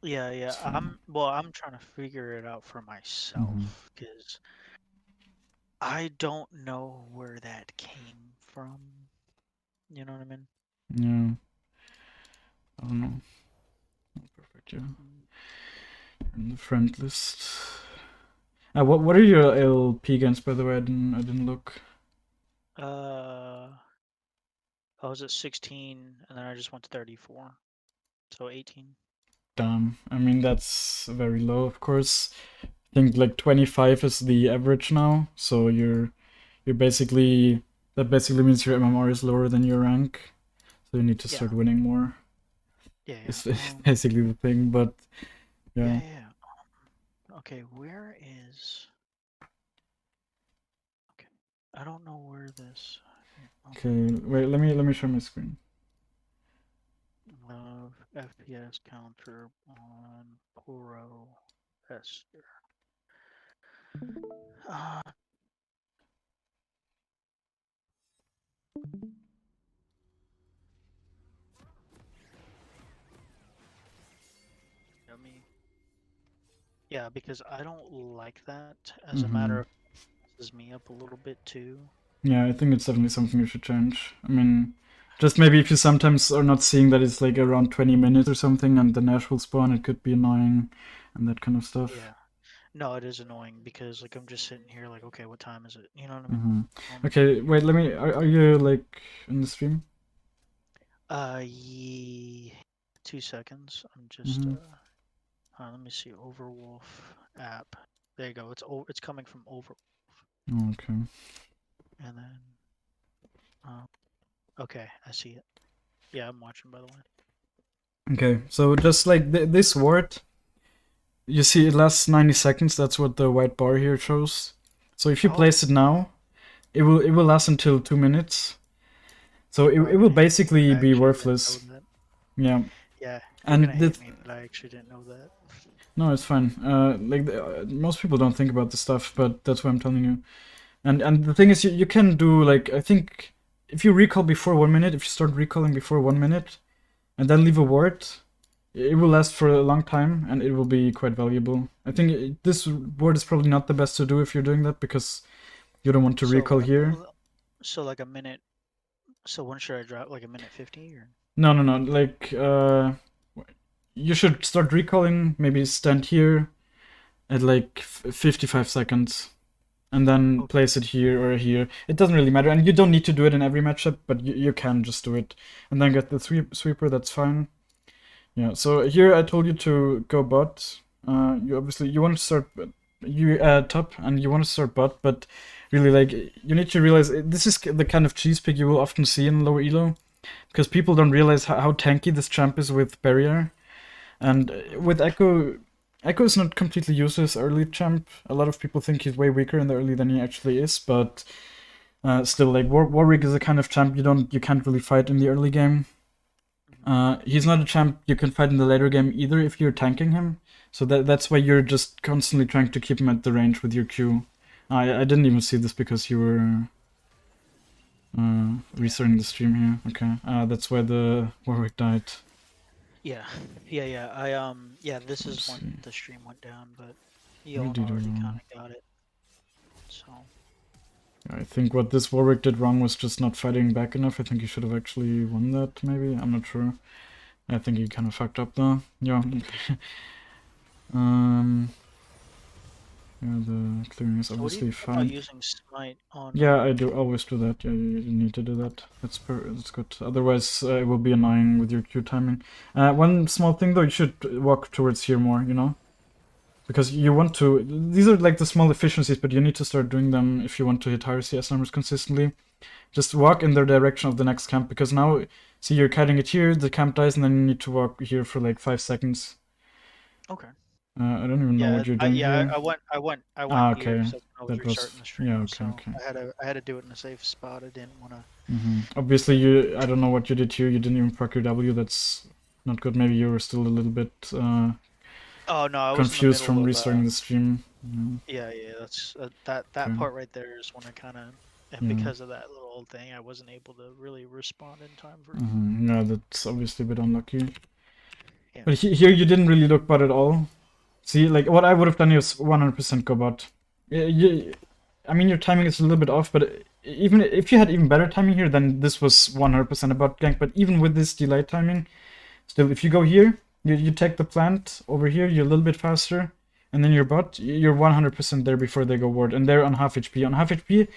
Speaker 2: Yeah, yeah.
Speaker 1: it's fine.
Speaker 2: I'm trying to figure it out for
Speaker 1: Mm-hmm.
Speaker 2: myself because I don't know where that came from. You know what I mean?
Speaker 1: Yeah, I don't know. Perfect, yeah.
Speaker 2: Mm.
Speaker 1: In the friend list. What are your LP games, by the way? I didn't look.
Speaker 2: Uh, I was at 16 and then I just went to 34. So 18.
Speaker 1: Damn. I mean, that's very low, of course. I think like 25 is the average now, so you're basically that basically means your MMR is lower than your rank, so you need to
Speaker 2: Yeah.
Speaker 1: start winning more.
Speaker 2: Yeah, yeah.
Speaker 1: Is basically the thing, but
Speaker 2: Yeah,
Speaker 1: yeah.
Speaker 2: yeah. Yeah. Okay, where is... Okay. I don't know where this...
Speaker 1: Okay, wait, let me share my screen.
Speaker 2: FPS counter on Poro Esther. Uh, Yummy. Yeah, because I don't like that. As a matter
Speaker 1: Mm-hmm.
Speaker 2: of messes me up a little bit too.
Speaker 1: Yeah, I think it's definitely something you should change. I mean, just maybe if you sometimes are not seeing that it's like around 20 minutes or something and the Nash will spawn, it could be annoying and that kind of stuff.
Speaker 2: Yeah. No, it is annoying because like I'm just sitting here like, okay, what time is it? You know what I mean?
Speaker 1: Mm-hmm.
Speaker 2: Um,
Speaker 1: Okay, wait, let me. Are you like in the stream?
Speaker 2: ye 2 seconds. I'm just
Speaker 1: Mm-hmm.
Speaker 2: let me see, Overwolf app. There you go. It's coming from Over,
Speaker 1: Okay.
Speaker 2: and then um, okay, I see it. Yeah, I'm watching by the way.
Speaker 1: Okay, so just like this ward, you see it lasts 90 seconds. That's what the white bar here shows. So if you
Speaker 2: Oh,
Speaker 1: place it now, it will last until 2 minutes. So it,
Speaker 2: bro,
Speaker 1: it
Speaker 2: I'm
Speaker 1: will
Speaker 2: gonna hate you.
Speaker 1: basically
Speaker 2: I
Speaker 1: be
Speaker 2: actually didn't know
Speaker 1: worthless.
Speaker 2: that.
Speaker 1: Yeah,
Speaker 2: Yeah, you're gonna
Speaker 1: and
Speaker 2: hate me, but I actually didn't know that.
Speaker 1: no, it's fine. Most people don't think about this stuff, but that's why I'm telling you. And the thing is, you can do like I think if you recall before 1 minute, if you start recalling before 1 minute, and then leave a ward, it will last for a long time, and it will be quite valuable. I think this ward is probably not the best to do if you're doing that because you don't want to recall
Speaker 2: So,
Speaker 1: here.
Speaker 2: so like a minute. So when should I drop? Like a minute 50 or?
Speaker 1: No, no, no. Like you should start recalling. Maybe stand here at like 55 seconds and then
Speaker 2: Okay.
Speaker 1: place it here or here. It doesn't really matter, and you don't need to do it in every matchup, but you can just do it, and then get the sweeper. That's fine. Yeah. So here I told you to go bot. You obviously you want to start you top, and you want to start bot, but really like you need to realize this is the kind of cheese pick you will often see in lower elo because people don't realize how tanky this champ is with barrier. And with Ekko, Ekko is not completely useless early champ. A lot of people think he's way weaker in the early than he actually is, but still, like Warwick is a kind of champ you can't really fight in the early game. He's not a champ you can fight in the later game either if you're tanking him. So that's why you're just constantly trying to keep him at the range with your Q. I didn't even see this because you were
Speaker 2: Yeah.
Speaker 1: restarting the stream here. Okay, that's why the Warwick died.
Speaker 2: Yeah. Yeah. Yeah. Yeah. This
Speaker 1: Let's
Speaker 2: is
Speaker 1: see.
Speaker 2: when the stream went down, but
Speaker 1: What
Speaker 2: Yon
Speaker 1: did he do
Speaker 2: already kind
Speaker 1: wrong?
Speaker 2: of got it. So.
Speaker 1: I think what this Warwick did wrong was just not fighting back enough. I think he should have actually won that, maybe. I'm not sure. I think he kind of fucked up though. Yeah. um. Yeah, the clearing is
Speaker 2: So what do you
Speaker 1: obviously
Speaker 2: think about
Speaker 1: fine.
Speaker 2: using Smite on?
Speaker 1: Yeah, I do always do that. Yeah, you need to do that. That's good. Otherwise, it will be annoying with your Q timing. One small thing though, you should walk towards here more. You know, because you want to. These are like the small efficiencies, but you need to start doing them if you want to hit higher CS numbers consistently. Just walk in the direction of the next camp because now, see, you're kiting it here, the camp dies, and then you need to walk here for like 5 seconds.
Speaker 2: Okay.
Speaker 1: I don't even know
Speaker 2: Yeah.
Speaker 1: what you're doing
Speaker 2: Yeah.
Speaker 1: here.
Speaker 2: I went
Speaker 1: Ah,
Speaker 2: here
Speaker 1: okay.
Speaker 2: so I was
Speaker 1: That was,
Speaker 2: restarting the stream,
Speaker 1: yeah, okay,
Speaker 2: so
Speaker 1: okay.
Speaker 2: I had to do it in a safe spot. I didn't want to.
Speaker 1: Obviously, I don't know what you did here. You didn't even proc your W. That's not good. Maybe you were still a little bit
Speaker 2: Oh no, I was in the
Speaker 1: confused
Speaker 2: middle
Speaker 1: from
Speaker 2: of
Speaker 1: restarting the stream.
Speaker 2: Yeah. That's that
Speaker 1: Okay.
Speaker 2: part right there is when I kind of, and
Speaker 1: Yeah.
Speaker 2: because of that little thing, I wasn't able to really respond in time for.
Speaker 1: Yeah, that's obviously a bit unlucky.
Speaker 2: Yeah.
Speaker 1: But here you didn't really look bot at all. See, like what I would have done is 100% go bot. I mean, your timing is a little bit off, but even if you had even better timing here, then this was 100% a bot gank. But even with this delayed timing, still, if you go here, you take the plant over here, you're a little bit faster, and then your bot, you're 100% there before they go ward, and they're on half HP. On half HP,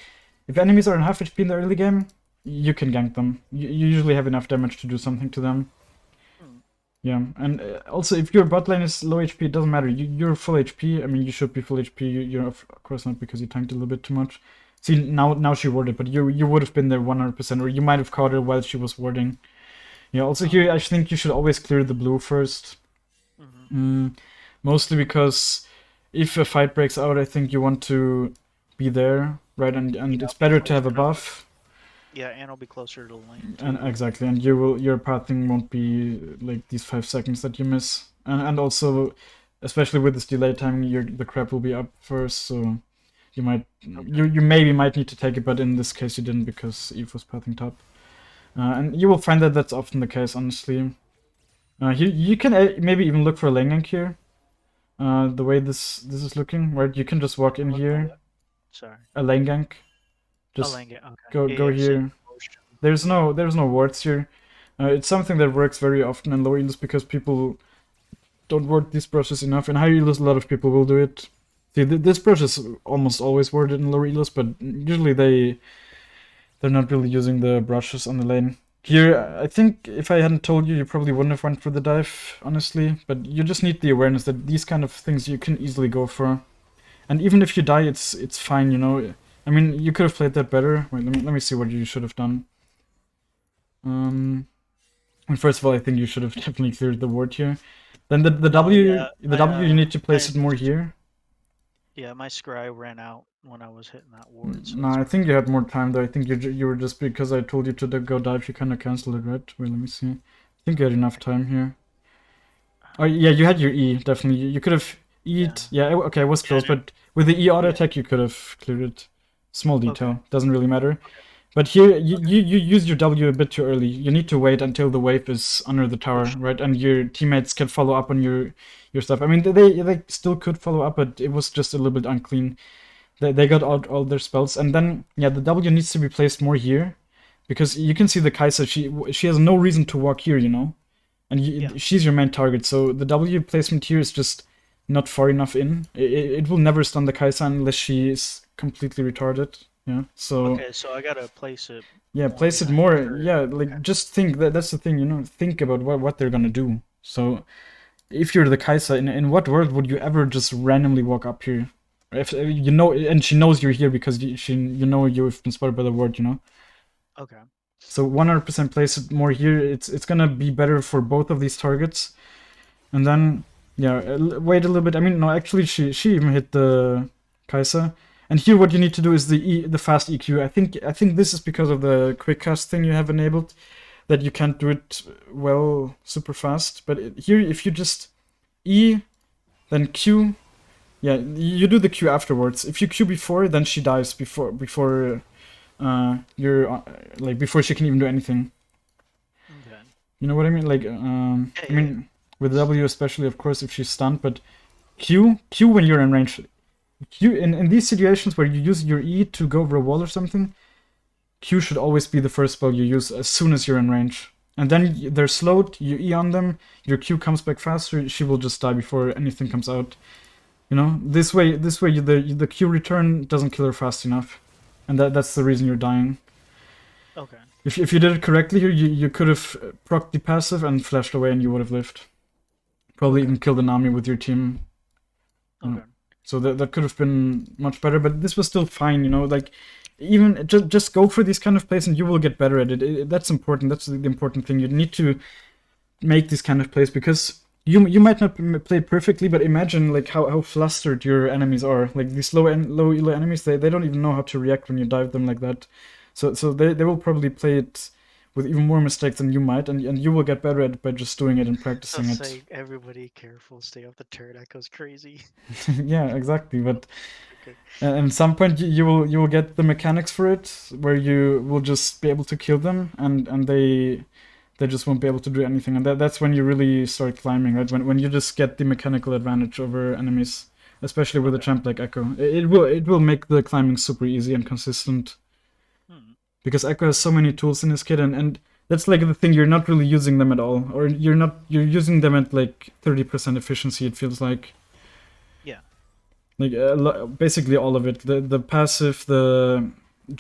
Speaker 1: if enemies are on half HP in the early game, you can gank them. You usually have enough damage to do something to them.
Speaker 2: Hmm.
Speaker 1: Yeah, and also if your bot lane is low HP, it doesn't matter. You're full HP. I mean, you should be full HP. You're of course not because you tanked a little bit too much. See, now she warded, but you would have been there 100%, or you might have caught her while she was warding. Yeah, also here I think you should always clear the blue first.
Speaker 2: Mm-hmm.
Speaker 1: Mostly because if a fight breaks out, I think you want to be there, right? And
Speaker 2: Yeah,
Speaker 1: it's
Speaker 2: I'll be
Speaker 1: better to have a
Speaker 2: closer to.
Speaker 1: buff.
Speaker 2: Yeah, and I'll be closer to the lane
Speaker 1: And
Speaker 2: too.
Speaker 1: exactly, and your pathing won't be like these 5 seconds that you miss. And also, especially with this delay timing, the crap will be up first, so you might
Speaker 2: Okay.
Speaker 1: you maybe might need to take it, but in this case you didn't because Eve was pathing top. And you will find that that's often the case, honestly. You can maybe even look for a lane gank here. The way this is looking, right? You can just walk in
Speaker 2: Look for
Speaker 1: here,
Speaker 2: what? Sorry.
Speaker 1: a lane gank.
Speaker 2: A
Speaker 1: Just
Speaker 2: lane get. Okay.
Speaker 1: go
Speaker 2: Yeah. Save
Speaker 1: here.
Speaker 2: motion.
Speaker 1: There's no wards here. It's something that works very often in low elos because people don't ward these brushes enough. In higher elos, a lot of people will do it. See, this brush is almost always warded in lower elos, but usually they're not really using the brushes on the lane. Here, I think if I hadn't told you, you probably wouldn't have went for the dive, honestly. But you just need the awareness that these kind of things you can easily go for. And even if you die, it's fine, you know. I mean, you could have played that better. Wait, let me see what you should have done. And first of all, I think you should have definitely cleared the ward here. Then the
Speaker 2: Oh yeah.
Speaker 1: W you need to place
Speaker 2: I
Speaker 1: it more here.
Speaker 2: yeah. My scry ran out when I was hitting that ward, so
Speaker 1: No,
Speaker 2: that's
Speaker 1: I
Speaker 2: why.
Speaker 1: think you had more time though. I think you were just because I told you to go dive, you kind of canceled it, right? Wait, let me see. I think you had enough time here. Oh yeah, you had your E definitely. You could have
Speaker 2: Yeah.
Speaker 1: E'd. Yeah, okay, I was
Speaker 2: Yeah.
Speaker 1: close, but with the E auto
Speaker 2: Yeah.
Speaker 1: attack, you could have cleared it. Small
Speaker 2: Okay.
Speaker 1: detail, doesn't really matter.
Speaker 2: Okay.
Speaker 1: But here, you use your W a bit too early. You need to wait until the wave is under the
Speaker 2: For
Speaker 1: tower,
Speaker 2: sure.
Speaker 1: right? And your teammates can follow up on your stuff. I mean, they still could follow up, but it was just a little bit unclean. They got out all their spells, and then yeah, the W needs to be placed more here, because you can see the Kai'Sa. She has no reason to walk here, you know, and
Speaker 2: Yeah.
Speaker 1: she's your main target. So the W placement here is just not far enough in. It will never stun the Kai'Sa unless she is completely retarded. Yeah. So
Speaker 2: Okay. So I gotta place it
Speaker 1: yeah,
Speaker 2: more
Speaker 1: place it
Speaker 2: behind
Speaker 1: more.
Speaker 2: her.
Speaker 1: Yeah,
Speaker 2: Okay.
Speaker 1: like just think that's the thing, you know. Think about what they're gonna do. So if you're the Kai'Sa, in what world would you ever just randomly walk up here? If you know, and she knows you're here because you know you've been spotted by the ward, you know.
Speaker 2: Okay.
Speaker 1: So 100% place it more here. It's gonna be better for both of these targets. And then yeah, wait a little bit. I mean, no, actually, she even hit the Kai'Sa. And here, what you need to do is the fast EQ. I think this is because of the quick cast thing you have enabled that you can't do it well super fast. But here, if you just E then Q, yeah, you do the Q afterwards. If you Q before, then she dies before you're like before she can even do anything.
Speaker 2: Okay.
Speaker 1: You know what I mean? Like
Speaker 2: Yeah.
Speaker 1: I
Speaker 2: Yeah. Yeah.
Speaker 1: mean with W especially, of course, if she's stunned, but Q when you're in range. Q in these situations where you use your E to go over a wall or something, Q should always be the first spell you use as soon as you're in range. And then they're slowed, you E on them, your Q comes back faster, she will just die before anything comes out. You know, this way the Q return doesn't kill her fast enough. And that's the reason you're dying.
Speaker 2: Okay.
Speaker 1: If you did it correctly here, you could have procced the passive and flashed away and you would have lived. Probably
Speaker 2: Okay.
Speaker 1: even killed an army with your team. You know.
Speaker 2: Okay.
Speaker 1: So that could have been much better, but this was still fine, you know, like even just go for these kind of plays and you will get better at it. That's important. That's the important thing. You need to make these kind of plays because you might not play it perfectly, but imagine like how flustered your enemies are. Like these low elo enemies, they don't even know how to react when you dive them like that. So they will probably play it with even more mistakes than you might, and you will get better at it by just doing it and
Speaker 2: So
Speaker 1: practicing it.
Speaker 2: say everybody careful, stay off the turret. That goes crazy.
Speaker 1: Yeah, exactly. But
Speaker 2: Okay.
Speaker 1: at some point you will get the mechanics for it, where you will just be able to kill them, and they just won't be able to do anything, and that's when you really start climbing, right? When you just get the mechanical advantage over enemies, especially with a
Speaker 2: Okay.
Speaker 1: champ like Echo. It will make the climbing super easy and consistent
Speaker 2: Hmm.
Speaker 1: because Echo has so many tools in his kit, and that's like the thing, you're not really using them at all, or you're using them at like 30% efficiency. It feels like
Speaker 2: Yeah.
Speaker 1: like basically all of it, the passive, the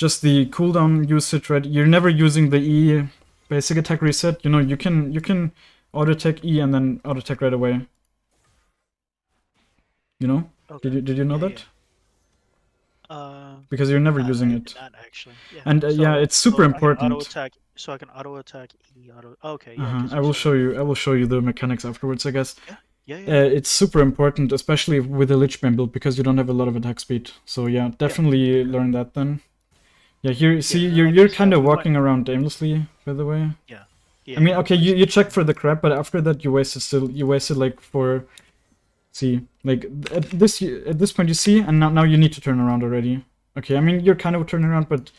Speaker 1: just the cooldown usage, right? You're never using the E basic attack reset. You can auto attack E and then auto attack right away.
Speaker 2: Okay.
Speaker 1: Did you know
Speaker 2: Yeah. Yeah.
Speaker 1: that?
Speaker 2: Uh,
Speaker 1: Because you're never using
Speaker 2: I did
Speaker 1: it.
Speaker 2: not actually. Yeah.
Speaker 1: And yeah,
Speaker 2: So
Speaker 1: it's super
Speaker 2: I can auto
Speaker 1: important.
Speaker 2: attack. So I can auto attack E auto. Okay. Yeah.
Speaker 1: Uh-huh.
Speaker 2: Because you said.
Speaker 1: I will show you the mechanics afterwards, I guess.
Speaker 2: Yeah. Yeah. Yeah.
Speaker 1: It's super important, especially with the Lich Bane build, because you don't have a lot of attack speed. So yeah,
Speaker 2: Yeah.
Speaker 1: definitely
Speaker 2: Okay.
Speaker 1: learn that then. Yeah, here,
Speaker 2: Yeah.
Speaker 1: see,
Speaker 2: And
Speaker 1: you're
Speaker 2: like you
Speaker 1: you're
Speaker 2: said,
Speaker 1: kind of
Speaker 2: we might.
Speaker 1: walking around aimlessly, by the way.
Speaker 2: Yeah.
Speaker 1: I
Speaker 2: Yeah.
Speaker 1: mean,
Speaker 2: Yeah.
Speaker 1: okay,
Speaker 2: I
Speaker 1: you
Speaker 2: see.
Speaker 1: check for the crab, but after that you wasted like see, like at this point you see, and now you need to turn around already. Okay, I mean you're kind of turning around, but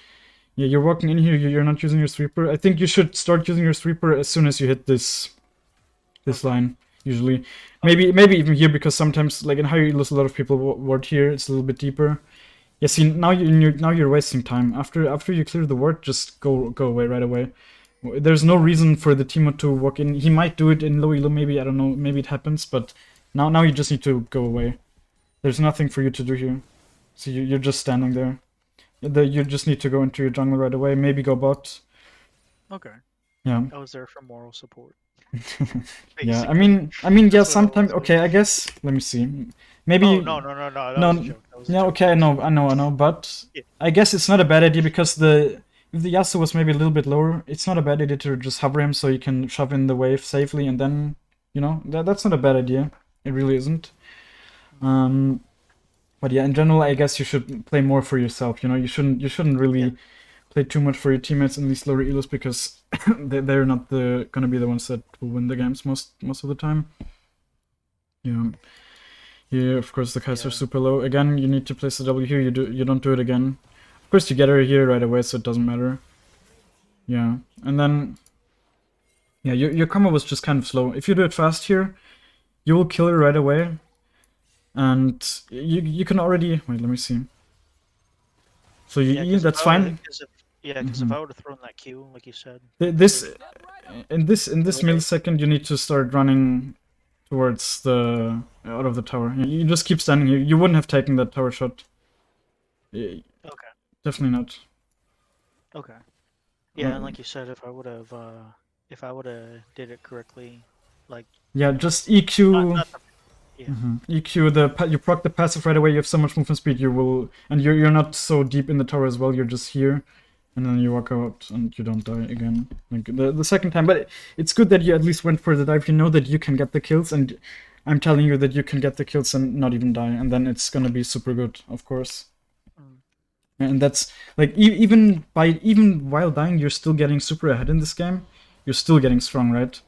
Speaker 1: yeah, you're walking in here. You're not using your sweeper. I think you should start using your sweeper as soon as you hit this
Speaker 2: Okay.
Speaker 1: line. Usually,
Speaker 2: Okay.
Speaker 1: maybe even here, because sometimes like in higher elos a lot of people ward here. It's a little bit deeper. Yeah, see, now you're wasting time. After you clear the ward, just go away right away. There's no
Speaker 2: Okay.
Speaker 1: reason for the teammate to walk in. He might do it in low elo, maybe, I don't know, maybe it happens, but now you just need to go away. There's nothing for you to do here. So you're just standing there. You just need to go into your jungle right away. Maybe go bot.
Speaker 2: Okay.
Speaker 1: Yeah.
Speaker 2: I was there for moral support,
Speaker 1: Yeah. I
Speaker 2: basically.
Speaker 1: mean, I mean, yeah.
Speaker 2: That's what I was
Speaker 1: Sometimes.
Speaker 2: doing.
Speaker 1: Okay. I guess. Let me see.
Speaker 2: Oh
Speaker 1: Maybe.
Speaker 2: no! That was a
Speaker 1: No.
Speaker 2: joke. That was a
Speaker 1: Yeah.
Speaker 2: joke.
Speaker 1: Okay.
Speaker 2: That
Speaker 1: I
Speaker 2: was a
Speaker 1: know.
Speaker 2: joke.
Speaker 1: I know. But
Speaker 2: Yeah.
Speaker 1: I guess it's not a bad idea because if the Yasuo was maybe a little bit lower, it's not a bad idea to just hover him so you can shove in the wave safely, and then that's not a bad idea. It really isn't.
Speaker 2: Mm.
Speaker 1: Um. But yeah, in general, I guess you should play more for yourself. You shouldn't
Speaker 2: Yeah.
Speaker 1: really play too much for your teammates in these lower elos because they're not gonna be the ones that will win the games most of the time. Yeah. Here, of course, the Kaiser's
Speaker 2: Yeah.
Speaker 1: super low. Again, you need to place the W here. You don't do it again. Of course, you get her here right away, so it doesn't matter. Yeah, and then yeah, your combo was just kind of slow. If you do it fast here, you will kill her right away, and you can already wait. Let me see. So
Speaker 2: Yeah. Because
Speaker 1: that's fine.
Speaker 2: if
Speaker 1: Hmm.
Speaker 2: I would have thrown that Q, like you said,
Speaker 1: This
Speaker 2: it
Speaker 1: in this
Speaker 2: would have.
Speaker 1: millisecond, you need to start running towards the out of the tower. You just keep standing here. You wouldn't have taken that tower shot.
Speaker 2: Okay.
Speaker 1: Definitely not.
Speaker 2: Okay. Yeah, and
Speaker 1: Uh,
Speaker 2: like you said, if I would have did it correctly, like
Speaker 1: yeah,
Speaker 2: you know,
Speaker 1: just EQ.
Speaker 2: not the yeah.
Speaker 1: EQ you proc the passive right away. You have so much movement speed. You will, and you're not so deep in the tower as well. You're just here, and then you walk out and you don't die again. Like the second time, but it's good that you at least went for the dive. You know that you can get the kills, and I'm telling you that you can get the kills and not even die, and then it's gonna be super good, of course.
Speaker 2: Mm.
Speaker 1: And that's like even while dying, you're still getting super ahead in this game. You're still getting strong, right?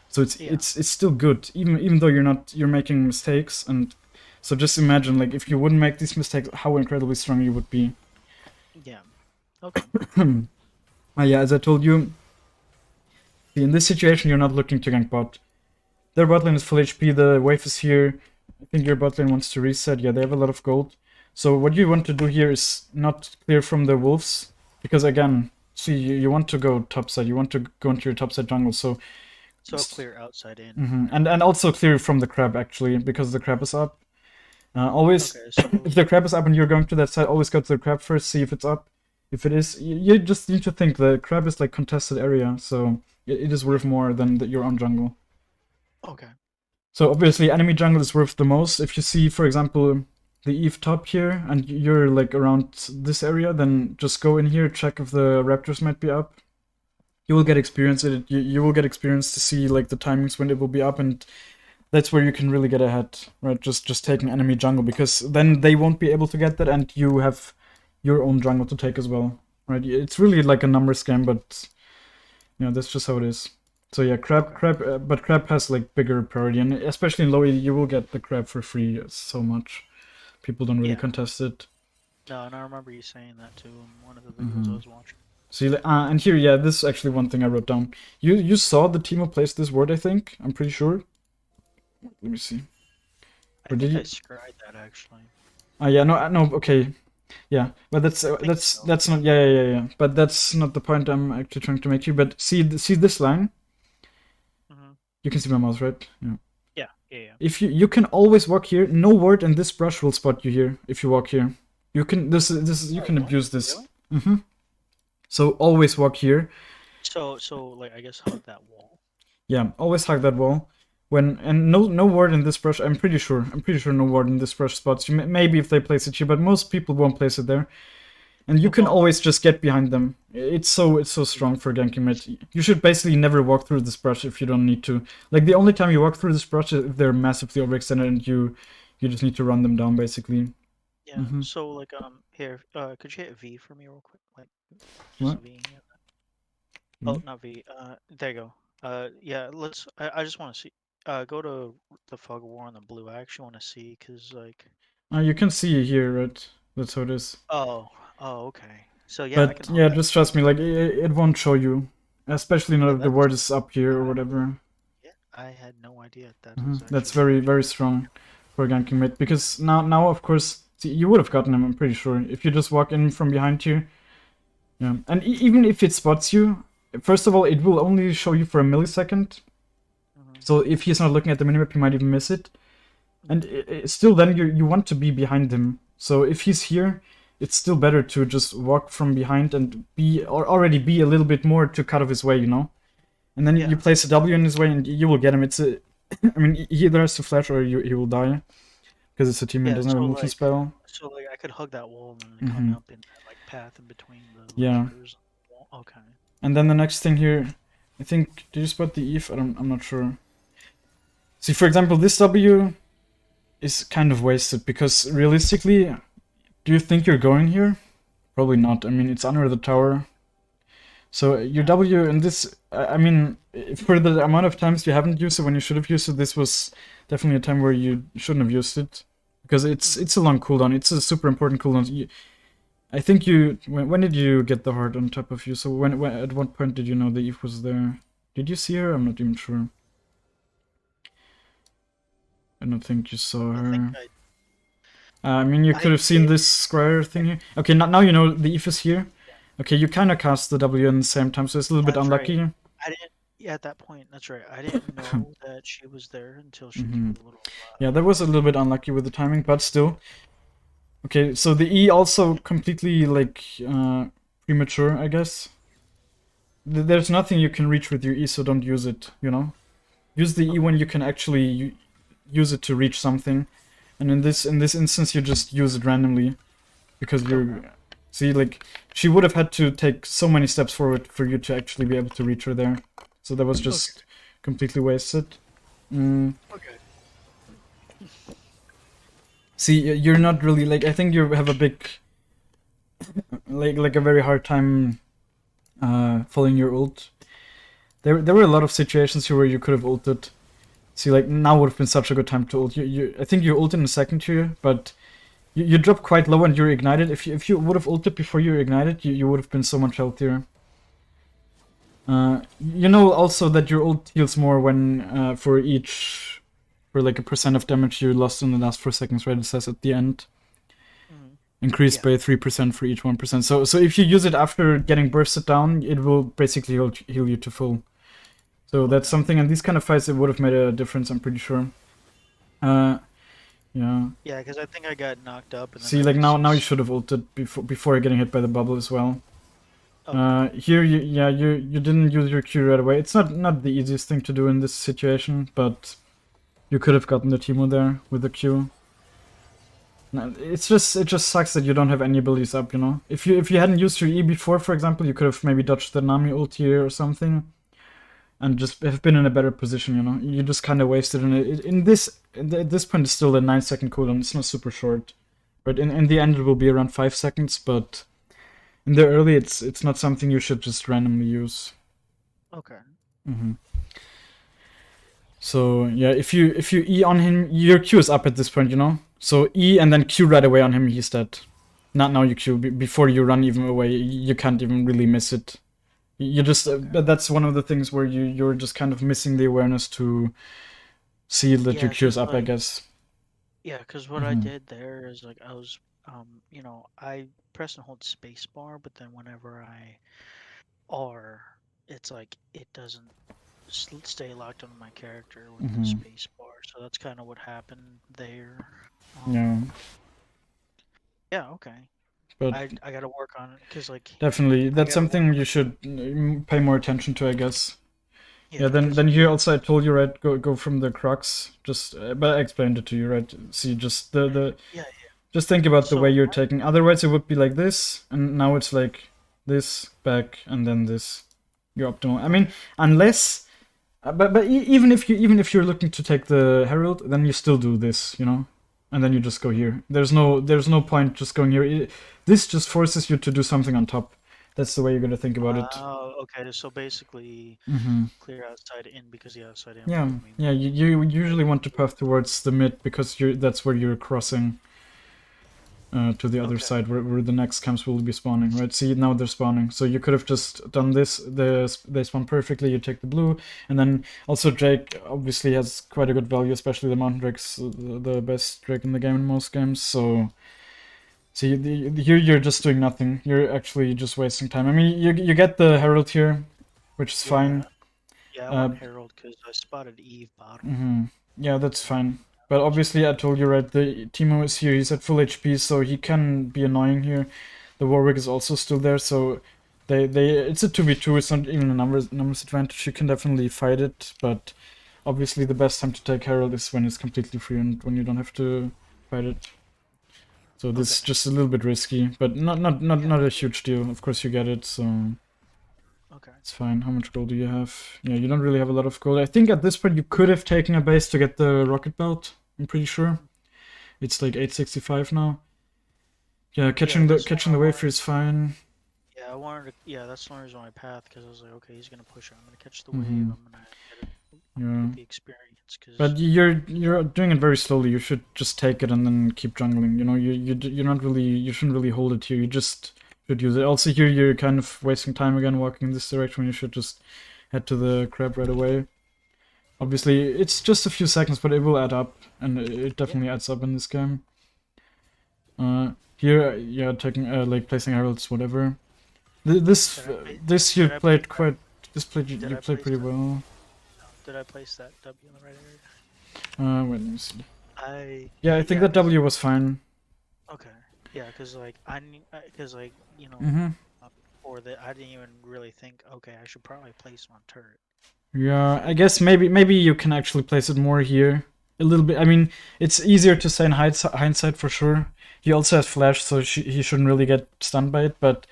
Speaker 1: So it's
Speaker 2: Yeah.
Speaker 1: it's it's still good, even though you're making mistakes. And so just imagine, like, if you wouldn't make these mistakes, how incredibly strong you would be.
Speaker 2: Yeah. Okay.
Speaker 1: Yeah, as I told you, in this situation, you're not looking to gank bot. Their bot lane is full HP. The wave is here. I think your bot lane wants to reset. Yeah, they have a lot of gold. So what you want to do here is not clear from the wolves, because again, see, you want to go topside. You want to go into your topside jungle. So
Speaker 2: So I'll clear outside in.
Speaker 1: and also clear from the crab, actually, because the crab is up. Always,
Speaker 2: Okay.
Speaker 1: if
Speaker 2: So
Speaker 1: the crab is up and you're going to that side, always go to the crab first, see if it's up. If it is, you just need to think the crab is like contested area, so it is worth
Speaker 2: yeah.
Speaker 1: more than your own jungle.
Speaker 2: Okay.
Speaker 1: So obviously, enemy jungle is worth the most. If you see, for example, the Eve top here, and you're like around this area, then just go in here, check if the raptors might be up. You will get experience in it. You will get experience to see like the timings when it will be up, and that's where you can really get ahead, right? Just taking enemy jungle, because then they won't be able to get that, and you have your own jungle to take as well, right? It's really like a numbers game, but Yeah, that's just how it is. So yeah, but crab has like bigger priority, and especially in low E, you will get the crab for free so much. People don't really
Speaker 2: Yeah.
Speaker 1: contest it.
Speaker 2: No, and I remember you saying that too in one of the videos I
Speaker 1: Mm-hmm.
Speaker 2: was watching.
Speaker 1: See, and here, yeah, this is actually one thing I wrote down. You saw the team who placed this word, I think. I'm pretty sure. Let me see.
Speaker 2: I
Speaker 1: Or did
Speaker 2: think I
Speaker 1: you?
Speaker 2: scried that actually.
Speaker 1: Yeah, no, no, okay, yeah, but
Speaker 2: I think so.
Speaker 1: that's not, yeah. But that's not the point I'm actually trying to make here. But see this line.
Speaker 2: Hmm.
Speaker 1: You can see my mouse, right? Yeah.
Speaker 2: Yeah, yeah, yeah.
Speaker 1: If you can always walk here. No word, and this brush will spot you here if you walk here. You can you
Speaker 2: Oh,
Speaker 1: can
Speaker 2: what?
Speaker 1: abuse this.
Speaker 2: Really?
Speaker 1: Mm-hmm. So always walk here.
Speaker 2: So like I guess hug that wall.
Speaker 1: Yeah, always hug that wall. When and no word in this brush. I'm pretty sure. No word in this brush spots you. Maybe if they place it here, but most people won't place it there. And you can
Speaker 2: Well,
Speaker 1: always just get behind them. It's so strong for ganking mid. You should basically never walk through this brush if you don't need to. Like the only time you walk through this brush is if they're massively overextended and you just need to run them down basically.
Speaker 2: yeah.
Speaker 1: Mm-hmm.
Speaker 2: So like here, could you hit V for me real quick? Like just
Speaker 1: What?
Speaker 2: V. Yeah. Oh,
Speaker 1: V?
Speaker 2: not V. There you go. Yeah. Let's. I just want to see. Go to the fog war on the blue. I actually want to see because like.
Speaker 1: You can see here, right? That's how it is.
Speaker 2: Oh. Oh. Okay. So yeah, I can
Speaker 1: But
Speaker 2: hug
Speaker 1: yeah,
Speaker 2: that.
Speaker 1: just trust me. Like it won't show you, especially not
Speaker 2: Yeah.
Speaker 1: if the
Speaker 2: That's.
Speaker 1: word is up here or
Speaker 2: I.
Speaker 1: whatever.
Speaker 2: Yeah. I had no idea that
Speaker 1: Mm-hmm.
Speaker 2: is
Speaker 1: That's
Speaker 2: actually a
Speaker 1: very
Speaker 2: thing.
Speaker 1: very strong for ganking mid because now of course see, you would have gotten him. I'm pretty sure if you just walk in from behind here. Yeah, and even if it spots you, first of all, it will only show you for a millisecond.
Speaker 2: Hmm.
Speaker 1: So if he's not looking at the minimap, you might even miss it. And
Speaker 2: Hmm.
Speaker 1: still, then you want to be behind him. So if he's here, it's still better to just walk from behind and be or already be a little bit more to cut off his way, you know. And then you
Speaker 2: Yeah.
Speaker 1: place a W in his way, and you will get him. It's a, I mean, he either has to flash or he will die because it's a team and
Speaker 2: Yeah.
Speaker 1: doesn't have a
Speaker 2: So
Speaker 1: movement
Speaker 2: like.
Speaker 1: spell.
Speaker 2: So like I could hug that wall and then come
Speaker 1: Hmm.
Speaker 2: up in that like path in between the
Speaker 1: Yeah.
Speaker 2: letters. Wall. Okay.
Speaker 1: And then the next thing here, I think, did you spot the Eve? I'm not sure. See, for example, this W is kind of wasted because realistically, do you think you're going here? Probably not. I mean, it's under the tower. So your
Speaker 2: Yeah.
Speaker 1: W in this, I mean, for the amount of times you haven't used it when you should have used it, this was definitely a time where you shouldn't have used it because
Speaker 2: Hmm.
Speaker 1: it's a long cooldown. It's a super important cooldown. I think when did you get the heart on top of you? So when at what point did you know the Eve was there? Did you see her? I'm not even sure. I don't think you saw
Speaker 2: I think
Speaker 1: her. I mean, you could
Speaker 2: I
Speaker 1: have seen
Speaker 2: did.
Speaker 1: this square thing here. Okay, now you know the Eve is here.
Speaker 2: Yeah.
Speaker 1: Okay, you kind of cast the W in the same time, so it's a little bit
Speaker 2: That's right.
Speaker 1: unlucky.
Speaker 2: I didn't. Yeah, at that point, that's right. I didn't know that she was there until she
Speaker 1: Hmm.
Speaker 2: threw the little.
Speaker 1: Yeah, that was a little bit unlucky with the timing, but still. Okay, so the E also completely like premature, I guess. There's nothing you can reach with your E, so don't use it. You know, use the E
Speaker 2: Okay.
Speaker 1: when you can actually use it to reach something, and in this instance, you just use it randomly because
Speaker 2: Okay.
Speaker 1: you're. See, like she would have had to take so many steps forward for you to actually be able to reach her there, so that was
Speaker 2: Okay.
Speaker 1: just completely wasted. Mm.
Speaker 2: Okay.
Speaker 1: See, you're not really like I think you have a big like a very hard time following your ult. There were a lot of situations here where you could have ulted. See, like now would have been such a good time to ult. I think you ulted in a second here, but you dropped quite low and you're ignited. If you would have ulted before you ignited, you would have been so much healthier. You know also that your ult heals more when for like a percent of damage you lost in the last 4 seconds, right? It says at the end.
Speaker 2: Hmm.
Speaker 1: Increased
Speaker 2: Yeah.
Speaker 1: by 3% for each 1%. So if you use it after getting bursted down, it will basically heal you to full. So that's
Speaker 2: Okay.
Speaker 1: something in these kind of fights it would have made a difference, I'm pretty sure. Uh yeah.
Speaker 2: Yeah, because I think I got knocked up and then
Speaker 1: See
Speaker 2: I
Speaker 1: like
Speaker 2: just.
Speaker 1: now you should have ulted before getting hit by the bubble as well.
Speaker 2: Okay.
Speaker 1: Here you didn't use your Q right away. It's not the easiest thing to do in this situation, but you could have gotten the Teemo there with the Q. It just sucks that you don't have any abilities up, you know. If you hadn't used your E before, for example, you could have maybe dodged the Nami ult here or something, and just have been in a better position, you know. You just kind of wasted it. At this point, it's still a 9 second cooldown. It's not super short, but in the end, it will be around 5 seconds. But in the early, it's not something you should just randomly use.
Speaker 2: Okay.
Speaker 1: Mm-hmm. So yeah, if you E on him, your Q is up at this point, you know. So E and then Q right away on him, he's dead. Not now you Q before you run even away. You can't even really miss it. You just
Speaker 2: Okay.
Speaker 1: but that's one of the things where you're just kind of missing the awareness to see that your
Speaker 2: Yeah,
Speaker 1: Q is
Speaker 2: cause
Speaker 1: up, I
Speaker 2: like
Speaker 1: guess.
Speaker 2: yeah, cause what I
Speaker 1: Mm-hmm.
Speaker 2: did there is like I was I press and hold space bar, but then whenever I R, it's like it doesn't stay locked on my character with the
Speaker 1: Mm-hmm.
Speaker 2: space bar. So that's kind of what happened there.
Speaker 1: Yeah,
Speaker 2: Yeah, okay.
Speaker 1: but
Speaker 2: I gotta work on it because like
Speaker 1: definitely
Speaker 2: I
Speaker 1: that's
Speaker 2: gotta work
Speaker 1: something
Speaker 2: on
Speaker 1: you should pay more attention to, I guess. Yeah,
Speaker 2: yeah,
Speaker 1: then
Speaker 2: because
Speaker 1: then
Speaker 2: yeah,
Speaker 1: here also I told you right, go from the crux. Just but I explained it to you right. See, just the
Speaker 2: yeah.
Speaker 1: just think about the way
Speaker 2: So
Speaker 1: you're taking. Otherwise, it would be like this, and now it's like this back and then this. Your optimal. I mean,
Speaker 2: okay,
Speaker 1: unless, even if you're looking to take the herald, then you still do this, you know, and then you just go here. There's no point just going here. This just forces you to do something on top. That's the way you're gonna think about it.
Speaker 2: okay. So basically,
Speaker 1: Mm-hmm.
Speaker 2: clear outside in because the outside in will
Speaker 1: Yeah,
Speaker 2: give me
Speaker 1: yeah.
Speaker 2: more.
Speaker 1: You usually want to
Speaker 2: Yeah.
Speaker 1: path towards the mid because that's where you're crossing to the other
Speaker 2: Okay.
Speaker 1: side where the next camps will be spawning, right? See, now they're spawning. So you could have just done this. They spawn perfectly. You take the blue, and then also Drake obviously has quite a good value, especially the Mountain Drake's the best Drake in the game in most games. So see, here you're just doing nothing. You're actually just wasting time. I mean, you get the Herald here, which is
Speaker 2: Yeah.
Speaker 1: fine.
Speaker 2: Yeah. I
Speaker 1: Uh,
Speaker 2: want Herald because I spotted Eve bottom.
Speaker 1: hmm Yeah, that's
Speaker 2: Okay.
Speaker 1: fine. But obviously, I told you right. The Timo is here. He's at full HP, so he can be annoying here. The Warwick is also still there, so they it's a 2v2. It's not even a numbers advantage. You can definitely fight it, but obviously the best time to take Herald is when it's completely free and when you don't have to fight it. So this
Speaker 2: Okay.
Speaker 1: is just a little bit risky, but
Speaker 2: Yeah.
Speaker 1: not a huge deal. Of course you get it, so
Speaker 2: Okay.
Speaker 1: it's fine. How much gold do you have? Yeah, you don't really have a lot of gold. I think at this point you could have taken a base to get the rocket belt. I'm pretty sure. It's like 865 now. Yeah,
Speaker 2: Yeah. That's the one
Speaker 1: catching
Speaker 2: I
Speaker 1: the wave
Speaker 2: wanted.
Speaker 1: here is fine.
Speaker 2: Yeah, I wanted to. Yeah, that's the reason my path because I was like, okay, he's gonna push it. I'm gonna catch the wave.
Speaker 1: Mm-hmm.
Speaker 2: I'm gonna get it. I'm gonna
Speaker 1: Yeah.
Speaker 2: get the experience because
Speaker 1: But you're doing it very slowly. You should just take it and then keep jungling. You know, you're not really you shouldn't really hold it here. You just should use it. Also here you're kind of wasting time again walking in this direction. You should just head to the crab right away.
Speaker 2: okay.
Speaker 1: Obviously, it's just a few seconds, but it will add up, and it
Speaker 2: Yeah.
Speaker 1: definitely adds up in this game. Here, yeah, taking like placing heralds, whatever. This
Speaker 2: Did I play?
Speaker 1: this you
Speaker 2: Did I place
Speaker 1: played
Speaker 2: that?
Speaker 1: quite. This played
Speaker 2: Did
Speaker 1: you
Speaker 2: I
Speaker 1: played
Speaker 2: place
Speaker 1: pretty
Speaker 2: that?
Speaker 1: well.
Speaker 2: Did I place that W in the right area?
Speaker 1: Wait, let me see. Yeah, I think
Speaker 2: Yeah,
Speaker 1: that
Speaker 2: cause
Speaker 1: W was fine.
Speaker 2: okay, yeah, cause like I need, cause like
Speaker 1: Mm-hmm.
Speaker 2: before that I didn't even really think. Okay, I should probably place him on turret.
Speaker 1: Yeah, I guess maybe you can actually place it more here. A little bit. I mean, it's easier to say in hindsight for sure. He also has flash, so he shouldn't really get stunned by it. But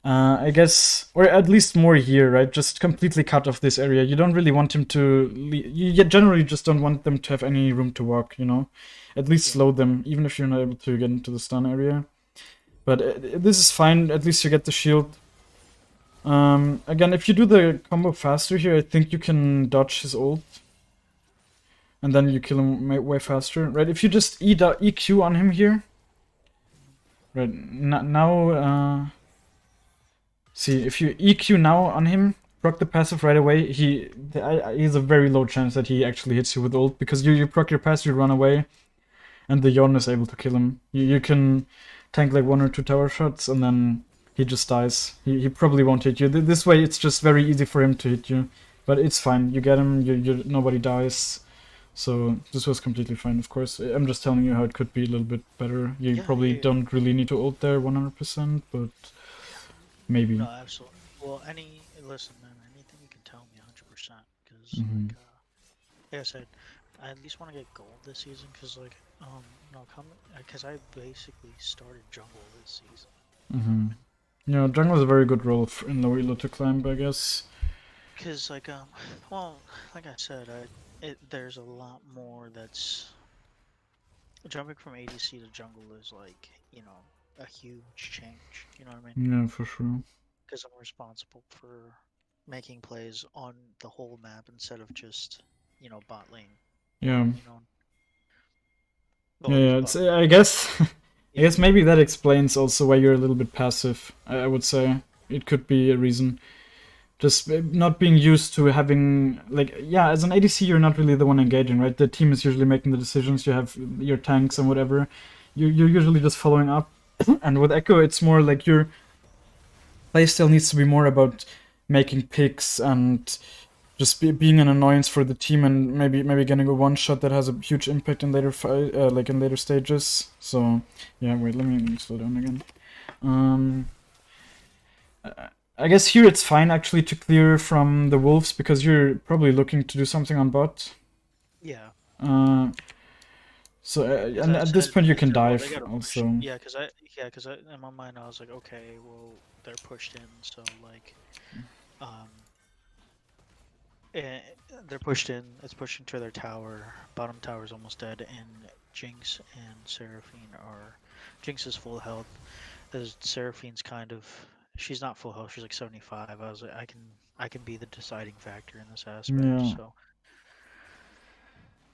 Speaker 1: I guess, or at least more here, right? Just completely cut off this area. You don't really want him to. You generally just don't want them to have any room to walk. You know, at least
Speaker 2: Yeah.
Speaker 1: slow them, even if you're not able to get into the stun area. But this is fine. At least you get the shield. Again, if you do the combo faster here, I think you can dodge his ult, and then you kill him way faster, right? If you just EQ on him here, right? Now, see, if you EQ now on him, proc the passive right away, he has a very low chance that he actually hits you with ult, because you proc your passive, you run away, and the Yon is able to kill him. You can tank like 1 or 2 tower shots, and then he just dies. He probably won't hit you. This way, it's just very easy for him to hit you. But it's fine. You get him. Nobody dies. So this was completely fine. Of course, I'm just telling you how it could be a little bit better. You
Speaker 2: Yeah,
Speaker 1: probably
Speaker 2: yeah, yeah.
Speaker 1: don't really need to ult there 100%, but maybe.
Speaker 2: No, absolutely. Well, listen, man, anything you can tell me 100%, because
Speaker 1: Hmm
Speaker 2: like I said, I at least want to get gold this season, because come, because I basically started jungle this season. You know what I
Speaker 1: hmm
Speaker 2: mean?
Speaker 1: Yeah, jungle is a very good role in low elo to climb, I guess.
Speaker 2: Because well, like I said, there's a lot more that's jumping from ADC to jungle is like a huge change. You know what I mean?
Speaker 1: Yeah, for sure.
Speaker 2: Because I'm responsible for. making plays on the whole map instead of just, bot lane
Speaker 1: Yeah.
Speaker 2: or, well,
Speaker 1: Yeah,
Speaker 2: at
Speaker 1: yeah.
Speaker 2: least
Speaker 1: It's,
Speaker 2: bot lane.
Speaker 1: I guess, I
Speaker 2: Yeah.
Speaker 1: guess maybe that explains also why you're a little bit passive. I would say it could be a reason. Just not being used to having like yeah, as an ADC you're not really the one engaging, right? The team is usually making the decisions. You have your tanks and whatever. You're usually just following up. And with Ekko, it's more like your play still needs to be more about making picks and just being an annoyance for the team and maybe getting a one shot that has a huge impact in later like in later stages. So yeah, wait, let me slow down again. Um, I guess here it's fine actually to clear from the wolves because you're probably looking to do something on bot.
Speaker 2: Yeah.
Speaker 1: Uh, so
Speaker 2: Because
Speaker 1: and
Speaker 2: I
Speaker 1: at this
Speaker 2: said,
Speaker 1: point you
Speaker 2: I
Speaker 1: can
Speaker 2: said, well, they
Speaker 1: dive
Speaker 2: gotta push.
Speaker 1: also.
Speaker 2: Yeah, because in my mind I was like, okay, well, they're pushed in, so like, um, eh, they're pushed in. It's pushed into their tower. Bottom tower is almost dead, and Jinx and Seraphine are. Jinx is full health. As Seraphine's kind of, she's not full health. She's like 75. I was like, I can be the deciding factor in this aspect.
Speaker 1: Yeah,
Speaker 2: So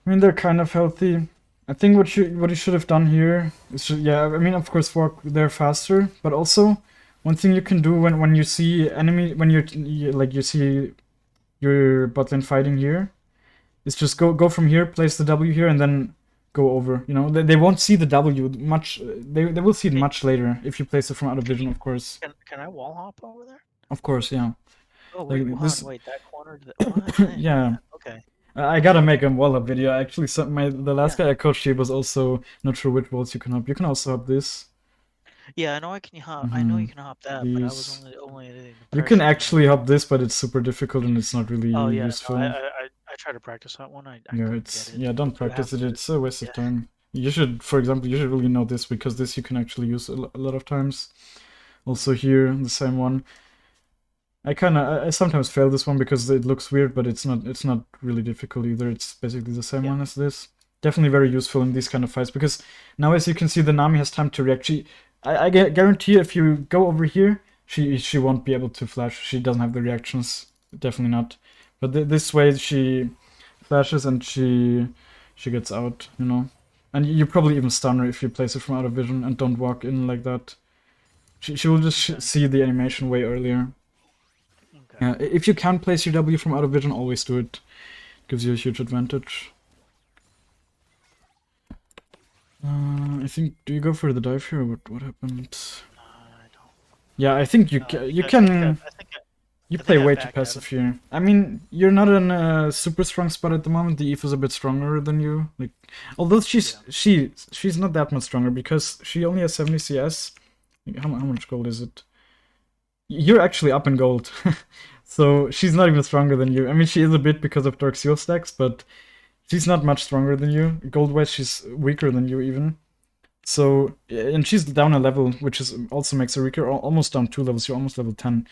Speaker 1: I mean they're kind of healthy. I think what you should have done here is yeah. I mean of course walk there faster, but also one thing you can do when you see enemy when like you see your bot lane fighting here is just go from here, place the W here, and then go over. You know, they won't see the W much. They will see it
Speaker 2: can
Speaker 1: much later if you place it from out of
Speaker 2: can
Speaker 1: vision,
Speaker 2: you
Speaker 1: of course.
Speaker 2: can I wall hop over there?
Speaker 1: Of course, yeah.
Speaker 2: Oh wait,
Speaker 1: Like
Speaker 2: hold on,
Speaker 1: this,
Speaker 2: wait, that corner. What? I didn't know
Speaker 1: yeah.
Speaker 2: that. Okay,
Speaker 1: I gotta make a wall up video. Actually, the last
Speaker 2: yeah,
Speaker 1: guy I coached here was also not sure which walls you can hop. You can also hop this.
Speaker 2: yeah. I know I can hop. I know
Speaker 1: Mm-hmm.
Speaker 2: you can hop that, but I was
Speaker 1: These.
Speaker 2: only under the
Speaker 1: You can
Speaker 2: impression that.
Speaker 1: actually hop this, but it's super difficult and it's not really
Speaker 2: Oh yeah, no, I
Speaker 1: useful.
Speaker 2: I I, I tried to practice that one. I
Speaker 1: Yeah,
Speaker 2: couldn't get
Speaker 1: it's
Speaker 2: it.
Speaker 1: yeah. Don't
Speaker 2: You have
Speaker 1: practice it.
Speaker 2: to.
Speaker 1: It's a waste of
Speaker 2: Yeah,
Speaker 1: time. You should, for example, you should really know this because this you can actually use a lot of times. Also
Speaker 2: mm,
Speaker 1: here, the same one. I sometimes fail this one because it looks weird, but it's not really difficult either. It's basically the same
Speaker 2: yeah,
Speaker 1: one as this. Definitely very useful in these kind of fights because now, as you can see, the Nami has time to react. I guarantee if you go over here, she won't be able to flash. She doesn't have the reactions. Definitely not. But this way she flashes and she gets out. You know, and you probably even stun her if you place it from out of vision and don't walk in like that. She will just
Speaker 2: okay,
Speaker 1: see the animation way earlier.
Speaker 2: okay.
Speaker 1: Yeah, if you can place your W from out of vision, always do it. Gives you a huge advantage. I think. Do you go for the dive here? Or what happened?
Speaker 2: I don't.
Speaker 1: Yeah, I think
Speaker 2: No, I think
Speaker 1: you
Speaker 2: I think I
Speaker 1: can.
Speaker 2: I think
Speaker 1: You
Speaker 2: I think
Speaker 1: play
Speaker 2: I
Speaker 1: way too
Speaker 2: back at
Speaker 1: passive
Speaker 2: him.
Speaker 1: here. I mean, you're not in a super strong spot at the moment. The Eve is a bit stronger than you. Like, although
Speaker 2: Yeah.
Speaker 1: she's not that much stronger because she only has 70 CS. Like, how much gold is it? You're actually up in gold, so she's not even stronger than you. I mean, she is a bit because of Dark Seal stacks, but she's not much stronger than you. Gold wise, she's weaker than you even. So, and she's down a level, which is also makes her weaker. Almost down 2 levels. You're almost level 10.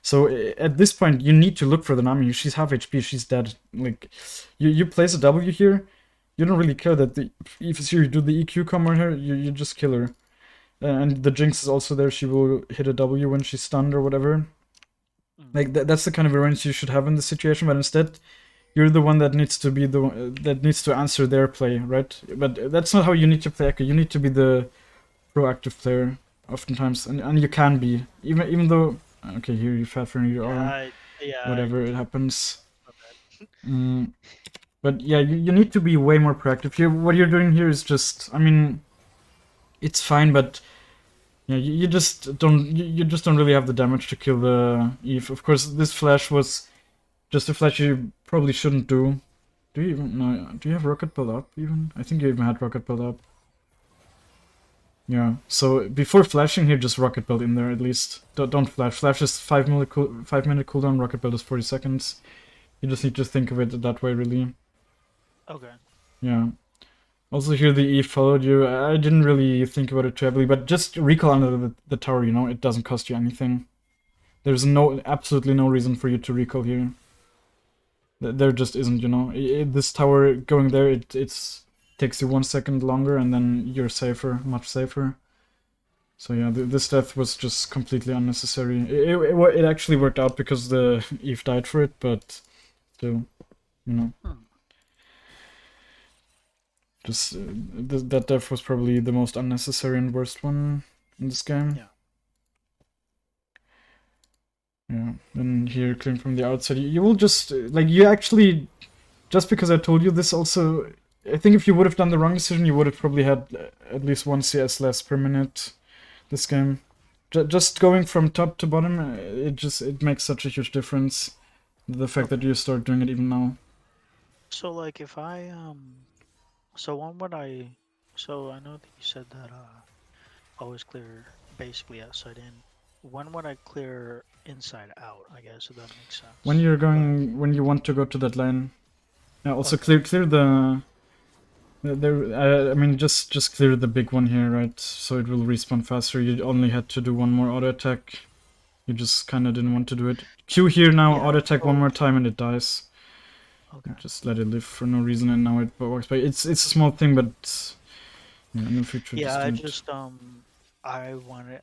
Speaker 1: So at this point, you need to look for the Nami. She's half HP. She's dead. Like, you place a W here. You don't really care that if you do the EQ combo on her, you just kill her. And the Jinx is also there. She will hit a W when she's stunned or whatever.
Speaker 2: Mm,
Speaker 1: Like that's the kind of awareness you should have in this situation. But instead, you're the one that needs to be that needs to answer their play, right? But that's not how you need to play Ekko. You need to be the proactive player, oftentimes, and you can be even though okay, here you fat for your
Speaker 2: yeah,
Speaker 1: aura, whatever it
Speaker 2: you.
Speaker 1: happens.
Speaker 2: My bad.
Speaker 1: Mm, but yeah, you need to be way more proactive here. What you're doing here is just, I mean, it's fine, but yeah, you just don't really have the damage to kill the Eve. Of course, this flash was just a flash you probably shouldn't do. Do you even no? Do you have rocket build up even? I think you even had rocket build up. Yeah. So before flashing here, just rocket build in there at least. Don't flash. Flash is 5 minute cooldown. Rocket build is 40 seconds. You just need to think of it that way, really.
Speaker 2: Okay.
Speaker 1: Yeah. Also here the E followed you. I didn't really think about it too heavily, but just recall under the tower. You know, it doesn't cost you anything. There's absolutely no reason for you to recall here. There just isn't, you know. This tower going there, it's takes you 1 second longer, and then you're safer, much safer. So yeah, this death was just completely unnecessary. It actually worked out because the Eve died for it, but still, you know, just that death was probably the most unnecessary and worst one in this game.
Speaker 2: Yeah.
Speaker 1: Yeah, and here clearing from the outside, you will just like you actually just because I told you this also. I think if you would have done the wrong decision, you would have probably had at least 1 CS less per minute this game. Just going from top to bottom, it makes such a huge difference. The fact that
Speaker 2: Okay.
Speaker 1: you start doing it even now.
Speaker 2: So like if I so when would I so I know that you said that always clear basically outside in. When would I clear inside out, I guess, if that makes
Speaker 1: When
Speaker 2: sense.
Speaker 1: you're
Speaker 2: Like
Speaker 1: going, when you want to go to that lane, yeah. Also
Speaker 2: okay.
Speaker 1: clear the. I mean, just clear the big one here, right? So it will respawn faster. You only had to do one more auto attack. You just kind of didn't want to do it. Q here now,
Speaker 2: Yeah.
Speaker 1: auto attack one
Speaker 2: Oh,
Speaker 1: more
Speaker 2: okay.
Speaker 1: time and it dies. You
Speaker 2: Okay.
Speaker 1: just let it live for no reason and now it works. But it's a small thing, but yeah, in the future
Speaker 2: Yeah,
Speaker 1: just
Speaker 2: I
Speaker 1: don't.
Speaker 2: just I wanted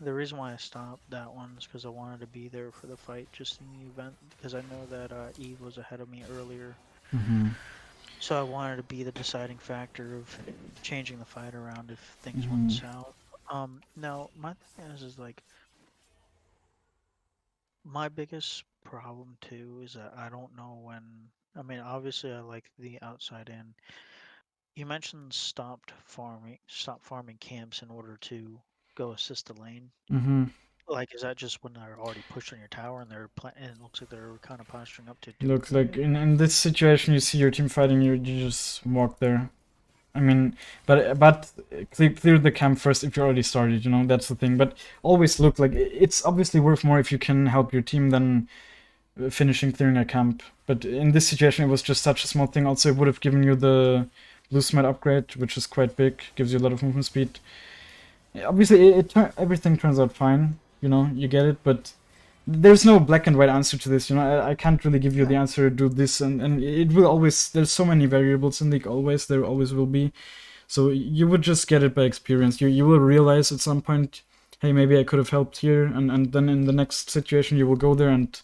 Speaker 2: the reason why I stopped that one is because I wanted to be there for the fight just in the event because I know that Eve was ahead of me earlier.
Speaker 1: Mm-hmm.
Speaker 2: So I wanted to be the deciding factor of changing the fight around if things went
Speaker 1: Mm-hmm.
Speaker 2: south. Now my thing is like my biggest problem too is that I don't know when. I mean, obviously I like the outside in. You mentioned stop farming camps in order to go assist the lane.
Speaker 1: Mm-hmm.
Speaker 2: Like, is that just when they're already pushed on your tower and and it looks like they're kind of posturing up to do
Speaker 1: Look,
Speaker 2: that?
Speaker 1: like in this situation, you see your team fighting, you just walk there. I mean, but clear the camp first if you already started. You know that's the thing. But always look like it's obviously worth more if you can help your team than finishing clearing a camp. But in this situation, it was just such a small thing. Also, it would have given you the blue smite upgrade, which is quite big, gives you a lot of movement speed. Obviously, everything turns out fine. You know, you get it, but there's no black and white answer to this. You know, I can't really give you
Speaker 2: Yeah.
Speaker 1: the answer. Do this, and it will always. There's so many variables in League. Always, there always will be. So you would just get it by experience. You will realize at some point, hey, maybe I could have helped here, and then in the next situation you will go there and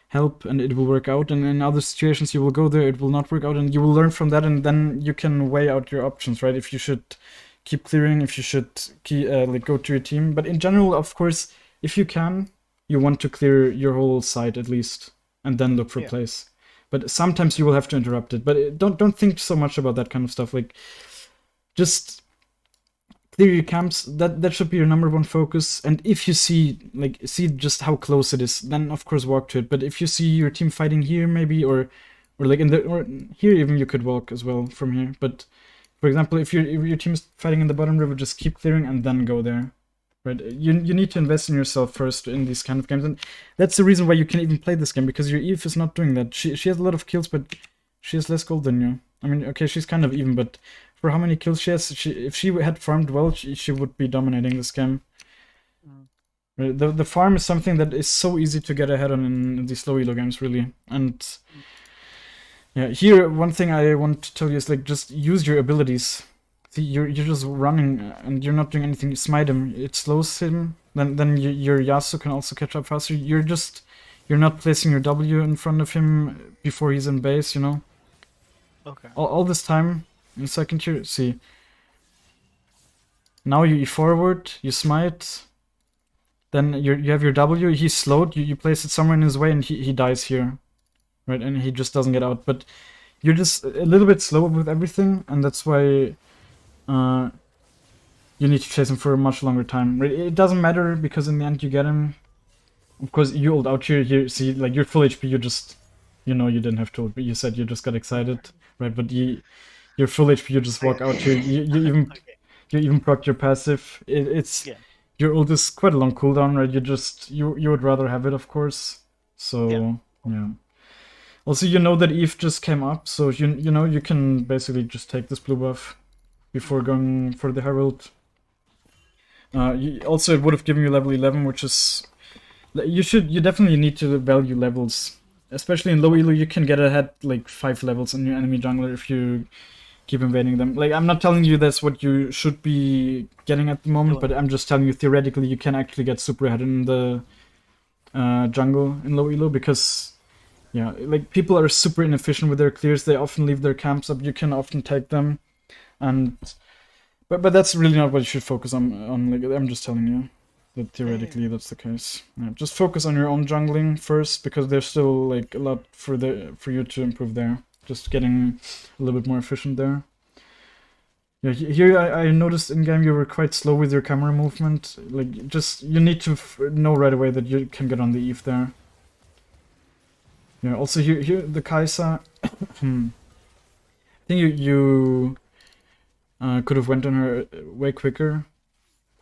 Speaker 1: help, and it will work out. And in other situations you will go there, it will not work out, and you will learn from that, and then you can weigh out your options, right? If you should keep clearing, if you should like go to your team. But in general, of course, if you can, you want to clear your whole side at least, and then look for
Speaker 2: Yeah.
Speaker 1: plays. But sometimes you will have to interrupt it. But don't think so much about that kind of stuff. Like just clear your camps. That should be your number one focus. And if you see just how close it is, then of course walk to it. But if you see your team fighting here maybe, or like in the or here even, you could walk as well from here. But for example, if your team is fighting in the bottom river, just keep clearing and then go there. Right? You need to
Speaker 2: Okay.
Speaker 1: invest in yourself first in these kind of games, and that's the reason why you can even play this game, because your Eve is not doing that. She has a lot of kills, but she has less gold than you. I mean, okay, she's kind of even, but for how many kills she has, if she had farmed well, she would be dominating this game.
Speaker 2: Mm.
Speaker 1: Right? The farm is something that is so easy to get ahead on in these low elo games, really. And
Speaker 2: Mm.
Speaker 1: yeah, here one thing I want to tell you is like just use your abilities. See, you're just running and you're not doing anything. You smite him, it slows him. Then your Yasuo can also catch up faster. You're not placing your W in front of him before he's in base. You know,
Speaker 2: Okay.
Speaker 1: all this time in second tier. See, now you forward, you smite. Then you have your W. He's slowed. You place it somewhere in his way, and he dies here, right? And he just doesn't get out. But you're just a little bit slow with everything, and that's why uh, you need to chase him for a much longer time. It doesn't matter because in the end you get him. Of course, you ult out here. Here, see, like you're full HP. You just, you didn't have to ult, but you said you just got
Speaker 2: Okay.
Speaker 1: excited, right? But you're full HP. You just walk out here.
Speaker 2: Okay.
Speaker 1: You even proc your passive. It's
Speaker 2: Yeah.
Speaker 1: your ult is quite a long cooldown, right? You would rather have it, of course.
Speaker 2: Yeah.
Speaker 1: So yeah. Also, you know that Eve just came up, so you know you can basically just take this blue buff before
Speaker 2: Mm-hmm.
Speaker 1: going for the Herald. Also, it would have given you level 11, which is you definitely need to value levels, especially in low elo.
Speaker 2: Okay.
Speaker 1: You can get ahead like 5 levels on your enemy jungler if you keep invading them. Like, I'm not telling you that's what you should be getting at the moment, but I'm just telling you theoretically you can actually get super ahead in the jungle in low elo because, yeah, like people are super inefficient with their clears. They often leave their camps up. You can often take them, and but that's really not what you should focus on. Like, I'm just telling you that theoretically that's the case. Yeah, just focus on your own jungling first because there's still like a lot for you to improve there. Just getting a little bit more efficient there. Yeah, here I noticed in game you were quite slow with your camera movement. Like, just you need to know right away that you can get on the Eve there. Yeah. Also here the Kai'Sa. I think you could have went on her way quicker.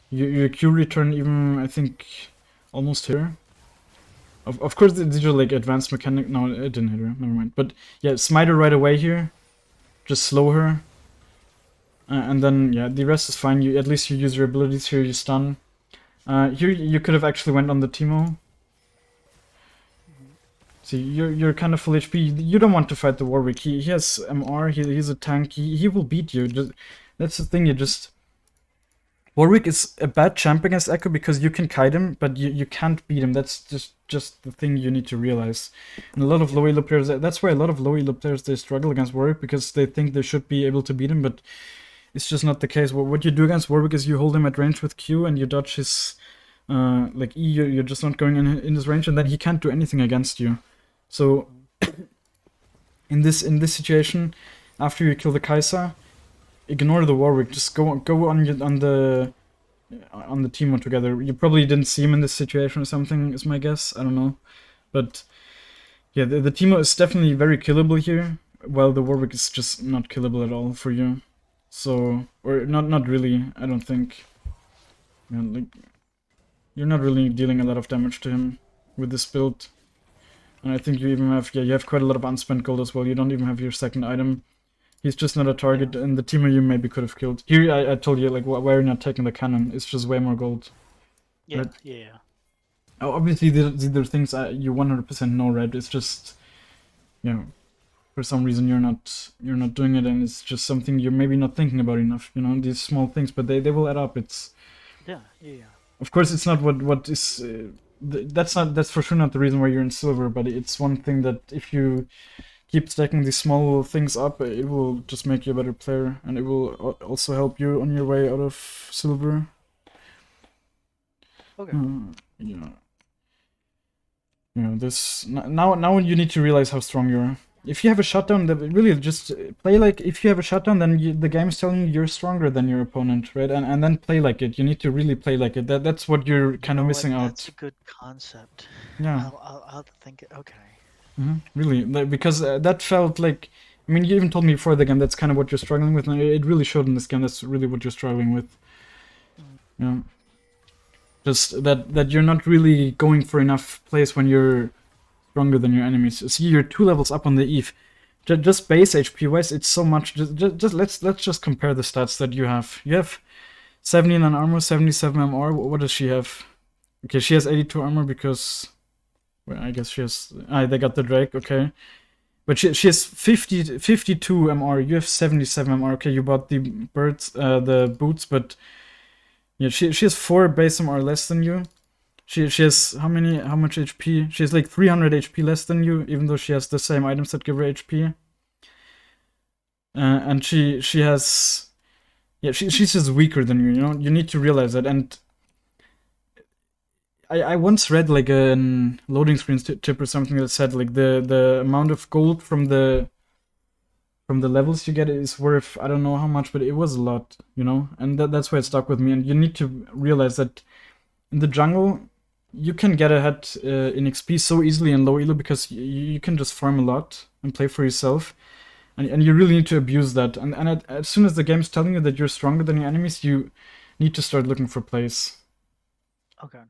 Speaker 1: Your Q return even I think almost hit her. Of course these are like advanced mechanic. No, it didn't hit her. Never mind. But yeah, smite her right away here. Just slow her. And then, yeah, the rest is fine. At least you use your abilities here, you stun. Here you could have actually went on the Teemo. See, you're kind of full HP. You don't want to fight the Warwick. He has MR, he's a tank, he will beat you. That's the thing, Warwick is a bad champ against Ekko because you can kite him, but you can't beat him. That's just the thing you need to realize. And a lot of low elo players, that's why a lot of low elo players, they struggle against Warwick because they think they should be able to beat him, but it's just not the case. What you do against Warwick is you hold him at range with Q and you dodge his like E. You're just not going in his range, and then he can't do anything against you. So in this situation, after you kill the Kai'Sa, ignore the Warwick. Just go on the Teemo together. You probably didn't see him in this situation or something, is my guess. I don't know, but yeah, the Teemo is definitely very killable here, while the Warwick is just not killable at all for you. So, or not really, I don't think. Yeah, like, you're not really dealing a lot of damage to him with this build. And I think you even have, you have quite a lot of unspent gold as well. You don't even have your second item. He's just not a target, and the Teemo you maybe could have killed. Here, I told you, like, why are you not taking the cannon? It's just way more gold.
Speaker 2: Yeah,
Speaker 1: right?
Speaker 2: yeah.
Speaker 1: Oh, obviously, these are things you 100% know, right? It's just, you know, for some reason you're not doing it, and it's just something you're maybe not thinking about enough. You know, these small things, but they will add up. It's
Speaker 2: yeah.
Speaker 1: Of course, it's not what is. That's for sure not the reason why you're in silver, but it's one thing that if you keep stacking these small things up, it will just make you a better player, and it will also help you on your way out of silver.
Speaker 2: Okay.
Speaker 1: Yeah. You know, this now you need to realize how strong you are. If you have a shutdown, really just play like if you have a shutdown, then the game is telling you you're stronger than your opponent, right? And then play like it. You need to really play like it. That's what you're kind of missing out.
Speaker 2: That's a good concept.
Speaker 1: Yeah.
Speaker 2: I'll have to think it. Okay.
Speaker 1: Really, because that felt like. I mean, you even told me before the game that's kind of what you're struggling with, and it really showed in this game. That's really what you're struggling with. Yeah. Just that you're not really going for enough plays when you're stronger than your enemies. See, you're 2 levels up on the Eve. Just base HP wise, it's so much. Just let's just compare the stats that you have. You have 79 armor, 77 MR. What does she have? Okay, she has 82 armor because, well, I guess she has. They got the Drake. Okay, but she has 52 MR. You have 77 MR. Okay, you bought the the boots, but yeah, she has 4 base MR less than you. She has how much HP? She has like 300 HP less than you, even though she has the same items that give her HP. And she has, yeah, she's just weaker than you. You know, you need to realize that. And I once read like a loading screen tip or something that said like the amount of gold from the levels you get is worth, I don't know how much, but it was a lot, you know, and that's why it stuck with me. And you need to realize that in the jungle, you can get ahead in XP so easily in low elo because you can just farm a lot and play for yourself, and you really need to abuse that. And as soon as the game's telling you that you're stronger than your enemies, you need to start looking for plays.
Speaker 2: Okay.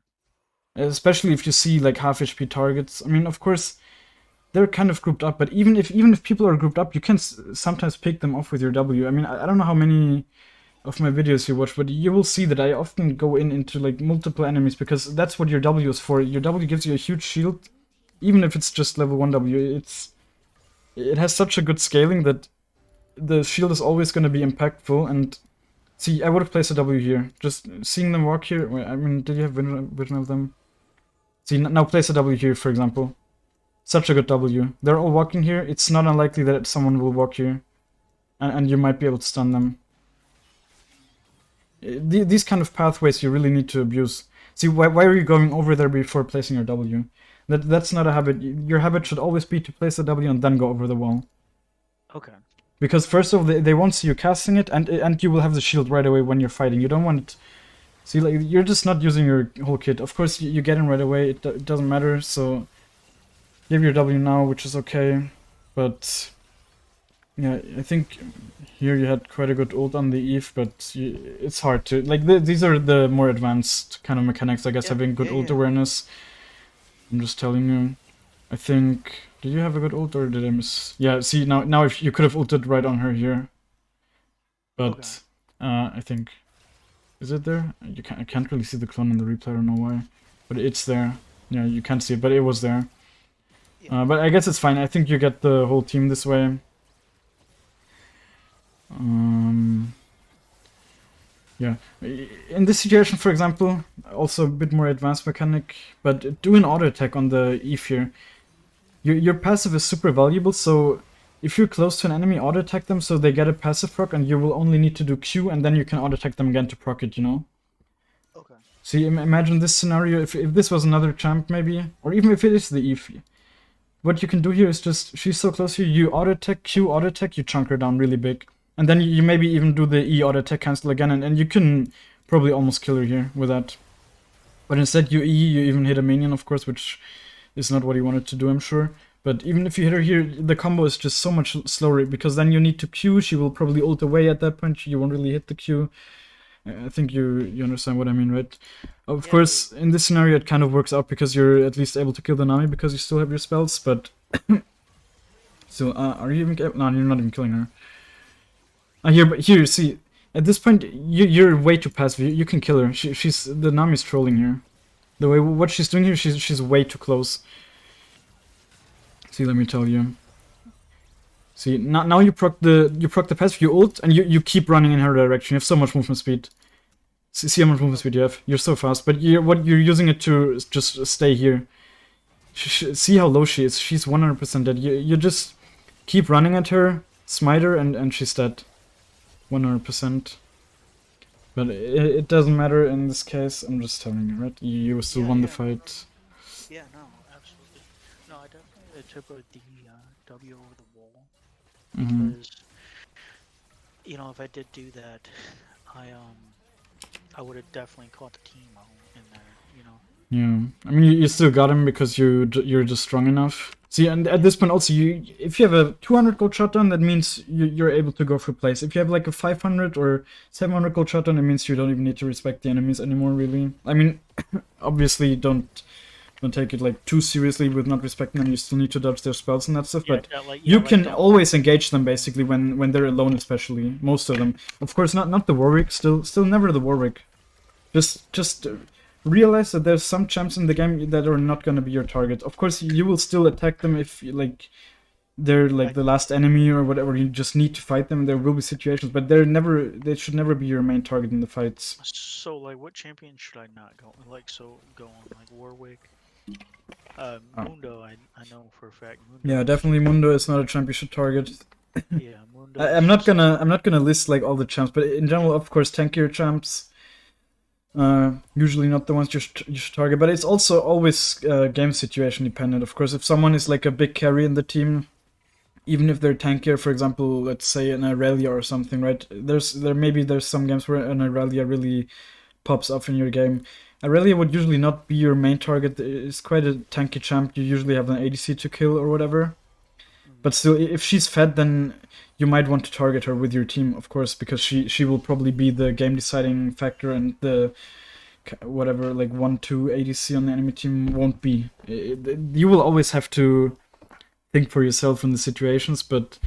Speaker 1: Especially if you see like half HP targets. I mean, of course, they're kind of grouped up, but even if people are grouped up, you can sometimes pick them off with your W. I mean, I don't know how many of my videos you watch, but you will see that I often go into like multiple enemies because that's what your W is for. Your W gives you a huge shield, even if it's just level 1 W. It has such a good scaling that the shield is always going to be impactful. And see, I would have placed a W here. Just seeing them walk here. Wait, I mean, did you have vision of them? See, now place a W here, for example. Such a good W. They're all walking here. It's not unlikely that someone will walk here. And you might be able to stun them. These kind of pathways you really need to abuse. See, why are you going over there before placing your W? That's not a habit. Your habit should always be to place a W and then go over the wall.
Speaker 2: Okay.
Speaker 1: Because first of all, they won't see you casting it, and you will have the shield right away when you're fighting. You don't want it. See, like, you're just not using your whole kit. Of course, you get in right away. It doesn't matter, so give your W now, which is okay. But yeah, I think here you had quite a good ult on the Eve, but it's hard to... Like, these are the more advanced kind of mechanics, I guess,
Speaker 2: Yeah,
Speaker 1: having good ult
Speaker 2: yeah.
Speaker 1: awareness. I'm just telling you. I think... Did you have a good ult, or did I miss... Yeah, see, now if you could have ulted right on her here. But, I think... Is it there? I can't really see the clone in the replay, I don't know why. But it's there. Yeah, you can't see it, but it was there.
Speaker 2: Yeah.
Speaker 1: But I guess it's fine. I think you get the whole team this way. Yeah. In this situation, for example, also a bit more advanced mechanic, but do an auto attack on the Eve here. Your passive is super valuable, so if you're close to an enemy, auto attack them so they get a passive proc, and you will only need to do Q, and then you can auto attack them again to proc it, you know?
Speaker 2: Okay.
Speaker 1: See, imagine this scenario, if this was another champ maybe, or even if it is the Eve. What you can do here is just, she's so close here, you auto attack, Q auto attack, you chunk her down really big. And then you maybe even do the E auto attack cancel again, and you can probably almost kill her here with that. But instead you E, you even hit a minion, of course, which is not what you wanted to do, I'm sure. But even if you hit her here, the combo is just so much slower, because then you need to Q, she will probably ult away at that point, you won't really hit the Q. I think you understand what I mean, right? Of course, in this scenario it kind of works out because you're at least able to kill the Nami because you still have your spells, but... Still, are you even... No, you're not even killing her. Here, see, at this point, you're way too passive. You can kill her. The Nami's trolling here. The way what she's doing here, she's way too close. See, let me tell you. See, now you proc the passive, you ult, and you keep running in her direction. You have so much movement speed. See how much movement speed you have. You're so fast, but you're using it to just stay here. See how low she is. She's 100% dead. You just keep running at her, smite her, and she's dead. 100%. But it doesn't matter in this case. I'm just telling you, right? You still won the fight.
Speaker 2: Yeah, no, absolutely. No, I definitely took the W over the wall. Because, you know, if I did do that, I would have definitely caught the team out in there, you know.
Speaker 1: Yeah, I mean, you still got him because you're just strong enough. See, and at this point also, if you have a 200 gold shotgun, that means you're able to go for plays. If you have like a 500 or 700 gold shotgun, it means you don't even need to respect the enemies anymore, really. I mean, obviously don't take it like too seriously with not respecting them. You still need to dodge their spells and that stuff, but you can always engage them basically when they're alone, especially most of them. Of course, not the Warwick. Still never the Warwick. Just realize that there's some champs in the game that are not gonna be your target. Of course, you will still attack them if like they're like the last enemy or whatever. You just need to fight them. There will be situations, but they should never be your main target in the fights.
Speaker 2: So like, what champion should I not go like? So go on like Warwick. Mundo, I know for a fact. Mundo
Speaker 1: yeah, definitely Mundo is not a champ you should target.
Speaker 2: Yeah, Mundo.
Speaker 1: I'm not gonna list like all the champs, but in general, of course, tankier champs. Usually not the ones you should target, but it's also always game situation dependent. Of course, if someone is like a big carry in the team, even if they're tankier, for example, let's say an Irelia or something, right? There's some games where an Irelia really pops up in your game. Irelia would usually not be your main target. It's quite a tanky champ. You usually have an ADC to kill or whatever. But still, if she's fed, then you might want to target her with your team, of course, because she will probably be the game deciding factor, and the whatever like 1-2 ADC on the enemy team won't be. You will always have to think for yourself in the situations, but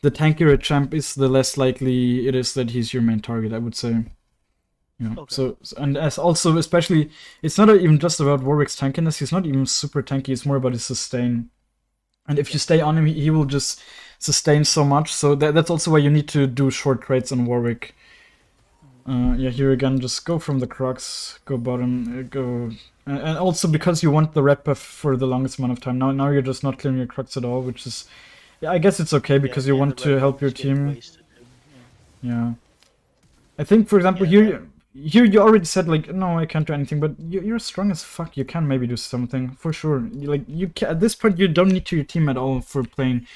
Speaker 1: the tankier a champ is, the less likely it is that he's your main target, I would say. Yeah. Okay. So, and as also, especially, it's not even just about Warwick's tankiness. He's not even super tanky. It's more about his sustain. And if you
Speaker 2: Yeah.
Speaker 1: stay on him, he will just sustain so much. So that's also why you need to do short trades on Warwick.
Speaker 2: Mhm.
Speaker 1: Yeah, here again, just go from the Crux, go bottom, go... And also because you want the red buff for the longest amount of time. Now you're just not clearing your Crux at all, which is... Yeah, I guess it's okay
Speaker 2: Yeah,
Speaker 1: because you
Speaker 2: and
Speaker 1: want
Speaker 2: the red
Speaker 1: to
Speaker 2: buff
Speaker 1: help your
Speaker 2: is getting
Speaker 1: team.
Speaker 2: wasted too. Yeah.
Speaker 1: Yeah. I think, for example,
Speaker 2: Yeah.
Speaker 1: here you already said, like, no, I can't do anything, but you're strong as fuck. You can maybe do something, for sure. Like, you can, at this point, you don't need your team at all for playing.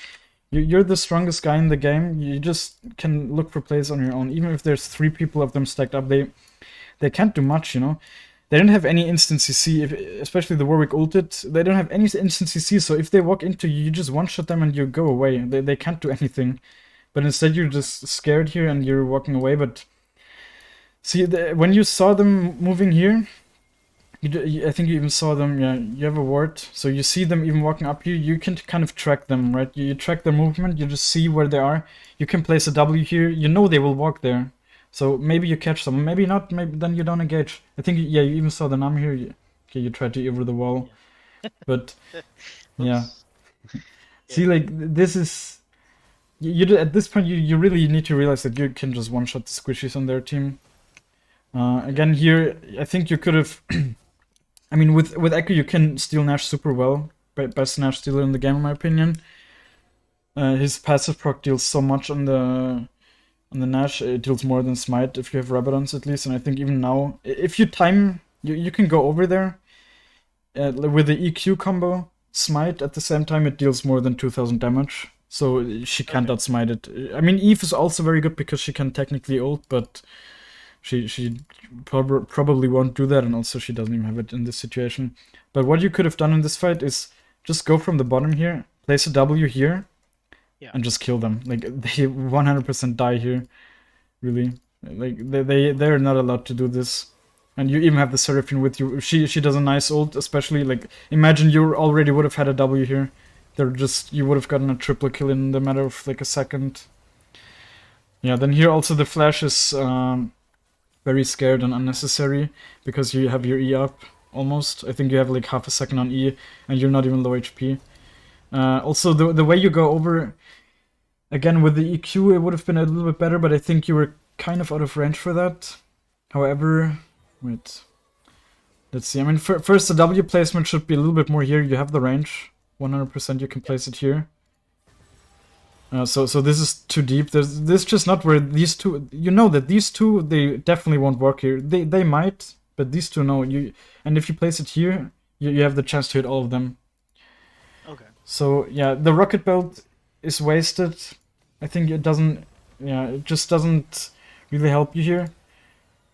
Speaker 1: You're the strongest guy in the game. You just can look for plays on your own. Even if there's 3 people of them stacked up, they can't do much, you know? They don't have any instant CC, especially the Warwick ulted. They don't have any instant CC, so if they walk into you, you just one-shot them and you go away. They can't do anything. But instead, you're
Speaker 2: Okay.
Speaker 1: just scared here and you're walking away. But see, when you saw them moving here, I think you even saw them, yeah, you have a ward. So you see them even walking up here, you can kind of track them, right? You track their movement, you just see where they are. You can place a W here, you know they will walk there. So maybe you catch them, maybe not, maybe then you don't engage. I think, yeah, you even saw the Nam here. Okay, you tried to over the wall.
Speaker 2: Yeah.
Speaker 1: But, yeah.
Speaker 2: Whoops.
Speaker 1: See,
Speaker 2: Yeah.
Speaker 1: like, this is... at this point, you really need to realize that you can just one-shot the squishies on their team.
Speaker 2: Yeah.
Speaker 1: Again, here, I think you could have... I mean, with Ekko, you can steal Nash super well. Best Nash stealer in the game, in my opinion. His passive proc deals so much on the Nash. It deals more than Smite if you have Rabadons at least. And I think even now, if you time, you can go over there with the EQ combo. Smite at the same time, it deals more than 2000 damage. So she can't
Speaker 2: Okay.
Speaker 1: outsmite it. I mean, Eve is also very good because she can technically ult, but she probably won't do that, and also she doesn't even have it in this situation. But what you could have done in this fight is just go from the bottom here, place a W here,
Speaker 2: Yeah.
Speaker 1: and just kill them. Like, they 100% die here, really. Like, they're not allowed to do this. And you even have the Seraphine with you. She does a nice ult, especially, like, imagine you already would have had a W here. You would have gotten a triple kill in the matter of, like, a second. Yeah, then here also the flash is very scared and unnecessary because you have your E up almost. I think you have like half a second on E and you're not even low HP. Also, the way you go over, again with the EQ, it would have been a little bit better, but I think you were kind of out of range for that. However, wait, let's see. I mean, first the W placement should be a little bit more here. You have the range, 100% you can place it here. So this is too deep. This just not where these two. You know that these two, they definitely won't work here. They might, but these two no. And if you place it here, you have the chance to hit all of them.
Speaker 2: Okay.
Speaker 1: So yeah, the rocket belt is wasted. I think it doesn't. Yeah, it just doesn't really help you here.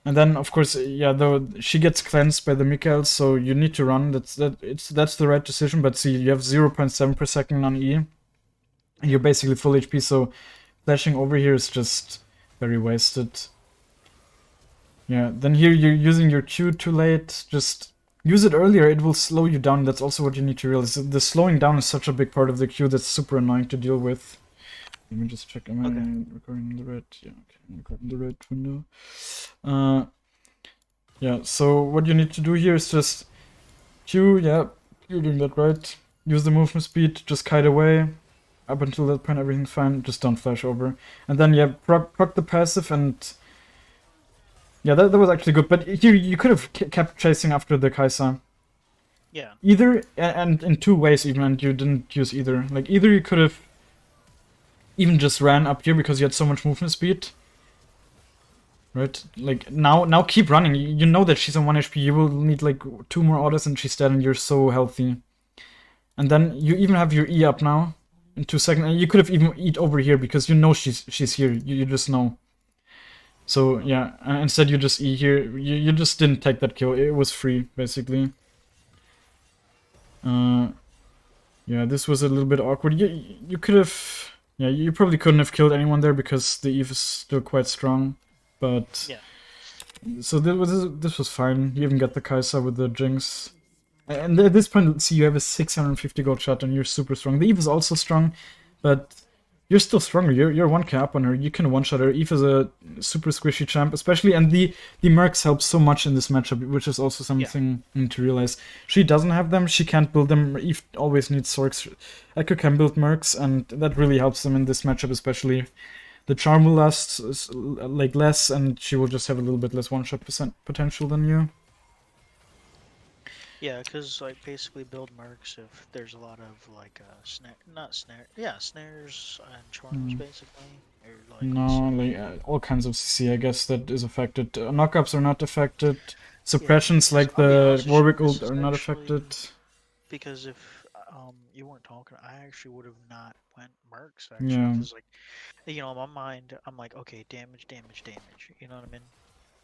Speaker 1: And then of course, yeah, though she gets cleansed by the Mikael, so you need to run. That's the right decision. But see, you have 0.7 per second on E. And you're basically full HP, so flashing over here is just very wasted. Yeah, then here you're using your Q too late. Just use it earlier, it will slow you down. That's also what you need to realize. The slowing down is such a big part of the Q that's super annoying to deal with. Let me just check, am I recording in the red? Yeah, okay, I'm recording the red window. Yeah, so what you need to do here is just Q, yeah, you're doing that right. Use the movement speed, just kite away. Up until that point, everything's fine. Just don't flash over. And then, yeah, proc the passive and... Yeah, that was actually good. But here, you could have kept chasing after the Kai'Sa.
Speaker 2: Yeah.
Speaker 1: Either, and in 2 ways even, and you didn't use either. Like, either you could have even just ran up here because you had so much movement speed. Right? Like, now keep running. You know that she's on 1 HP. You will need, like, 2 more orders and she's dead and you're so healthy. And then you even have your E up now. In 2 seconds, and you could have even eat over here because you know she's here. You just know. So yeah, instead you just E here. You just didn't take that kill. It was free basically. Yeah, this was a little bit awkward. You could have. Yeah, you probably couldn't have killed anyone there because the Eve is still quite strong. But
Speaker 2: Yeah.
Speaker 1: so this was fine. You even got the Kai'Sa with the Jinx. And at this point, see, you have a 650 gold shot and you're super strong. The Eve is also strong, but you're still stronger. You're 1k up on her. You can one-shot her. Eve is a super squishy champ, especially, and the mercs help so much in this matchup, which is also
Speaker 2: Yeah.
Speaker 1: something you need to realize. She doesn't have them. She can't build them. Eve always needs Sorks. Ekko can build mercs, and that really helps them in this matchup, especially. The charm will last like less, and she will just have a little bit less one-shot potential than you.
Speaker 2: Yeah, because like basically build mercs if there's a lot of like snares and charms basically, or like let's
Speaker 1: No,
Speaker 2: say
Speaker 1: like all kinds of CC, I guess, that is affected. Knockups are not affected.
Speaker 2: yeah.
Speaker 1: Suppressions
Speaker 2: Because
Speaker 1: like
Speaker 2: I'll be
Speaker 1: the
Speaker 2: honest with you,
Speaker 1: Warwick
Speaker 2: this
Speaker 1: ult
Speaker 2: is
Speaker 1: are not affected.
Speaker 2: actually because if you weren't talking, I actually would have not went mercs actually,
Speaker 1: Yeah.
Speaker 2: because like in my mind I'm like okay, damage, damage, damage. You know what I mean?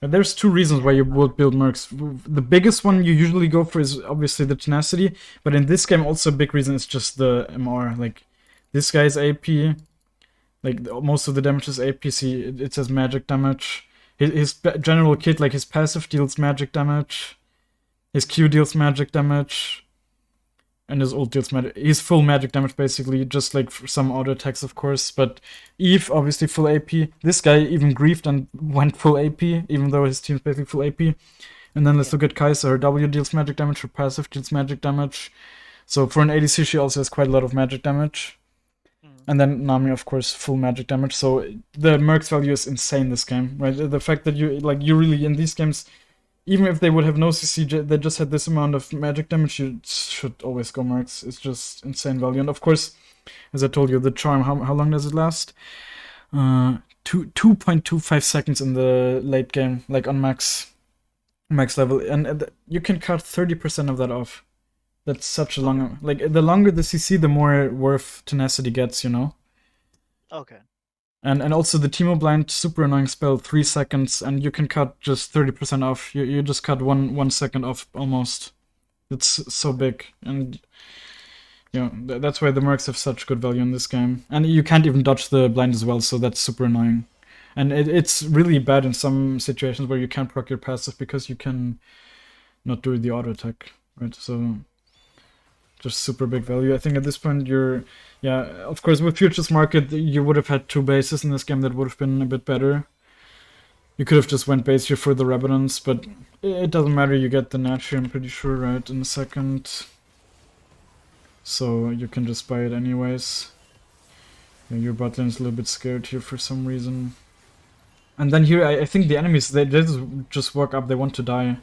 Speaker 1: And there's two reasons why
Speaker 2: And
Speaker 1: you would build mercs. The biggest
Speaker 2: yeah,
Speaker 1: one you usually go for is obviously the tenacity, but in this game also a big reason is just the MR. Like this guy's AP, like most of the damage is AP. See, it says magic damage. His general kit, like his passive deals magic damage. His Q deals magic damage. And his ult deals magic. He's full magic damage basically, just like for some auto attacks, of course. But Eve, obviously full AP. This guy even griefed and went full AP, even though his team's basically full AP. And then let's
Speaker 2: yeah.
Speaker 1: look at Kai'Sa. Her W deals magic damage, her passive deals magic damage. So for an ADC, she also has quite a lot of magic damage.
Speaker 2: Mm.
Speaker 1: And then Nami, of course, full magic damage. So the Merc's value is insane this game, right? The fact that you really in these games, even if they would have no CC, they just had this amount of magic damage, you should always go Mercs. It's just insane value. And of course, as I told you, the charm, how long does it last? 2.25 seconds in the late game, like on max level. And you can cut 30% of that off. That's such a
Speaker 2: Okay.
Speaker 1: long, like the longer the CC, the more worth tenacity gets, you know?
Speaker 2: Okay.
Speaker 1: And also the Teemo Blind, super annoying spell, 3 seconds, and you can cut just 30% off. You just cut 1 second off almost. It's so
Speaker 2: Okay.
Speaker 1: big, and that's why the mercs have such good value in this game. And you can't even dodge the blind as well, so that's super annoying. And it's really bad in some situations where you can't proc your passive because you can not do the auto attack, right? So just super big
Speaker 2: Okay.
Speaker 1: value. I think at this point yeah, of course with Futures Market you would have had 2 bases in this game that would have been a bit better. You could have just went base here for the Rabadons, but it doesn't matter, you get the Nachi, I'm pretty sure, right, in a second. So you can just buy it anyways. Yeah, your bot lane is a little bit scared here for some reason. And then here, I think the enemies, they just walk up, they want to die.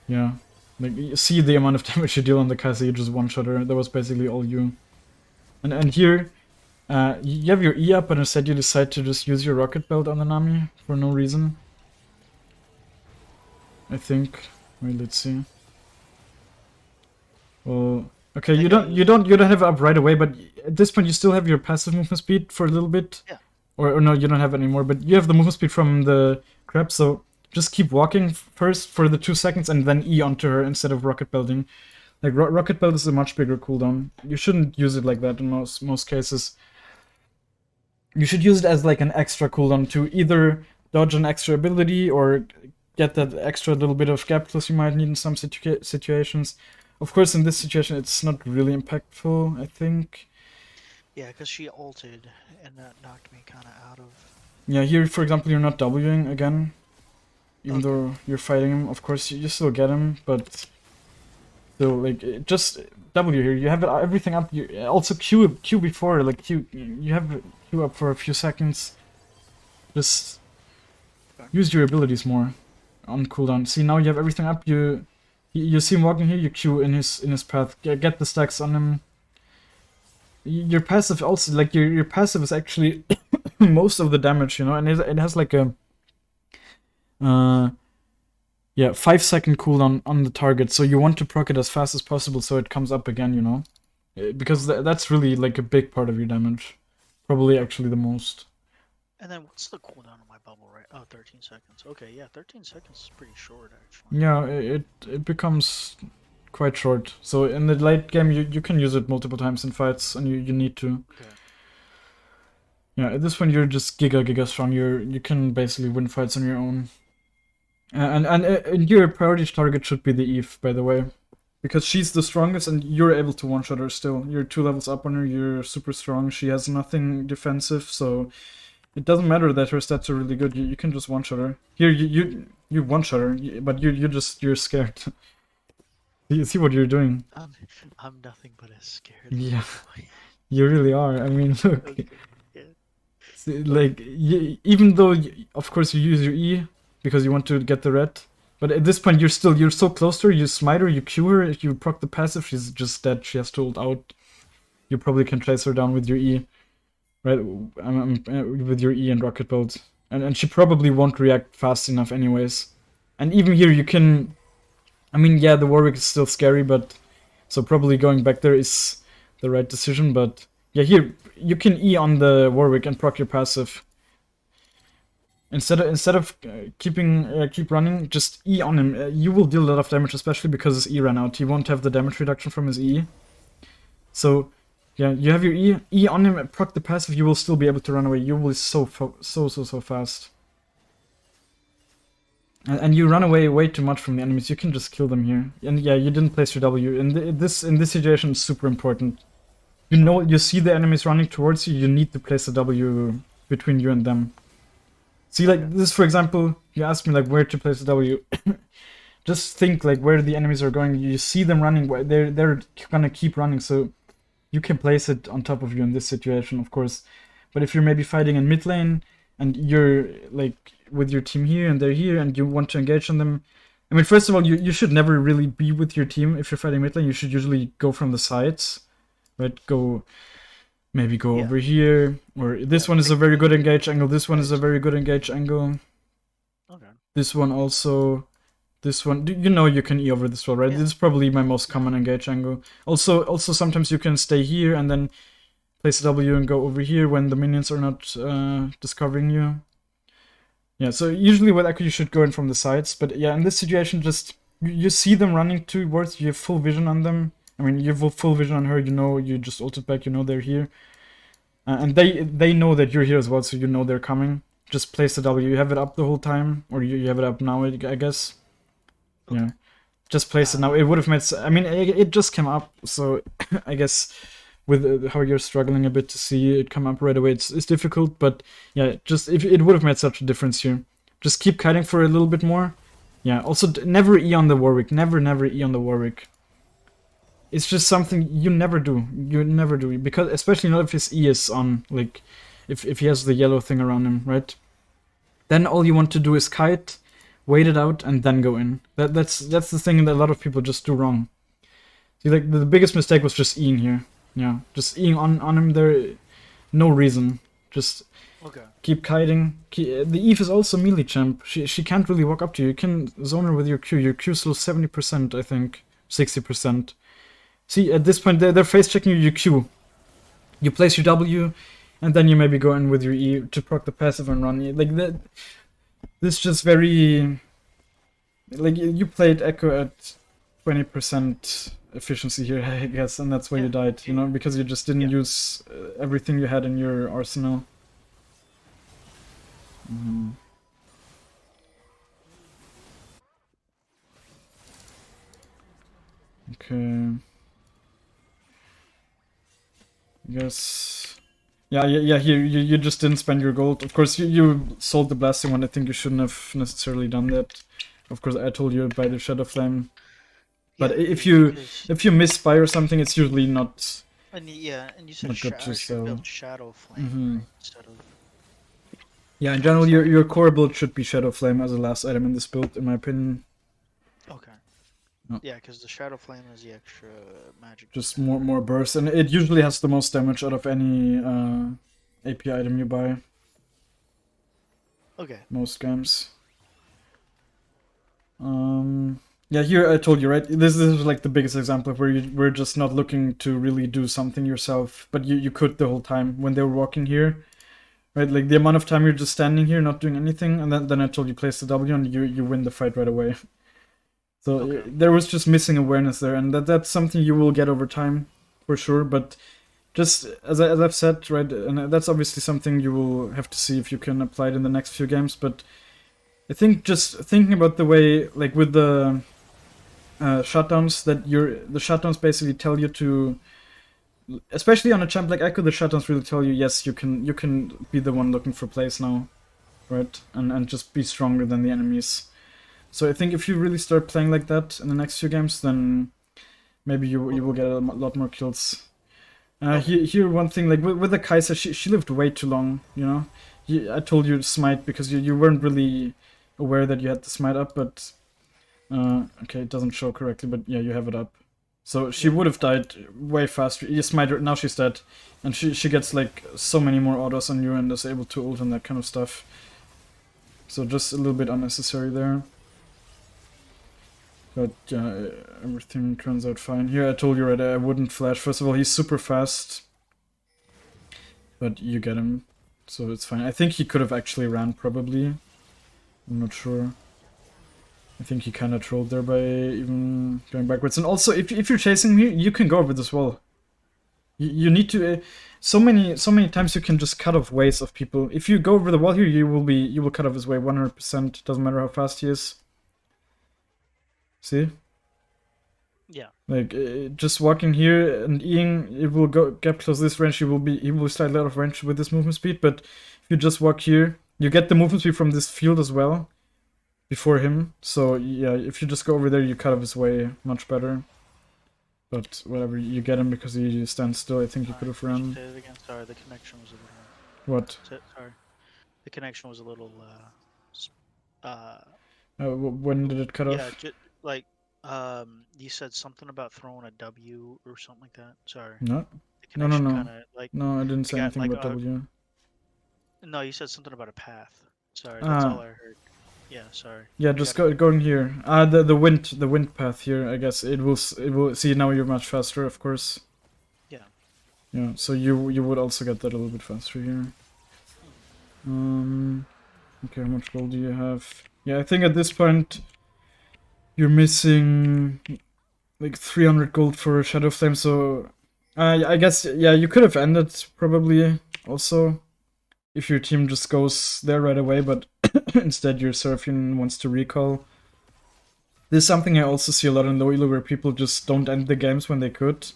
Speaker 1: Yeah. Like, you see the amount of damage you deal on the Kai'Sa, you just one-shot her. That was basically all you. And here, you have your E up, but instead you decide to just use your rocket belt on the Nami for no reason. I think. Wait, let's see. Well, okay,
Speaker 2: That
Speaker 1: you don't have it up right away, but at this point you still have your passive movement speed for a little bit.
Speaker 2: yeah.
Speaker 1: Or no, you don't have it anymore, but you have the movement speed from the crab, so just keep walking first for the 2 seconds and then E onto her instead of rocket belting. Like rocket belt is a much bigger cooldown. You shouldn't use it like that in most cases. You should use it as like an extra cooldown to either dodge an extra ability or get that extra little bit of gap plus you might need in some situations. Of course, in this situation, it's not really impactful, I think.
Speaker 2: Yeah, because she ulted and that knocked me kind of out of.
Speaker 1: Yeah, here, for example, you're not Wing again. Even
Speaker 2: Okay.
Speaker 1: though you're fighting him, of course, you still get him, but still, like, just W here. You have everything up. You also Q before, like, you have Q up for a few seconds. Just
Speaker 2: Okay.
Speaker 1: use your abilities more on cooldown. See, now you have everything up. You see him walking here. You Q in his path. Get the stacks on him. Your passive also, like your passive is actually most of the damage, you know, and it has like a uh yeah 5 second cooldown on the target. So you want to proc it as fast as possible so it comes up again, you know, because
Speaker 2: Okay.
Speaker 1: that's really like a big part of your damage, probably actually the most.
Speaker 2: And then what's the cooldown on my bubble, right? Oh, 13 seconds. Okay, yeah, 13 seconds is pretty short, actually.
Speaker 1: Yeah, it becomes quite short. So in the late game, you can use it multiple times in fights, and you need to.
Speaker 2: Okay.
Speaker 1: Yeah, at this point you're just giga strong. You can basically win fights on your own. And your priority target should be the Eve, by the way. Because she's the strongest and you're able to one-shot her still. You're 2 levels up on her, you're super strong, she has nothing defensive, so it doesn't matter that her stats are really good, you can just one-shot her. Here, you one-shot her, but you're scared. You see what you're doing?
Speaker 2: I'm nothing but a scared
Speaker 1: Yeah,
Speaker 2: little boy.
Speaker 1: you really are. I mean, look.
Speaker 2: Okay. Yeah.
Speaker 1: Like, even though, of course, you use your E because you want to get the red, but at this point, you're so close to her, you smite her, you Q her, if you proc the passive, she's just dead, she has to hold out. You probably can chase her down with your E, right? With your E and rocket bolt. And she probably won't react fast enough anyways. And even here, you can... I mean, yeah, the Warwick is still scary, but... So probably going back there is the right decision, but... Yeah, here, you can E on the Warwick and proc your passive. Instead of keep running, just E on him. You will deal a lot of damage, especially because his E ran out. He won't have the damage reduction from his E. So, yeah, you have your E on him, proc the passive, you will still be able to run away. You will be so fast. And you run away way too much from the enemies. You can just kill them here. And yeah, you didn't place your W. In this situation, it's super important. You know, you see the enemies running towards you. You need to place a W between you and them. See, like this, for example, you asked me like where to place the W. Just think like where the enemies are going. You see them running. They're gonna keep running. So you can place it on top of you in this situation, of course. But if you're maybe fighting in mid lane and you're like with your team here and they're here and you want to engage on them, I mean, first of all, you should never really be with your team if you're fighting mid lane. You should usually go from the sides, right? Maybe go over here, or this one is a very good engage angle. This one is a very good engage angle.
Speaker 2: Okay.
Speaker 1: This one also. This one, you know, you can E over this wall, right?
Speaker 2: Yeah.
Speaker 1: This is probably my most common engage angle. Also, sometimes you can stay here and then place W and go over here when the minions are not discovering you. Yeah, so usually with Ekko you should go in from the sides, but yeah, in this situation, just you see them running towards you, have full vision on them. I mean, you have full vision on her, you know, you just ulted back, you know they're here. And they know that you're here as well, so you know they're coming. Just place the W, you have it up the whole time, or you have it up now, I guess. Okay. Yeah, just place it now. It would have made. I mean, it just came up, so I guess with how you're struggling a bit to see it come up right away, it's difficult. But yeah, just if it would have made such a difference here. Just keep kiting for a little bit more. Yeah. Also, never E on the Warwick. Never E on the Warwick. It's just something you never do. You never do, because especially not if his E is on, like if he has the yellow thing around him, right? Then all you want to do is kite, wait it out, and then go in. That's the thing that a lot of people just do wrong. See, like the biggest mistake was just Eing here. Yeah, just Eing on him there, no reason. Just keep kiting. The Eve is also melee champ. She can't really walk up to you. You can zone her with your Q. Your Q still 70%, I think, 60%. See, at this point they're face checking you. You Q. You place your W, and then you maybe go in with your E to proc the passive and run. Like that. This is just very... Like, you played Ekko at 20% efficiency here, I guess, and that's why you died, you know, because you just didn't use everything you had in your arsenal. Okay. I guess... Yeah, here, you just didn't spend your gold. Of course, you sold the blasting one. I think you shouldn't have necessarily done that. Of course, I told you buy the Shadow Flame. But if you misbuy or something, it's usually not...
Speaker 2: And you said build Shadow Flame instead of...
Speaker 1: Yeah, in general, your core build should be Shadow Flame as a last item in this build, in my opinion.
Speaker 2: Okay. No. Yeah, because the Shadow Flame is the extra magic.
Speaker 1: Just more burst, and it usually has the most damage out of any AP item you buy.
Speaker 2: Okay.
Speaker 1: Most games. Yeah, here I told you, right? This is like the biggest example of where we're just not looking to really do something yourself, but you could the whole time when they were walking here. Right, like the amount of time you're just standing here, not doing anything, and then I told you place the W and you win the fight right away. So there was just missing awareness there, and that's something you will get over time, for sure. But just as I've said, right, and that's obviously something you will have to see if you can apply it in the next few games. But I think just thinking about the way, like with the shutdowns that the shutdowns basically tell you to, especially on a champ like Ekko, the shutdowns really tell you, yes, you can be the one looking for plays now, right? And just be stronger than the enemies. So I think if you really start playing like that in the next few games, then maybe you will get a lot more kills.
Speaker 2: Okay.
Speaker 1: Here one thing, like with the Kai'Sa, she lived way too long, you know? I told you to smite because you weren't really aware that you had the smite up, but... okay, it doesn't show correctly, but yeah, you have it up. So she
Speaker 2: Yeah.
Speaker 1: would have died way faster. You smite her, now she's dead. And she gets like so many more autos on you and is able to ult and that kind of stuff. So just a little bit unnecessary there. But yeah, everything turns out fine. Here I told you right, I wouldn't flash. First of all, he's super fast. But you get him, so it's fine. I think he could have actually ran, probably. I'm not sure. I think he kind of trolled there by even going backwards. And also, if you're chasing me, you can go over this wall. You need to... so many times you can just cut off ways of people. If you go over the wall here, you will cut off his way 100%. Doesn't matter how fast he is. See?
Speaker 2: Yeah.
Speaker 1: Like just walking here and Eing, it will get close to this range. He will slightly out of range with this movement speed. But if you just walk here, you get the movement speed from this field as well. Before him, so yeah, if you just go over there, you cut off his way much better. But whatever, you get him because he stands still. I think you could have
Speaker 2: Could you
Speaker 1: run.
Speaker 2: say it again? Sorry, the connection was a little.
Speaker 1: What?
Speaker 2: Sorry, the connection was a little.
Speaker 1: When did it cut
Speaker 2: Yeah,
Speaker 1: off?
Speaker 2: like you said something about throwing a W or something like that. Sorry,
Speaker 1: No,
Speaker 2: the
Speaker 1: no, no,
Speaker 2: connection
Speaker 1: no,
Speaker 2: kind of like
Speaker 1: no. I didn't
Speaker 2: I
Speaker 1: say
Speaker 2: got
Speaker 1: anything
Speaker 2: like
Speaker 1: about W.
Speaker 2: no, you said something about a path. Sorry, that's all
Speaker 1: Ah,
Speaker 2: I heard. Yeah, sorry.
Speaker 1: yeah.
Speaker 2: I
Speaker 1: Just
Speaker 2: got it.
Speaker 1: going here. The wind path here. I guess it will see now. You're much faster, of course.
Speaker 2: Yeah.
Speaker 1: Yeah. So you would also get that a little bit faster here. Okay. How much gold do you have? Yeah, I think at this point you're missing like 300 gold for Shadow Flame, so I guess, yeah, you could have ended probably also if your team just goes there right away, but instead your Seraphine wants to recall. This is something I also see a lot in low elo where people just don't end the games when they could,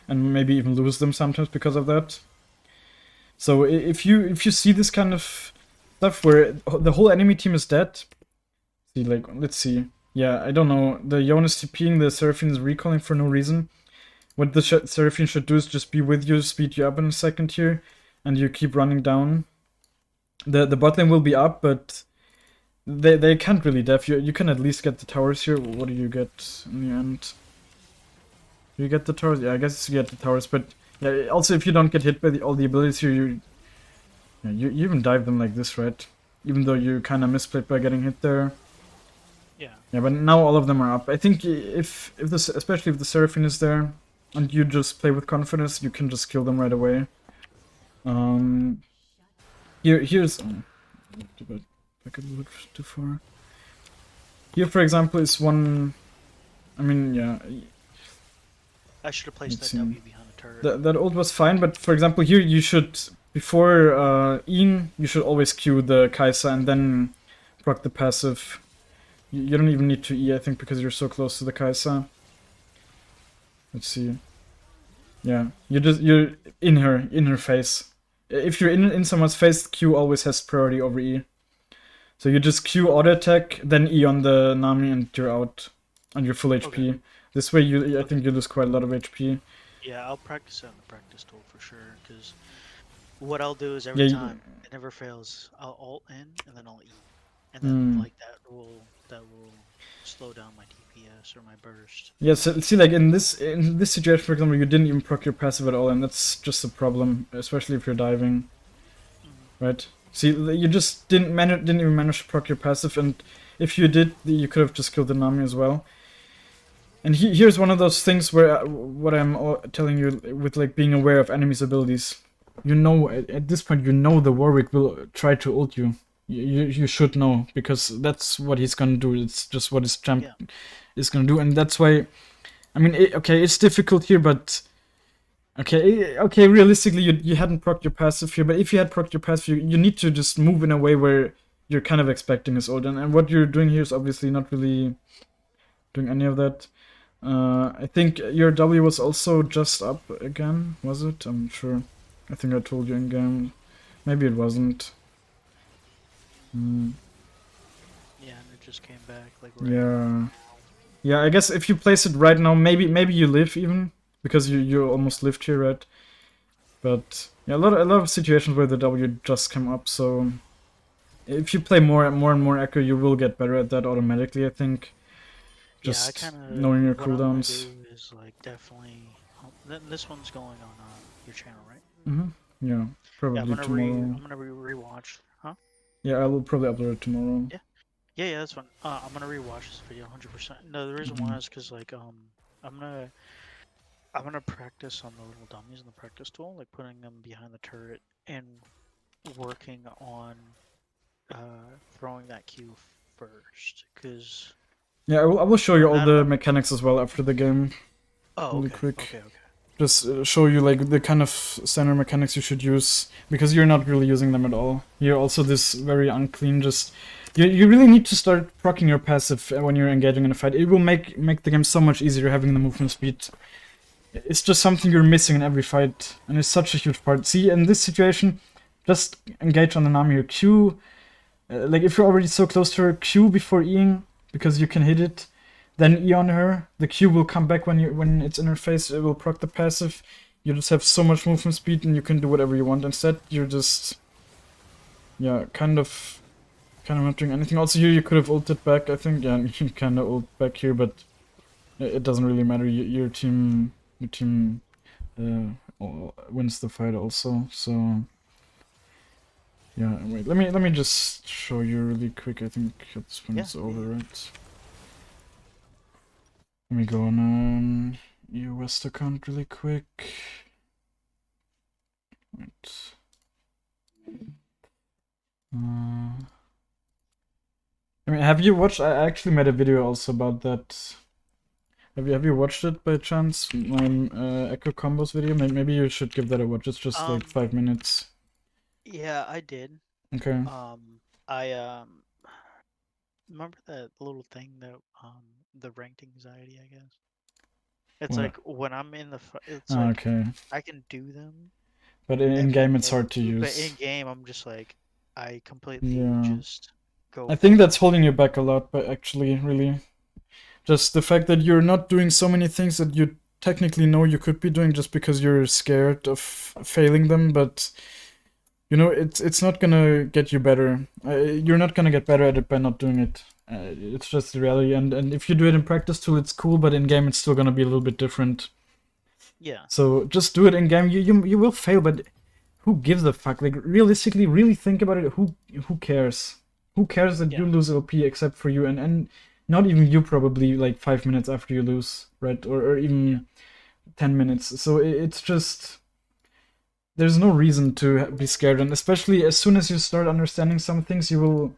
Speaker 1: and maybe even lose them sometimes because of that. So if you see this kind of stuff where the whole enemy team is dead, see, like, let's see. Yeah, I don't know. The Yone is TPing, the Seraphine is recalling for no reason. What the Seraphine should do is just be with you, speed you up in a second here, and you keep running down. The bot lane will be up, but they can't really def. You can at least get the towers here. What do you get in the end? Do you get the towers? Yeah, I guess you get the towers, but yeah, also if you don't get hit by all the abilities here, you even dive them like this, right? Even though you kind of misplayed by getting hit there.
Speaker 2: Yeah.
Speaker 1: Yeah, but now all of them are up. I think if this, especially if the Seraphine is there, and you just play with confidence, you can just kill them right away. Here's back a little bit too far. Here, for example, is one. I mean, yeah.
Speaker 2: I should have placed
Speaker 1: Let's
Speaker 2: that
Speaker 1: see.
Speaker 2: W behind the turret.
Speaker 1: That ult was fine, but for example, here you should, before Ian, you should always Q the Kai'Sa and then proc the passive. You don't even need to E, I think, because you're so close to the Kai'Sa. Let's see. Yeah, you're in her face. If you're in someone's face, Q always has priority over E. So you just Q auto attack, then E on the Nami, and you're out on your full HP.
Speaker 2: Okay.
Speaker 1: This way, I think you lose quite a lot of HP.
Speaker 2: Yeah, I'll practice it on the practice tool for sure. Because what I'll do is every time it never fails, I'll alt in and then I'll E, and then like that will slow down my DPS or my burst.
Speaker 1: Yeah, so see, like in this situation, for example, you didn't even proc your passive at all, and that's just a problem, especially if you're diving, right? See, you just didn't even manage to proc your passive, and if you did, you could have just killed the Nami as well. And here's one of those things where what I'm telling you with like being aware of enemies' abilities. You know, at this point, you know the Warwick will try to ult you. You should know, because that's what he's gonna do. It's just what his champ is gonna do, and that's why. I mean, okay, it's difficult here, but okay, realistically, you hadn't procced your passive here, but if you had procced your passive, you need to just move in a way where you're kind of expecting his ult, and what you're doing here is obviously not really doing any of that. I think your W was also just up again, was it? I'm sure. I think I told you in game. Maybe it wasn't. Mm,
Speaker 2: Yeah, and it just came back like right
Speaker 1: yeah.
Speaker 2: now.
Speaker 1: Yeah, I guess if you place it right now, maybe you live even because you almost lived here, right? But yeah, a lot of situations where the W just came up. So if you play more and more Echo, you will get better at that automatically. I think
Speaker 2: Yeah, I
Speaker 1: just
Speaker 2: kind of
Speaker 1: knowing your
Speaker 2: what I'm gonna
Speaker 1: cooldowns.
Speaker 2: do is like definitely. This one's going on your channel, right?
Speaker 1: Yeah,
Speaker 2: Yeah,
Speaker 1: probably tomorrow.
Speaker 2: I'm gonna rewatch. Huh?
Speaker 1: Yeah, I will probably upload it tomorrow.
Speaker 2: Yeah, yeah, that's fine. I'm gonna rewatch this video 100%. No, the reason
Speaker 1: Hmm
Speaker 2: why is because like I'm gonna I'm gonna practice on the little dummies in the practice tool, like putting them behind the turret and working on throwing that Q first. Cause
Speaker 1: Yeah, I will show
Speaker 2: no
Speaker 1: you all
Speaker 2: matter.
Speaker 1: the mechanics as well after the game,
Speaker 2: Oh,
Speaker 1: really
Speaker 2: okay,
Speaker 1: quick.
Speaker 2: okay, okay.
Speaker 1: Just show you like the kind of standard mechanics you should use because you're not really using them at all. You're also this very unclean. Just you really need to start proccing your passive when you're engaging in a fight. It will make the game so much easier having the movement speed. It's just something you're missing in every fight, and it's such a huge part. See, in this situation, just engage on the Nami here. Q, like if you're already so close to her, Q before Eing because you can hit it. Then E on her. The Q will come back when it's in her face. It will proc the passive. You just have so much movement speed and you can do whatever you want. Instead, you're just yeah, kind of not doing anything. Also, here you could have ulted back. I think yeah, you kind of ult back here, but it doesn't really matter. Your team wins the fight also. So yeah, wait. Let me just show you really quick. I think at this point
Speaker 2: Yeah,
Speaker 1: it's
Speaker 2: yeah,
Speaker 1: over,
Speaker 2: yeah.
Speaker 1: right? Let me go on your West account really quick. Right. I mean, have you watched? I actually made a video also about that. Have you watched it by chance? My Echo combos video. Maybe you should give that a watch. It's just like
Speaker 2: Um,
Speaker 1: 5 minutes.
Speaker 2: yeah, I did.
Speaker 1: Okay.
Speaker 2: I remember that little thing that the ranked anxiety, I guess. It's
Speaker 1: What?
Speaker 2: like when I'm in the it's
Speaker 1: Ah,
Speaker 2: like
Speaker 1: okay.
Speaker 2: I can do them
Speaker 1: But in
Speaker 2: every
Speaker 1: game, it's
Speaker 2: day,
Speaker 1: hard to
Speaker 2: but in
Speaker 1: use.
Speaker 2: game I'm just like I completely
Speaker 1: Yeah.
Speaker 2: just go
Speaker 1: I think that's
Speaker 2: full.
Speaker 1: holding you back a lot, but actually, really. Just the fact that you're not doing so many things that you technically know you could be doing just because you're scared of failing them, but it's not gonna get you better. You're not gonna get better at it by not doing it. It's just the reality, and if you do it in practice tool, it's cool, but in game, it's still gonna be a little bit different.
Speaker 2: Yeah,
Speaker 1: So just do it in game. You will fail, but who gives a fuck? Like realistically, really think about it. Who cares? Who cares that you
Speaker 2: yeah,
Speaker 1: lose LP except for you and not even you probably like 5 minutes after you lose, right? Or
Speaker 2: yeah,
Speaker 1: even 10 minutes. So it's just there's no reason to be scared, and especially as soon as you start understanding some things, you will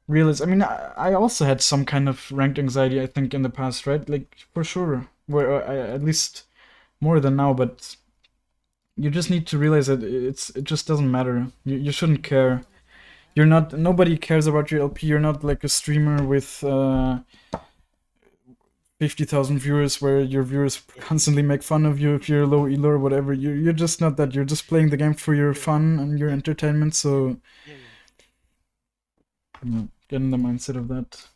Speaker 1: realize. I mean, I also had some kind of ranked anxiety. I think in the past, right? Like for sure, where at least more than now, but you just need to realize that it just doesn't matter. You shouldn't care. You're not. Nobody cares about your LP. You're not like a streamer with 50,000 viewers where your viewers
Speaker 2: yeah,
Speaker 1: constantly make fun of you if you're low elo or whatever. You're just not that. You're just playing the game for your
Speaker 2: yeah,
Speaker 1: fun and your
Speaker 2: yeah,
Speaker 1: entertainment. So
Speaker 2: yeah, yeah.
Speaker 1: get in the mindset of that.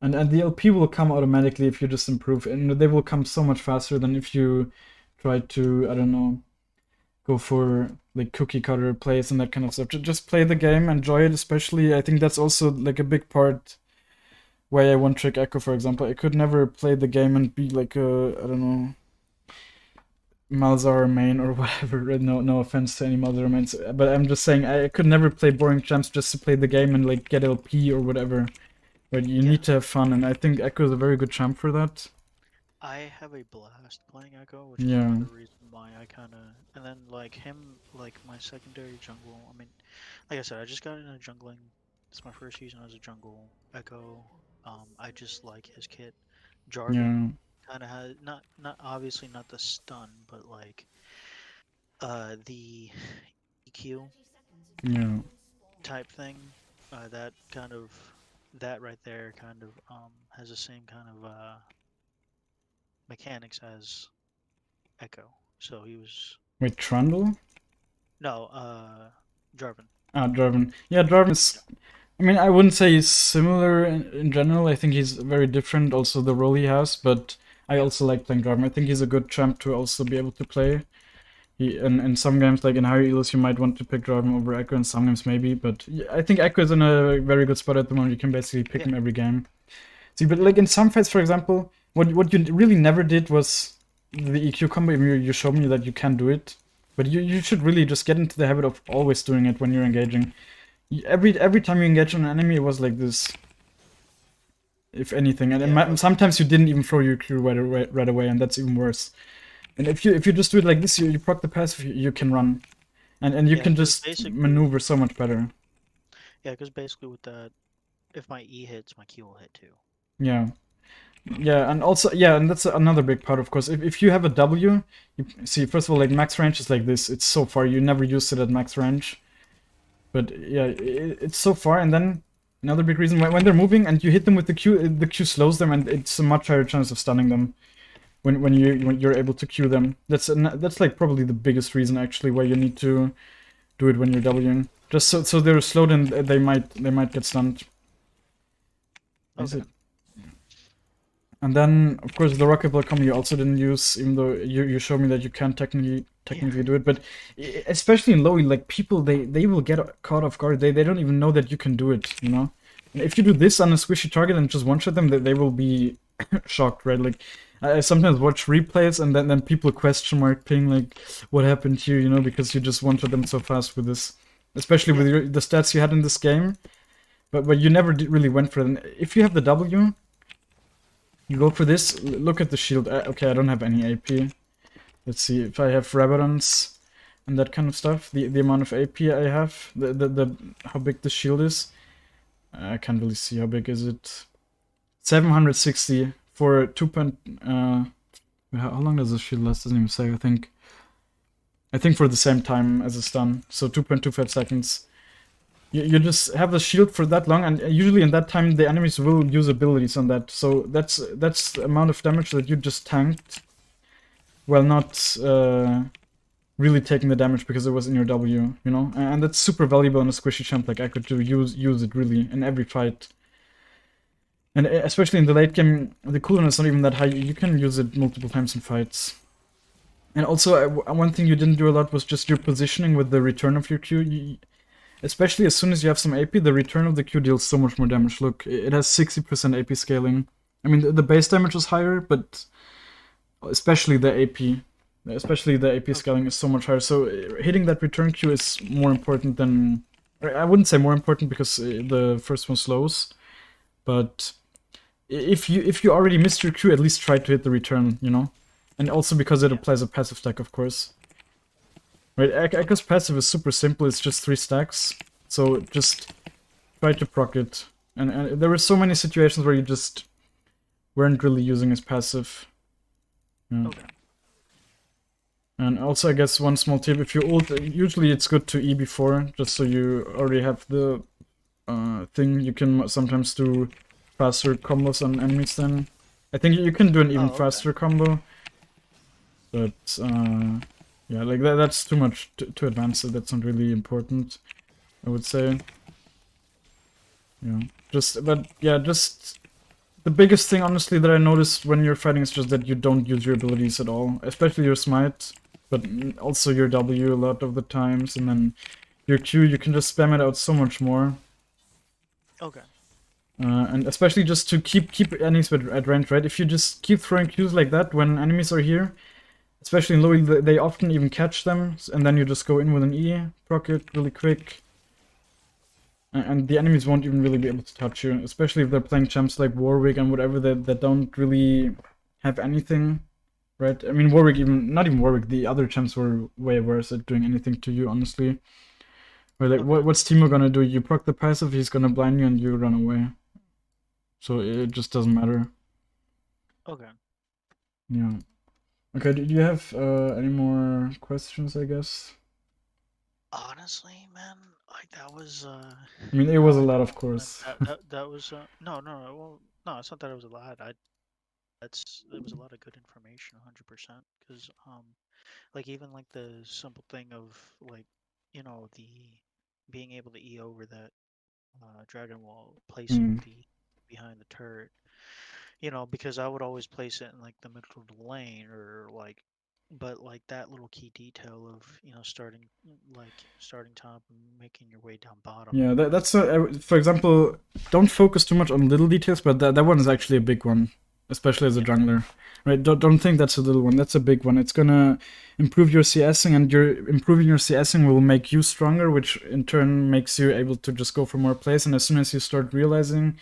Speaker 1: And the LP will come automatically if you just improve, and they will come so much faster than if you try to, I don't know, go for like cookie cutter plays and that kind of stuff. Just play the game, enjoy it. Especially, I think that's also like a big part why I one trick Echo, for example. I could never play the game and be like a, I don't know, Malzahar main or whatever. No offense to any Malzahar mains, but I'm just saying I could never play boring champs just to play the game and like get LP or whatever. But you
Speaker 2: Yeah.
Speaker 1: need to have fun, and I think Echo is a very good champ for that.
Speaker 2: I have a blast playing Echo, which is
Speaker 1: Yeah,
Speaker 2: another reason why I kind of and then like him like my secondary jungle. I mean, like I said, I just got into jungling. It's my first season as a jungle Echo. I just like his kit. Jarvan
Speaker 1: yeah,
Speaker 2: kind of has not obviously not the stun, but like the EQ
Speaker 1: yeah.
Speaker 2: type thing. That kind of that right there kind of has the same kind of mechanics as Ekko. So he was
Speaker 1: Wait, Trundle?
Speaker 2: no, Jarvan.
Speaker 1: Ah, Jarvan. Yeah, Jarvan is. I mean, I wouldn't say he's similar in general. I think he's very different, also the role he has. But I
Speaker 2: Yeah,
Speaker 1: also like playing Jarvan. I think he's a good champ to also be able to play. He in some games, like in higher elos, you might want to pick Jarvan over Ekko, and some games maybe. But yeah, I think Ekko is in a very good spot at the moment. You can basically pick
Speaker 2: yeah,
Speaker 1: him every game. See, but
Speaker 2: yeah,
Speaker 1: like in some fights, for example, what you really never did was the EQ combo. You showed me that you can do it, but you should really just get into the habit of always doing it when you're engaging. Every time you engage on an enemy, it was like this, if anything, and
Speaker 2: yeah. Okay,
Speaker 1: sometimes you didn't even throw your Q right away, and that's even worse. And if you just do it like this, you proc the passive, you can run, and you
Speaker 2: yeah.
Speaker 1: can
Speaker 2: Because
Speaker 1: just
Speaker 2: basically,
Speaker 1: maneuver so much better.
Speaker 2: with that, if my E hits, my Q will hit too.
Speaker 1: Yeah. Yeah, and also, yeah, and that's another big part, of course. If you have a W, you see, first of all, like max range is like this. It's so far. You never use it at max range. But yeah, it's so far. And then another big reason when they're moving and you hit them with the Q slows them, and it's a much higher chance of stunning them when you're able to Q them. That's like probably the biggest reason actually why you need to do it when you're Wing. Just so they're slowed and they might get stunned. Is
Speaker 2: Okay.
Speaker 1: it? And then, of course, the rocket ball combo you also didn't use, even though you showed me that you can
Speaker 2: Yeah.
Speaker 1: technically do it. But especially in low, like people, they will get caught off guard. They don't even know that you can do it. You know, and if you do this on a squishy target and just one shot them, they will be shocked, right? Like I sometimes watch replays and then people question mark ping like, what happened here? You know, because you just one shot them so fast with this, especially with
Speaker 2: Yeah.
Speaker 1: the stats you had in this game. But you never really went for it. And if you have the W. You go for this, look at the shield. Okay, I don't have any AP. Let's see if I have Rabadons and that kind of stuff. The amount of AP I have, the how big the shield is. I can't really see how big is it. 760 for 2. How long does the shield last? Doesn't even say. I think for the same time as a stun, so 2.25 seconds. You just have the shield for that long, and usually in that time the enemies will use abilities on that. So that's the amount of damage that you just tanked, while not really taking the damage because it was in your W, you know. And that's super valuable in a squishy champ like Ekko to use it really in every fight. And especially in the late game, the cooldown is not even that high. You can use it multiple times in fights. And also, one thing you didn't do a lot was just your positioning with the return of your Q. Especially as soon as you have some AP, the return of the Q deals so much more damage. Look, it has 60% AP scaling. I mean, the base damage is higher, but especially the AP. Especially the AP
Speaker 2: Okay.
Speaker 1: scaling is so much higher. So hitting that return Q is more important than... I wouldn't say more important because the first one slows. But if you already missed your Q, at least try to hit the return, you know? And also because it
Speaker 2: Yeah.
Speaker 1: applies a passive stack, of course. Right,
Speaker 2: Okay.
Speaker 1: Ekko's passive is super simple, it's just 3 stacks. So just try to proc it. And there were so many situations where you just weren't really using his passive. Yeah.
Speaker 2: Okay.
Speaker 1: And also, I guess one small tip, if you ult, usually it's good to E before, just so you already have the thing. You can sometimes do faster combos on enemies then. I think you can do an even
Speaker 2: Oh, okay.
Speaker 1: faster combo, but yeah, like that's too much, too advanced, so that's not really important, I would say. Yeah, but yeah, just the biggest thing, honestly, that I noticed when you're fighting is just that you don't use your abilities at all, especially your smite, but also your W a lot of the times, and then your Q, you can just spam it out so much more.
Speaker 2: Okay.
Speaker 1: And especially just to keep enemies at range, right? If you just keep throwing Qs like that when enemies are here, especially in low, they often even catch them, and then you just go in with an E, proc it really quick, and the enemies won't even really be able to touch you, especially if they're playing champs like Warwick and whatever that don't really have anything, right? I mean, Warwick, not even Warwick, the other champs were way worse at doing anything to you, honestly. Where like,
Speaker 2: Okay.
Speaker 1: what's Timo gonna do? You proc the passive, he's gonna blind you and you run away. So it just doesn't matter.
Speaker 2: Okay.
Speaker 1: Yeah. Okay, do you have any more questions, I guess?
Speaker 2: Honestly, man, like that was
Speaker 1: I mean, it
Speaker 2: no,
Speaker 1: was a
Speaker 2: I
Speaker 1: lot, of
Speaker 2: don't.
Speaker 1: course.
Speaker 2: That was no, no, well, no. It's not that it was a lot. there was a lot of good information, 100%. Because like even like the simple thing of like the being able to E over that dragon wall, placing
Speaker 1: Mm.
Speaker 2: the behind the turret. Because I would always place it in like the middle of the lane or like, but like that little key detail of starting top and making your way down bottom.
Speaker 1: Yeah,
Speaker 2: That's
Speaker 1: that's for example, don't focus too much on little details, but that one is actually a big one, especially as a
Speaker 2: yeah,
Speaker 1: jungler, right? Don't think that's a little one. That's a big one. It's gonna improve your CSing, and your improving your CSing will make you stronger, which in turn makes you able to just go for more plays. And as soon as you start realizing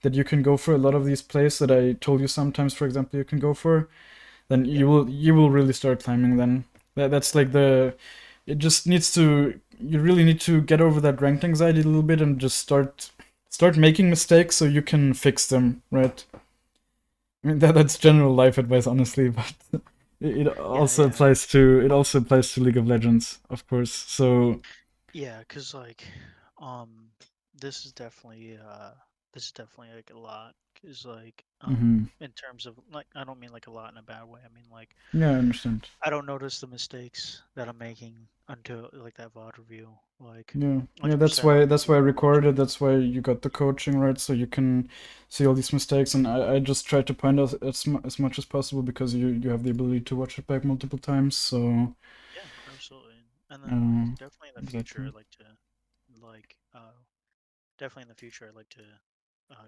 Speaker 1: that you can go for a lot of these plays that I told you sometimes, for example, you can go for, then
Speaker 2: yeah,
Speaker 1: you will really start climbing. Then that's like the it just needs to you really need to get over that ranked anxiety a little bit and just start making mistakes so you can fix them, right? I mean that's general life advice, honestly, but it
Speaker 2: yeah,
Speaker 1: also
Speaker 2: yeah,
Speaker 1: applies to League of Legends, of course. So
Speaker 2: yeah. Cause like, um, this is definitely this is definitely like a lot. Cause like,
Speaker 1: mhm.
Speaker 2: in terms of like, I don't mean like a lot in a bad way. I mean like
Speaker 1: Yeah, I understand.
Speaker 2: I don't notice the mistakes that I'm making until like that VOD review. Like
Speaker 1: Yeah, yeah. That's
Speaker 2: 100%, I'll
Speaker 1: why
Speaker 2: be
Speaker 1: I
Speaker 2: able to catch
Speaker 1: recorded.
Speaker 2: up.
Speaker 1: That's why you got the coaching, right? So you can see all these mistakes, and I just try to point out as much as possible because you have the ability to watch it back multiple times. So
Speaker 2: Yeah, absolutely. And then like
Speaker 1: uh,
Speaker 2: definitely in the future,
Speaker 1: exactly.
Speaker 2: I'd like to like definitely in the future, I'd like to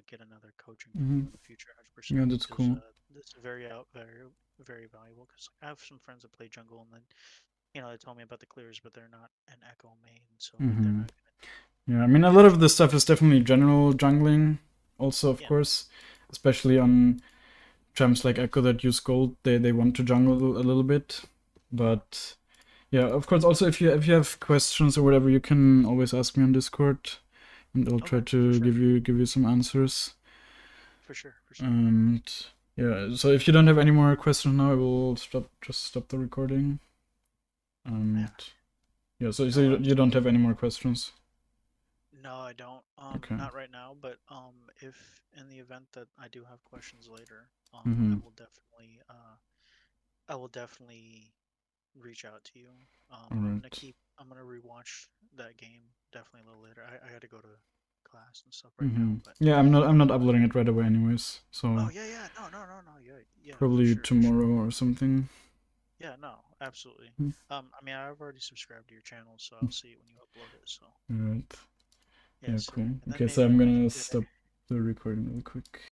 Speaker 2: get another coaching from
Speaker 1: Hmm.
Speaker 2: you in the future, 100%,
Speaker 1: Yeah, that's
Speaker 2: because
Speaker 1: cool.
Speaker 2: this is very valuable. Because I have some friends that play jungle, and then they told me about the clears, but they're not an echo main, so like they're
Speaker 1: Hmm.
Speaker 2: not gonna
Speaker 1: Yeah, I
Speaker 2: know
Speaker 1: mean a lot
Speaker 2: much.
Speaker 1: of this stuff is definitely general jungling, also of
Speaker 2: Yeah,
Speaker 1: course, especially on champs like Ekko that use gold. They want to jungle a little bit, but yeah, of course. Also, if you have questions or whatever, you can always ask me on Discord, and I'll try
Speaker 2: okay, for
Speaker 1: to
Speaker 2: sure,
Speaker 1: give you some answers.
Speaker 2: for sure, for sure.
Speaker 1: And yeah, so if you don't have any more questions now, I will stop the recording. And
Speaker 2: Yeah,
Speaker 1: yeah, so
Speaker 2: no,
Speaker 1: you don't
Speaker 2: absolutely.
Speaker 1: have any more questions.
Speaker 2: No, I don't.
Speaker 1: Okay.
Speaker 2: Not right now, but if in the event that I do have questions later,
Speaker 1: Mm-hmm.
Speaker 2: I will definitely reach out to you.
Speaker 1: All right.
Speaker 2: I'm gonna rewatch that game definitely a little later. I had to go to class and stuff right
Speaker 1: Mm-hmm.
Speaker 2: now, but
Speaker 1: Yeah, I'm not uploading it right away, anyways.
Speaker 2: oh
Speaker 1: So
Speaker 2: yeah, yeah, no, no, no, no, yeah, yeah, for
Speaker 1: probably
Speaker 2: sure, for sure.
Speaker 1: tomorrow or something.
Speaker 2: Yeah, no, absolutely.
Speaker 1: Mm.
Speaker 2: I mean, I've already subscribed to your channel, so I'll see it when you upload it. So
Speaker 1: All right. Yeah,
Speaker 2: yes, sir.
Speaker 1: cool.
Speaker 2: And then
Speaker 1: Okay, so
Speaker 2: maybe
Speaker 1: I'm
Speaker 2: I might
Speaker 1: gonna
Speaker 2: get there.
Speaker 1: stop the recording real quick.